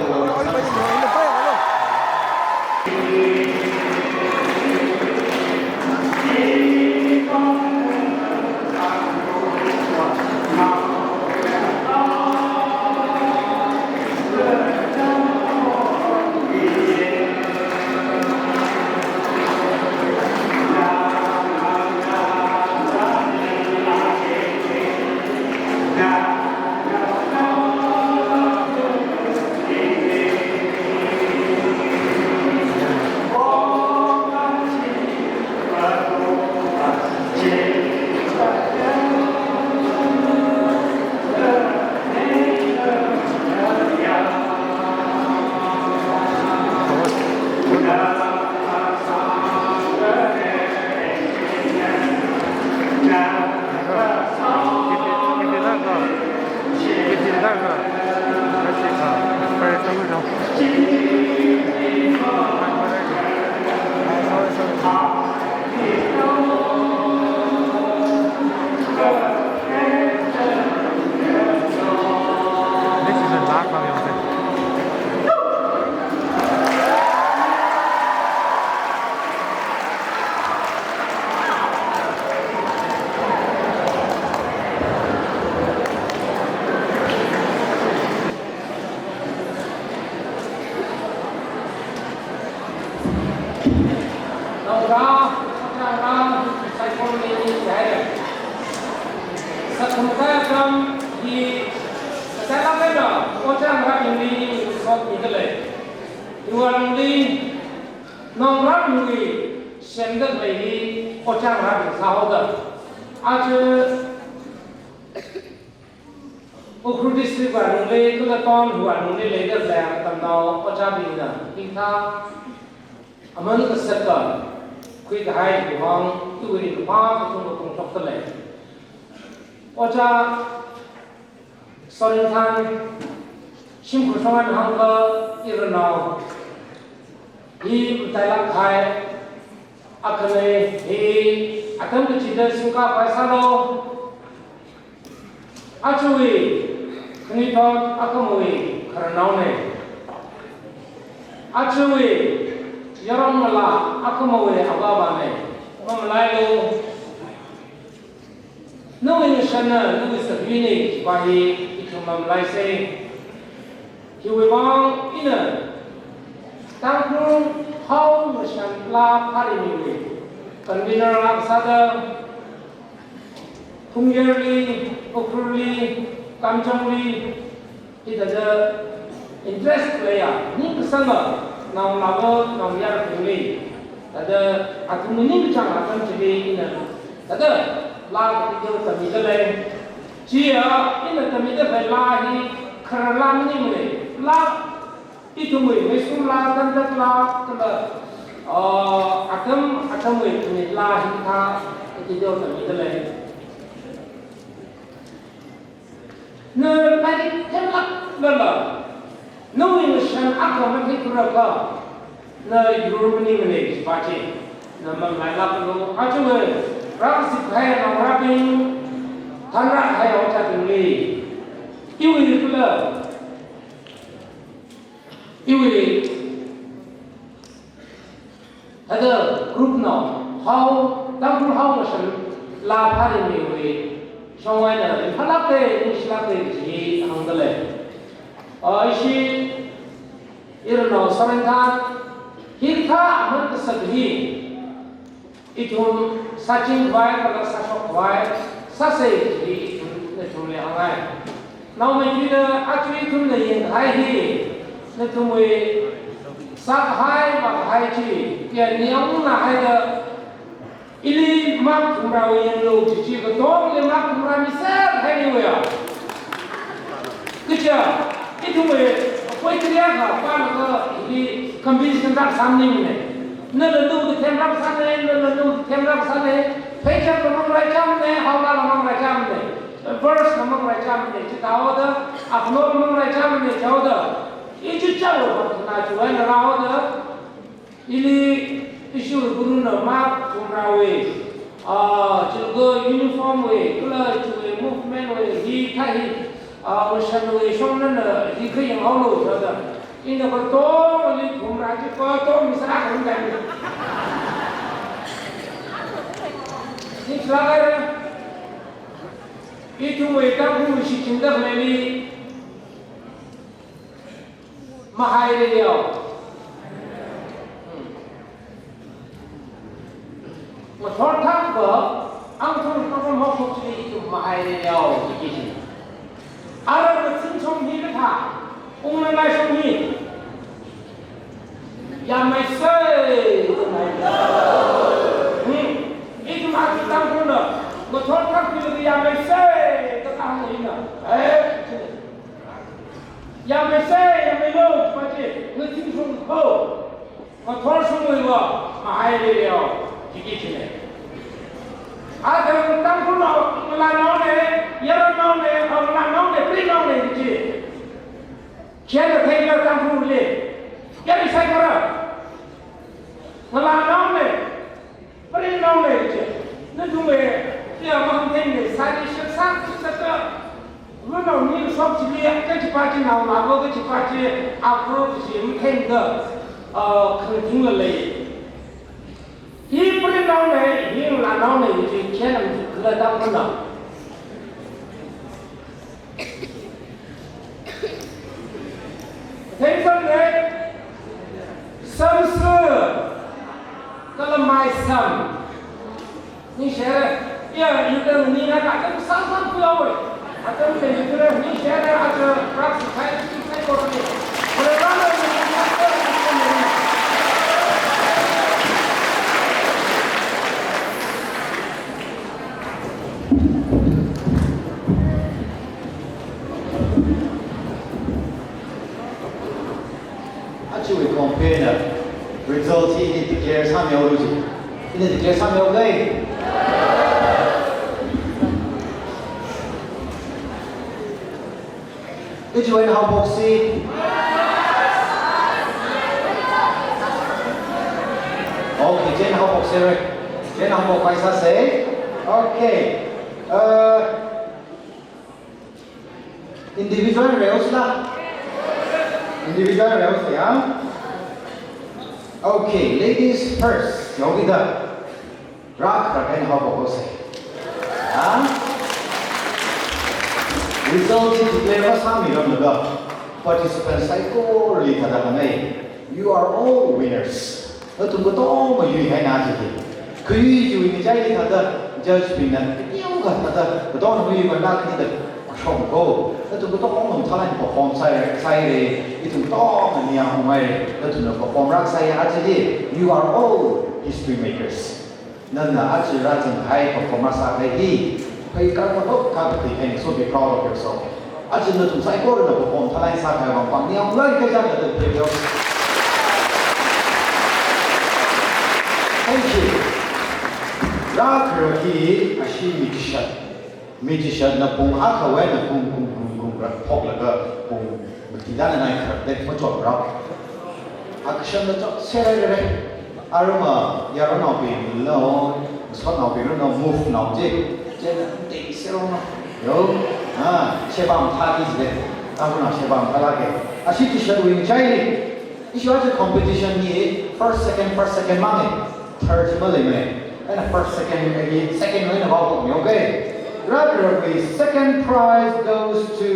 Ukhrul district wa nungle to the town who are nungle later than tamnao ochabina inta aman ka sakka kui hai ku hong tu ri pa tu ko tok tale ocha sorin than sim khu sangan hang ka irnao hi tailak khai akale hi atam ka chida suka paisa lo achui kini thon akamui kharanau ne achui yaram mala akamui ababa ne mamlai lo no in shana no is the beginning by it mamlai say he will bang in a tangkung how mission la parimi convener la sada Pungerli, Ukhruli, Kamchangli, it is a interest player. Ning sanga, now lava, now yar pingli. That Atumini Chang happen to be in a la the middle. Chia in the middle by lahi, Karalamini, la Itumi, Mesula, Tantat la, Atamwi, lahi, it is the middle. No, I cannot learn. No English and automatic rubber. No European party. No, my love, actually, Rapid Hair or Rapping, Hara Hair Tapping. You will learn. You will have a group now. How, how much la party trong ngoài này phát lắp về nhưng lắp về chỉ hàng cái này ở đây iron nó sang than hít tha mất cái sự gì ít hôm sa chinh vai và sa sọc vai sa sấy chỉ để chúng lấy hàng này nào mình đi là actually chúng lấy những hai gì nên chúng mới sa hai và hai chỉ cái niệm là hai cái ili mak kumrau yang lo cici ke tong le mak kumrau misal hai ni ya kerja itu apa kerja apa nak ini kambing sendak samne ni ne lalu ke tempat sana ne lalu ke tempat sana Pheichak lamang rajam ne Hao Laa lamang rajam verse among right jam ne chitao da apno among right jam ne chao da ichu chao na chuan rao da ili issue guru na ma chunrawe chulgo uniform way kula chue movement way hi khai ocean way shon na hi khai yang holo da in the to li thumra ji ko to misra kan dan ni slaga itu way ta bu shi chinda meli mahai de yo mà thoát thác vợ ăn thôn không học học gì tụi mà ai đều gì gì ai đó được sinh sống gì đó thà ông này sống gì ya mày xây ít mà chỉ tăng hơn nữa mà thoát thác thì ya mày xây tất cả gì nữa ya mày xây ya mày lâu mà chỉ người sinh sống khâu mà thoát sống người vợ mà ai đều gì này ada tăng cũng là nó này giờ nó này hoặc là nó này biết nó này gì chuyện là thấy nó tăng cũng lên cái gì sai cái đó là nó này biết nó này gì nó chúng mình giờ mà không thấy này sai đi xuất sắc đó lúc nào như shop chỉ biết cái chỉ phát nào mà có cái chỉ phát Ukhrul chỉ mới thấy được không听了嘞He put it down there, he will allow me to tell him to let up on them. Thế xong đấy, sâm sư, đó là mai sâm. Nhưng sẽ là, you can need a lot of some flower. I don't think you can need share as a practice, I go to it. But I don't know Actually, compare results in declare some theology. In declare some theology. Did you win how boxy? Okay, Jen how boxy, right? Jen how boxy, say. Okay. Individual rails lah. Individual rails, yeah. Okay, ladies first. 여기 다 Ra-Kharak and Ra-Kharak. Results in declare some participants psycho you are all winners. Nó tụi có mà vui hay nào gì cứ vui như trái đi thật judge bình là yêu gần thật cái đó nó vui mà ra cái được không có nó tụi có mình thay lại perform sai đi tụi to mà nhiều người nó tụi nó perform ra sai á chứ you are all history makers nên là á chỉ ra chừng hay perform ra sai đi hay các cái tốt các cái thì so be proud of yourself á chỉ nó tụi sai có là perform thay lại sai hay bằng nhiều người cái ra là được điều Thank you. Ra-Kharak is a magician na kung akawe na kung rapok laga kung magtidana na yung karakter mo chok rap. Action na chok sere aroma yaro na pin lo spot na pin no move na je te sero na yo shebam thaki je na shebam kalage ashi t-shirt wing chai issue a competition ni first second mange third minute and first second win about me okay Ra-Kharak second prize goes to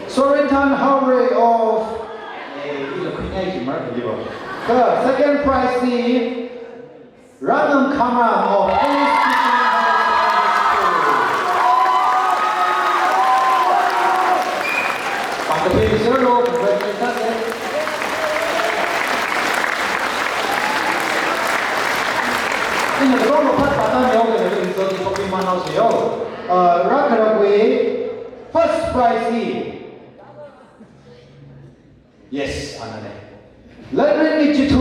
Sorintan Haure of the second prize is Ranam Kamra of the baby zero, congratulations. In the wrong of Patan Yoga, the result is of Iman also. Ra-Kharak first prize. Yes, Anane. Let me meet you to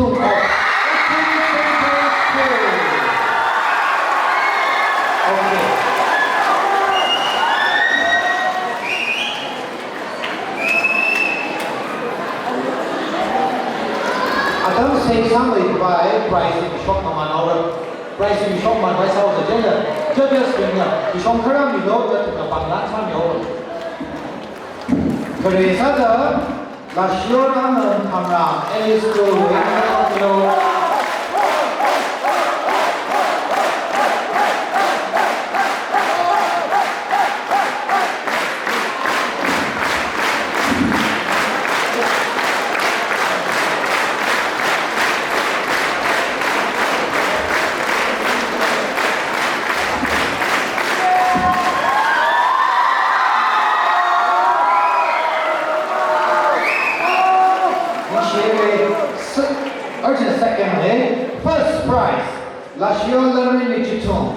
상의 바에 pricing shop만 나오라 pricing shop만 할 사오서 제가 저비스면 이 shop하라미도 그 방란 참여 그래서 라시오라는 카메라 앨리스도 외국으로 First prize, La Chiola Minichiton.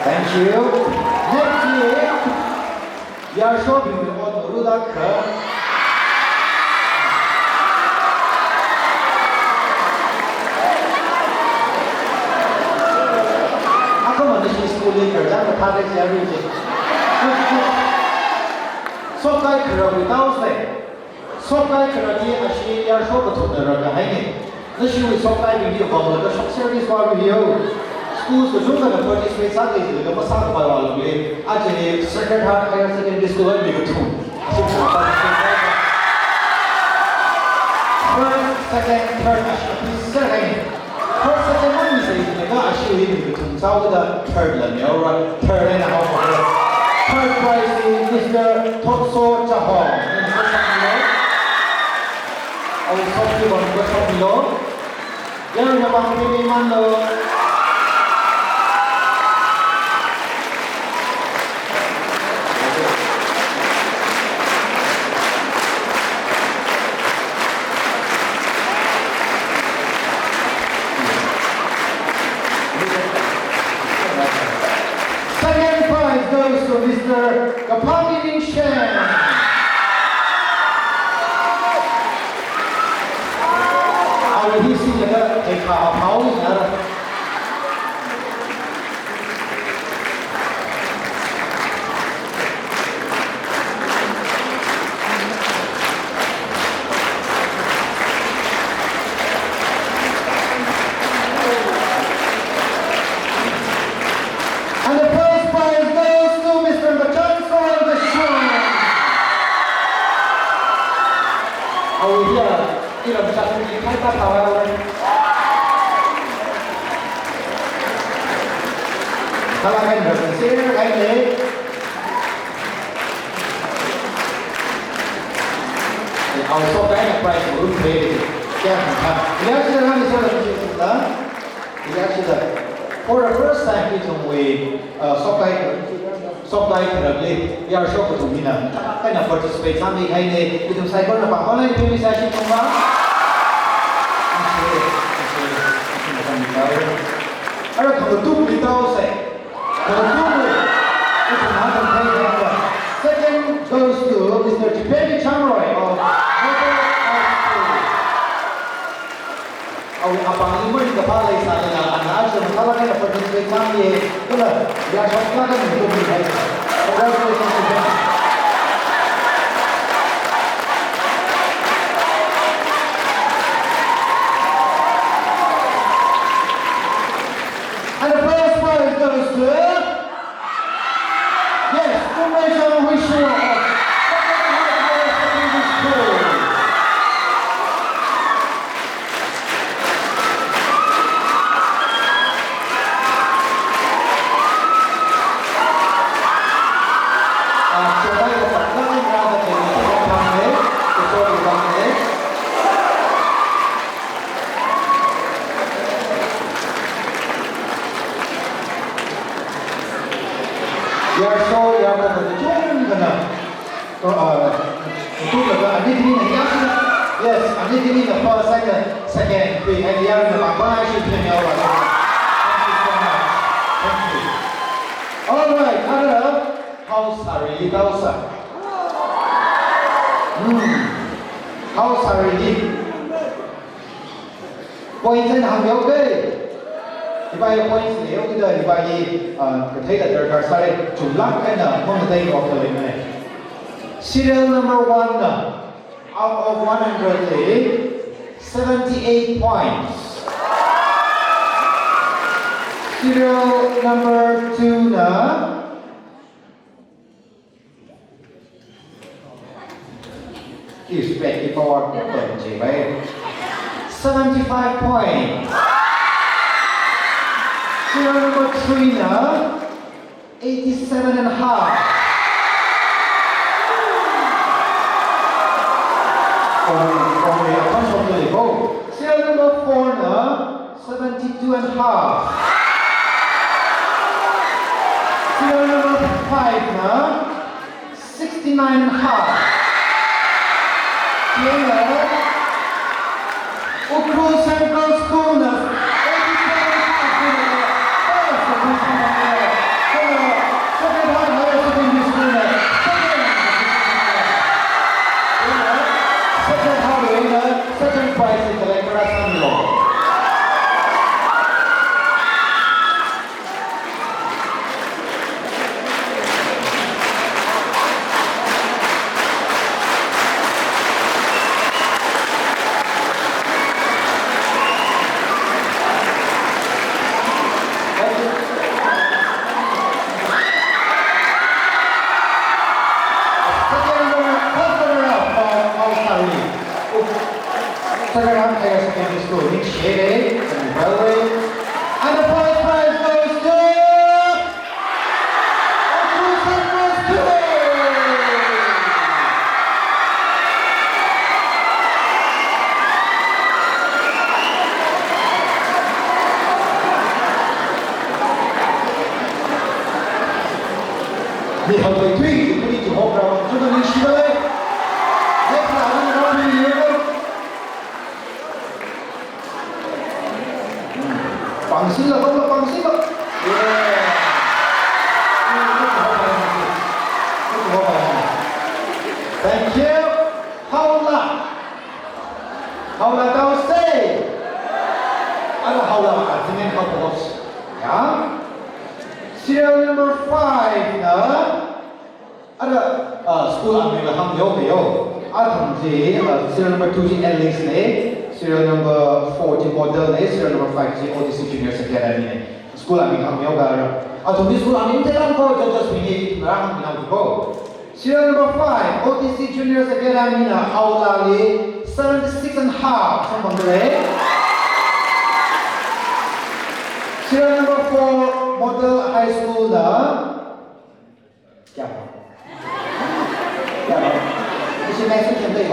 Thank you. Next year, we are shopping on Rudak. Kerja tertarik jadi je. Sopkai-Kharak Sopkai-Kharak dia asyik yang show betul orang ni. Nasi we Sopkai video kalau ada shock service baru video. School tu juga ada participate sangat je. Kalau sangat baru lagi. Aja ni Sopkai-Kharak Higher Secondary School ni betul. First, second, third asyik second. First, second one ni saya ni kan asyik ini betul. Sau the third level, third and a half. Third prize is Mr. Tokso Chahong. I will talk to you about the top below. Yang nampak ini mana? Goes to Mr. Kapagi Shen. I will be seeing a Hao Laa. Hao Laa and Ra-Kharak. Our Sopkai prize will be for the first time, we Sopkai-Kharak we are shocked to be kind of participate something in the cycle of online TV session. Ở Khangatuk đi đâu sẽ Khangatuk is another player. Second goes to Mr. Pheichak of abang lima di kepala istana yang anak sementara kan participate kami, tu lah dia shotkan kan untuk kita. Congratulations to them. And the first prize goes to Donation Wisher of Secondary School. Yes, I'm giving the first, second, three, and the other one. Thank you so much. Thank you. All right, other Hao Sari, Hao Sari. points and hàng dấu kê thì bài points nếu cái đời thì bài gì phải thấy là đời đời sai đây chủ lắc cái nở không thể thấy có thời này serial number 1 out of 100 is 78 points. Serial number 2 is 24 75 points. Serial number 3 87 and a half. Only a bunch of the go. Serial number 4 72 and a half. Serial number 5 69 and a half. Ukhrul Central School 你很会推，你就好搞，这个你吃的嘞，你看你老师有个，放心了，好了，放心了，Thank you, Hao Laa. Hao Laa kau say. Ada Hao Laa dengan kau bos, ya. Serial number 5 ada school ambil ham yo. Ada serial number 2 ji Alice ne, serial number 4 ji model ne, serial number 5 ji UBC Junior Academy ne. School ambil ham yo gar. Atau di school ambil telam ko just ini merang binang ko. Serial number 5 UBC Junior Academy na Hao Laa le 76 and a half sama benda. Serial number 4 model high school na क्या इसे मैं से कहते हैं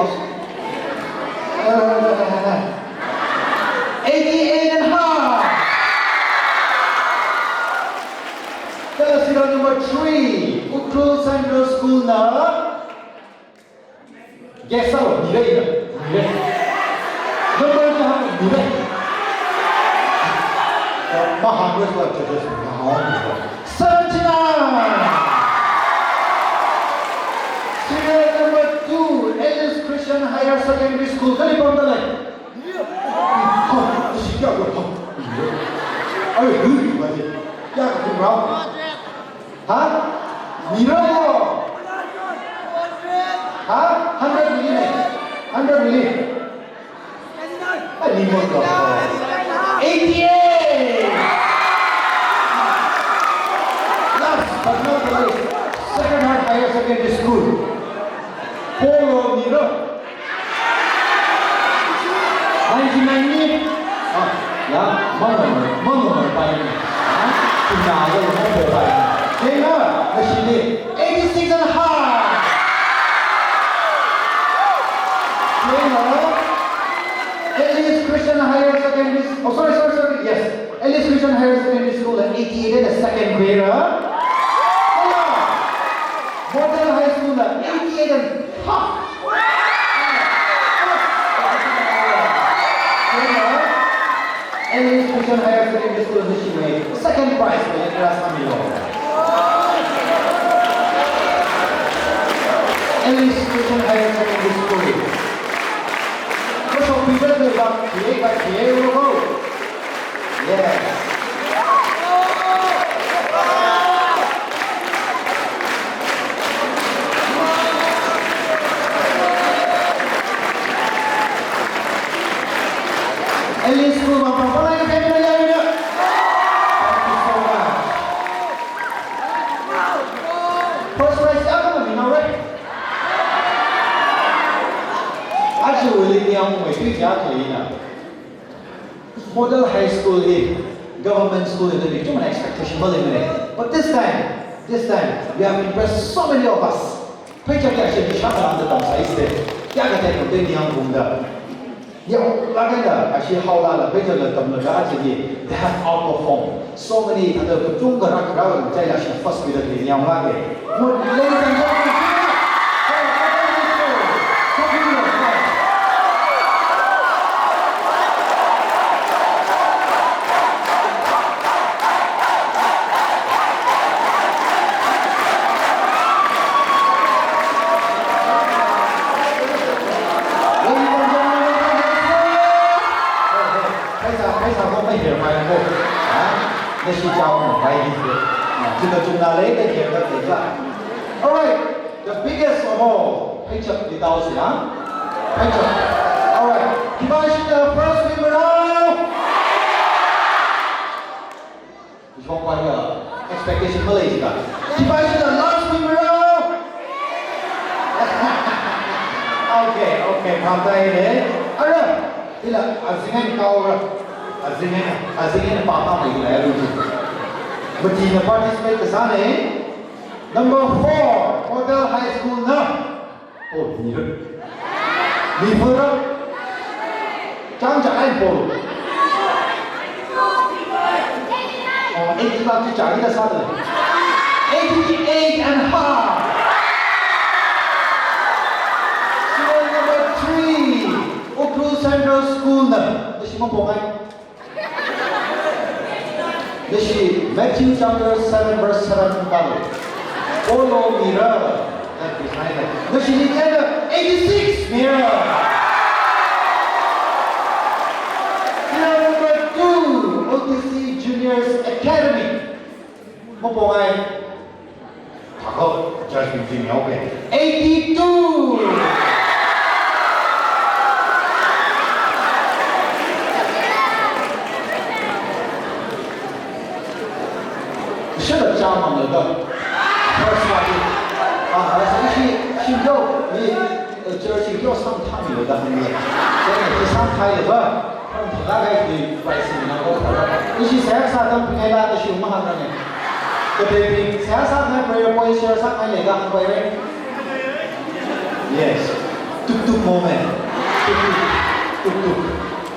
88 and a half. Serial number 3 Ukhrul Central School na guess sao đi đây nè number cho hắn đi đây mà hàng người của chúng tôi là 79. Serial number 2 Alice Christian Higher Secondary School. Kali bom dalai. Oh, isi kya kau? Ayo, dulu lagi. Kya kau berapa? Hah? Mira yo. Hah? 100 million. 100 million. Ini mau 88. Last but not least, Second Heart Higher Secondary School. Polo Mira. 1990. Ya, mana baik. Sudah ada yang baik. Kena, macam 86 and a half. Kena. Alice Christian Higher Secondary School. Oh, sorry. Yes. Alice Christian Higher Secondary School at 88 as second grader. Model High School at 88 and half. Alice Christian Higher Secondary School in Michigan. Second prize for the class family. Alice Christian Higher Secondary School. So people will come here by here will go. Yes. Elite School of Performing Arts. Thank you so much. First prize apa ni orang? Actually, we are going to Model high school is government school is the human expectation, but this time we have impressed so many of us. Pheichak actually shut down the size there. Kya kata है उनके नियम घूमता? ये लगा ना actually Hao Laa Pheichak ने तब लगा actually they have outperformed so many other तुम घर रख जाए actually first with the नियम लगे. Ladies and gentlemen. Alright, the biggest of all, Pheichak di tahu sih, Pheichak. Alright, division the first swimmer now. This one quite expectation Malaysia. Division the last swimmer now. Okay, pantai ini. Alright, tidak, asingan kau asingan apa lagi lah dulu. Betina participate ke sana. Number 4, Model High School na. Oh, ni Fura. Chang Chang Polo. Oh, 80 baht tu cari dah sana. 88 and half. School number 3, Ukhrul Central School na. Desi mo pongai. Desi Matthew chapter 7 verse 7 baru. Follow mirror. That behind it. No, she did 86 mirror. Number 2, OTC Juniors Academy. Mo po ay ako, judgment team niya okay. 82. Siya na jamang na daw. First one, 신경 이 저기 교 상탐이 오다 하니 저기 상탐이 봐. 나가야 말씀이나 이시 세상사도 그게라 듯이 음악하는 그 세상사의 prayer point 세상사의 내가 한 거예요. Yes. 뚝뚝 moment. 뚝뚝.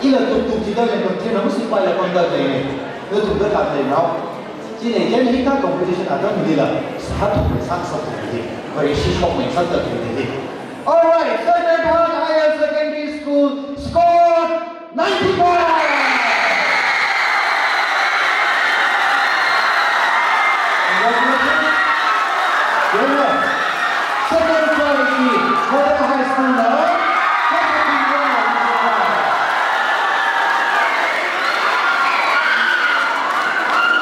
이거 뚝뚝 지도는 그 뒤에 너무 신발을 건다네. 그 뚝뚝 같네.今年今天看 competition 啊，都没了，130题，可以是说每次的题。All right, Sacred Heart Higher Secondary School scored 90 points. Congratulations. Good. Second prize is Model High School now.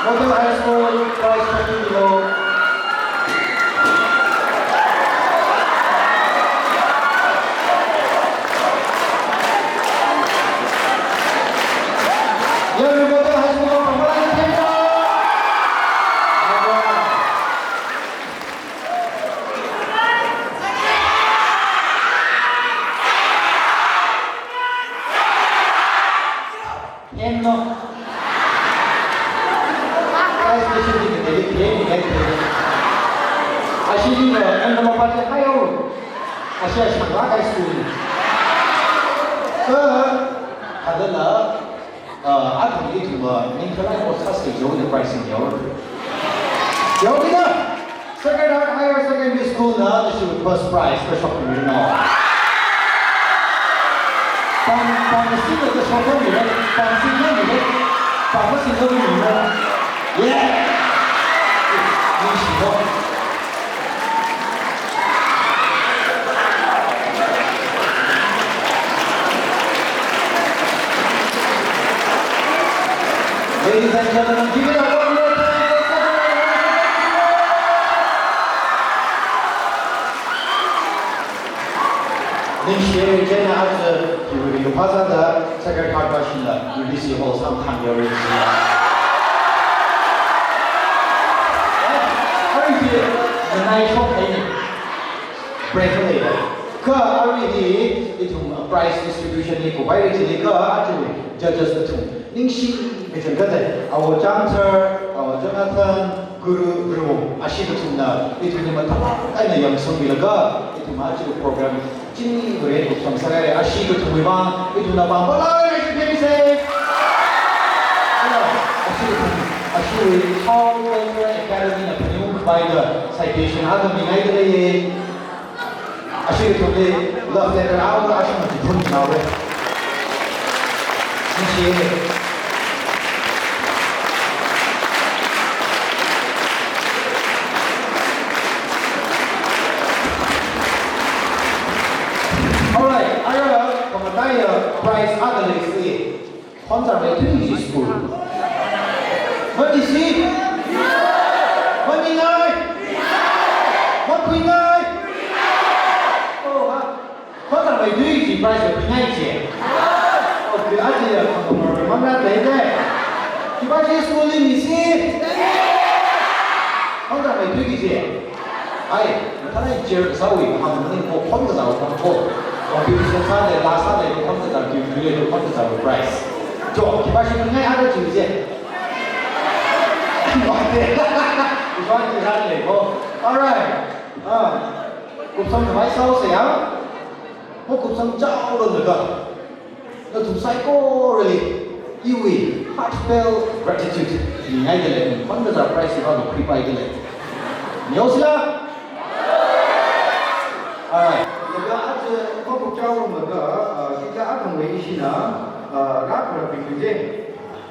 Model High School prize 20 kilo. Model High School pembalap Keynote. 아시는 거 파티 하요. 아시아 상가가 있습니다. 그 다들 아들이 뭐 민트라이 포스터스 요리 프라이싱 여기다 Sacred Heart Higher Secondary School 나 this is first prize for shopping you know. 방신의 그 쇼핑이래. 방신의 방신의 예. Ladies and gentlemen, give it up one more time. Ninshie Jenna Arze, you pass the second card question, UBC Hall sometime you're in. Briefly, already it price distribution ni kubai ni actually judges the two. Ningshi it's a good. Our Janter, our Jonathan, Guru, Ashika Tuna, it will be a young son will go. It will actually program. Jimmy Gray from Sarai Ashika to Vivan, it will not be safe. Actually, Hao Laa Academy by the citation. Other than I actually today love letter out. I should put it now. All right, I have from a price other list. Conservative school. What is it? What is What are we doing in price of Pheichak? Oh, the idea of the Mama Lady. You are just schooling me, see? What are we doing here? I Jerry Sawi, I'm going to go hundreds of people. Or people say, last Sunday, hundreds of you, hundreds of price. So, if I should bring other Tuesday. Alright. Cuộc sống phải sau xẻo. Một cuộc sống trao luôn rồi cơ. Nó thùng sai cô really. Yêu heartfelt gratitude. Thì ngay cái này mình vẫn là price vào một cái này. Nhớ chưa? Alright. Giờ aja có cuộc trao mà cơ. Kita akan mengisi na. Ra-Kharak bình thường.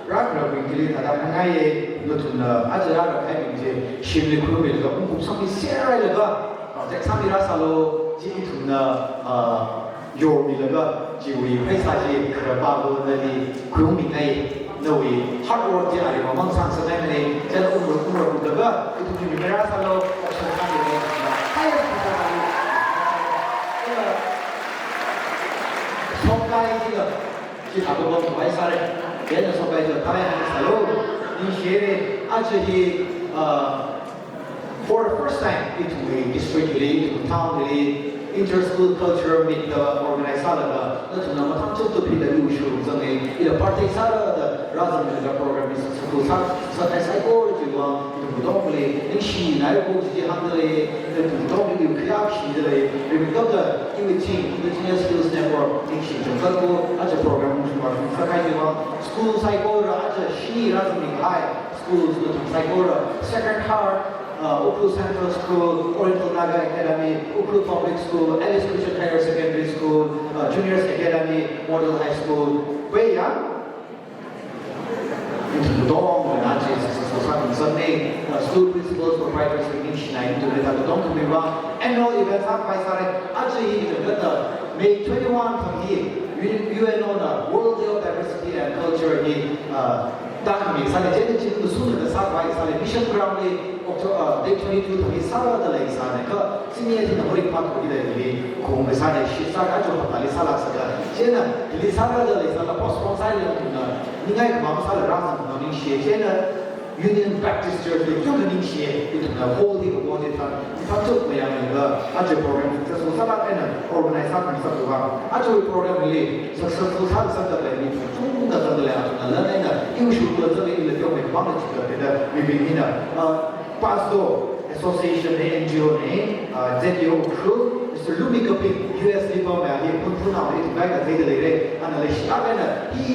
Ra-Kharak bình thường là đang ngay nó thùng aja Ra-Kharak hay bình thường. Shim lên khuôn mình cơ. Cuộc sống bị xé ra rồi cơ. Tại sao đi ra salo chỉ thùng yo mi là cơ. Chỉ vì phải sao chỉ cái bao nhiêu là đi khuôn mình này. Nó vì hard work thì ai mà mong sang sẽ này này. Cho nên cũng được cơ. Cái thùng mình ra salo. Sẽ sang được này. Hay là Sopkai-Kharak chỉ thảo luận một vài sai đấy. Hiện giờ Sopkai-Kharak thảo luận đi chơi actually for the first time into a district really, into town really, inter-school culture meet the organized salada. That's when I'm talking to people who should do something. In a party salada, rather than the program is school salada. Psychology one, into Budongli, and she, I go to the handle, into Budongli, you create she delay. We got the UBC Indigenous Hills Network, and she just go as a program. School psychology, as a she, rather than high schools, psychology, second heart. Ukhrul Central School, Oriental Naga Academy, Ukhrul Public School, Alice Christian Higher Secondary School, Juniors Academy, Model High School. Where ya? Into the dorm, Sunday, school principals, proprietors, into the dorm to be run. Annual events up by Sari. Actually, May 21 from here, UNO, World Day of Diversity and Culture here. That means I didn't do the sooner the South Mission Ground Day 22 to be Sara the Lake Sana, senior in the Holy Park of the Day, Kumbasana, she started to Palisala, Jena, Lisara the Lake, the Post Silent, Ningai Mamsala Ram, Jena, Union Baptist Church, the initiate into the whole thing of what it took me and the Ajay program, successful Sabbath and organized something Saturday. Ajay program really successful Saturday, the usual we begin Pastor Association NGO name, ZDO Ukhrul, Mr. Lumikapik, US diplomat, he put out his bag at the and the Shabana, he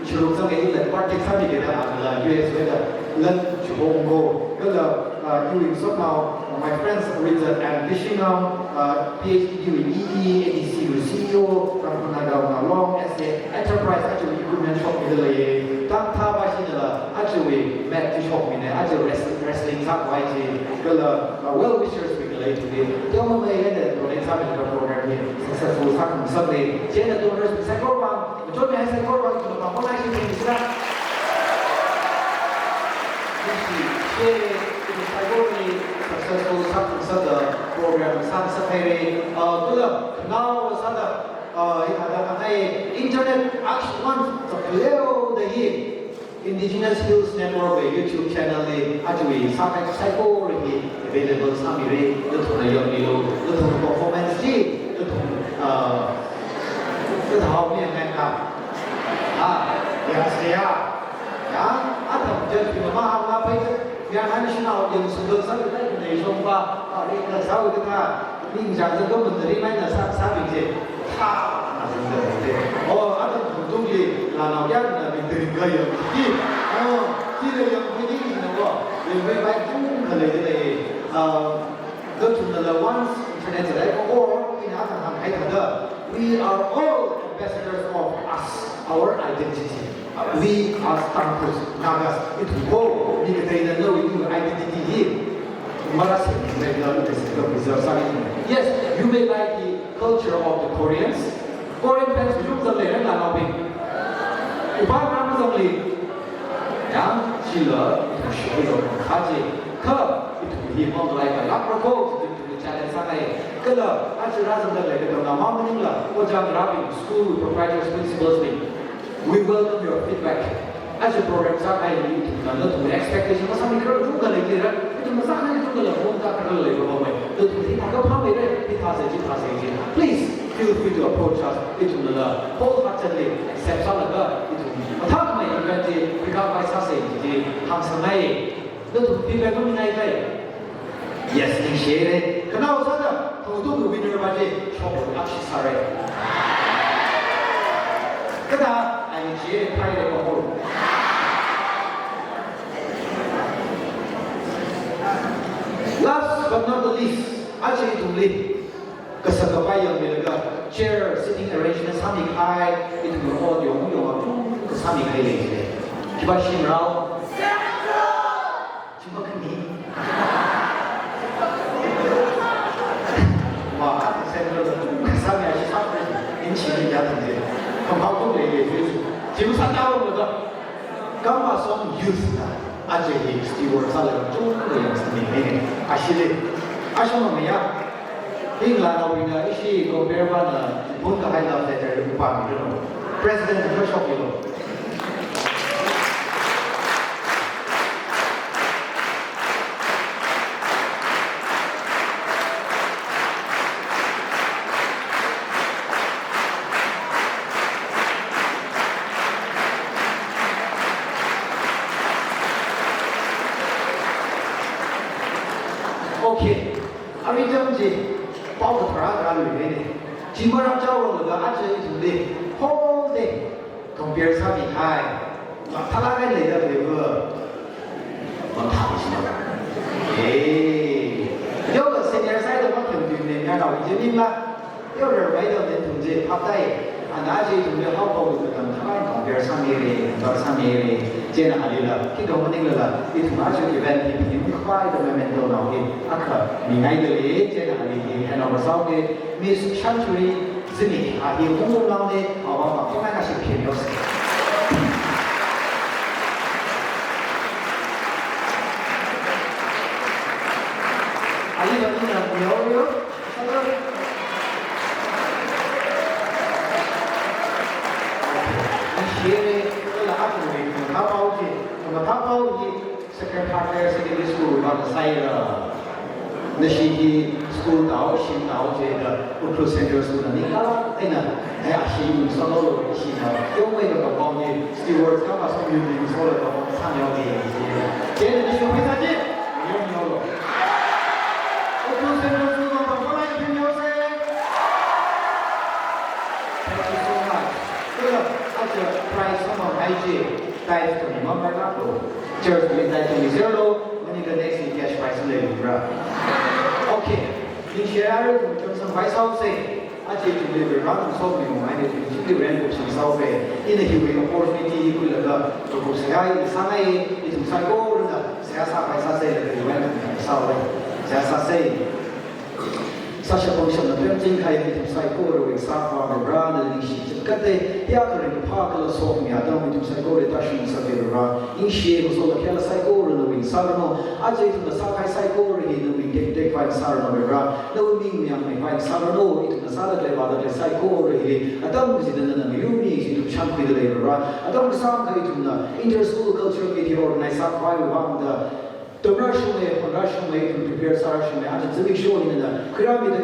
should some in party certificate and the US weather, learn to go. Doing somehow, my friends with an additional PhD in EE, ADC with CEO, from Khangatuk long as an enterprise actually equipment shop in the actually met the shop in actually wrestling top well wishers with the late today. The only way that the program here successful Sunday, Jenna donors with Sakorban, John has Sakorban to the Paponashi. successful program now internet action one the Indigenous Hills Network YouTube channel actually available the performance Yang nasional yang sudah saya kata di Sopka, ini saya kata ini jangan kau menerima saya je, oh ada bentuk ni, lalu yang diterima yang ini, tidak yang begini semua, lebih baik pun kalau ini, go to the ones internet saya, or ini ada ada, we are all ambassadors of us, our identity. We are stampers, Nagas, it will go, we can know your identity here. Yes, you may like the culture of the Koreans. Korean fans look the land and lobby. Upon Ramazan, Yang, Chila, it will show you Kaji, Cup, it will be more like a lapropos to the challenge. Color, as a razor, like a Mamma, or John Rabbi, school proprietors, principals. We welcome your feedback. As a program, I need to know the expectation of some girl who can live it to Masana to the home please feel free to approach us. It will wholeheartedly accept some of the attack my invented, pick up by Sassi, Hamsanai, little people yes, initiated. Canal Sada, who do the winner by the Hao Sari. Kada, I initiated pride of a whole. Last but not the least, actually to lead, Kasakabaya Milaga, chair, sitting arrangement, Sami Kai, it will hold your own, Sami Kai lady. Kibashim Rao, Chimakani. Wow, Sami, I just happened in Chile yesterday. From how to play it, Jim Sanao, Gamma song youth. Actually, Stewart Salad, actually, Ashamaya, England, she compared one Bunga High letter, President Pheichak. Okay, I mean, Hao Laa, Jimara Joe, the actually whole day compared to high. Talaga later they were on top of it. Hey, you're senior side of what you're doing now. You're right on the update. And actually, to the help with the compare some area, or some area, generally, Kidomanilla, it much event in quite a memento now in Akka, Minidally, generally, and our South Miss Chantry, Zinni, are here all around it, our Khangatuk Keynote. Are you looking at the audio? Secretary Secondary School on the side the Shiki School now, she now did Ukhrul Central School and Nikala, and I actually solo, she now, don't wait on the body, stewards come as some unions, all of them, some of the generation with a dip, you know. Ukhrul Central School on the line, can you say? Thank you so much. After price some of IG, dive to me, one by one. Just with that to zero, when you get next in cash price later. Okay, in share, some vice housing, I take to live around so many money to the rent of some South in the Huey opportunity, you could have to go sky, the Sanai, it was like all the Sasa by Sasa, the event of South Sasa say. Sasha function of printing kai to psycho with Safa Ran and Nishi. Kate, Yakari, Parkala Sofia, down with psycho reduction Savira, in she was all the Kela psycho in the Sarano, Ajay to the Sakai psycho in the week, take by Sarano, no mean young by Sarano, it was the Saturday, the psycho, I don't visit the Yumi to chunk with the labor, I don't sound to the inter-school cultural media organized around the Russian way, to prepare Sarashan, and to make sure in the pyramid,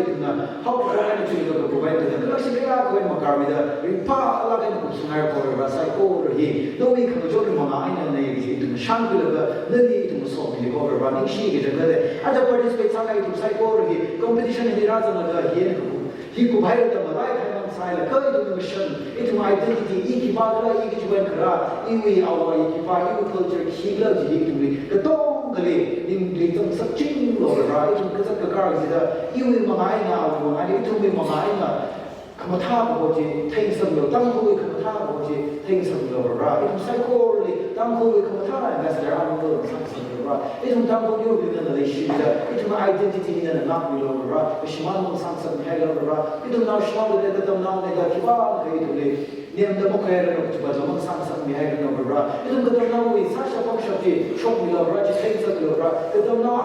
how to energy to provide the Russian when Makarmida, in Pa, Alagan, Sunarko, Psycho, he, no we can join Mamma and Navy to Shankula, Lily to solve the over running sheet, and other participate to Psycho, competition in the Razan, he could hire them a right hand side, a current mission, into my identity, Ikibara, Ikijuankara, Iwi, our Ikipa, culture, he loves Hikui, the dog, in the such or right, because of the car is the Iwi Mamaina, and it will be Mamaina. Kamatabo, takes some of Danko, Kamatabo, takes some of right. It's psycho, Danko, Kamata, and that's their own right. It's Danko, you're in the issue, it's my identity and not below right. The Shimano Sansan Hello, right. You don't know Shimano, let them know that Kiba, Name the Mokara, which was among Sansan behavior over right. You don't know with such a function of shop below right, just takes up the right. You don't know,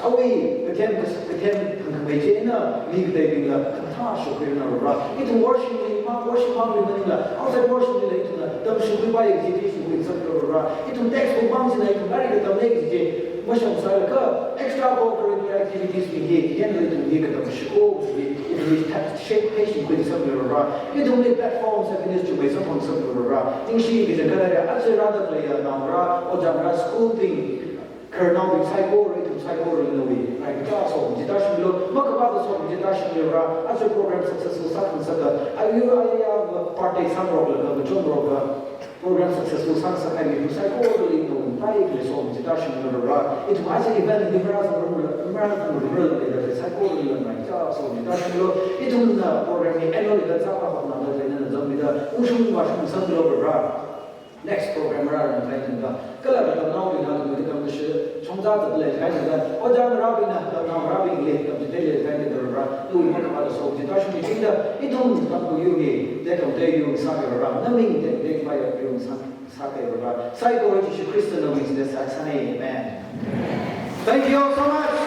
away, the campus, the camp, leave they in the Katasha, right. It washing Manila, outside washing the Dumshu by exhibition with some right. It will text for months and I can marry the next Musham Salaka, extraordinary activities we get, generally to make it of schools, it will shape patient with some right. It only platforms that finish to base upon some right. In she is a good idea, as a rather player now, or Jamra school thing. Colonel psycho in the way, like Castle, Jidash below, Makabata song, Jidash Mira, as a program successful Sakan I have party some problem, the John Rover, program successful Sansa, and psycho in the Tigris song, Jidash Mira, it was an event in the Marathon, the psycho in my Castle, Jidash below, it was programming annual events up on the Zambida, Ushun Washington Sunday over. Next program around the Color now we have to become the Chonga, the late Hydra, or John Robin, now Robin late of the daily Hydra, doing one about the soul. The Dutch machine, it don't come to you, they can tell you Saka around. Nothing they buy a few Saka around. Psychology, Christian, is the Saxony man. Thank you all so much.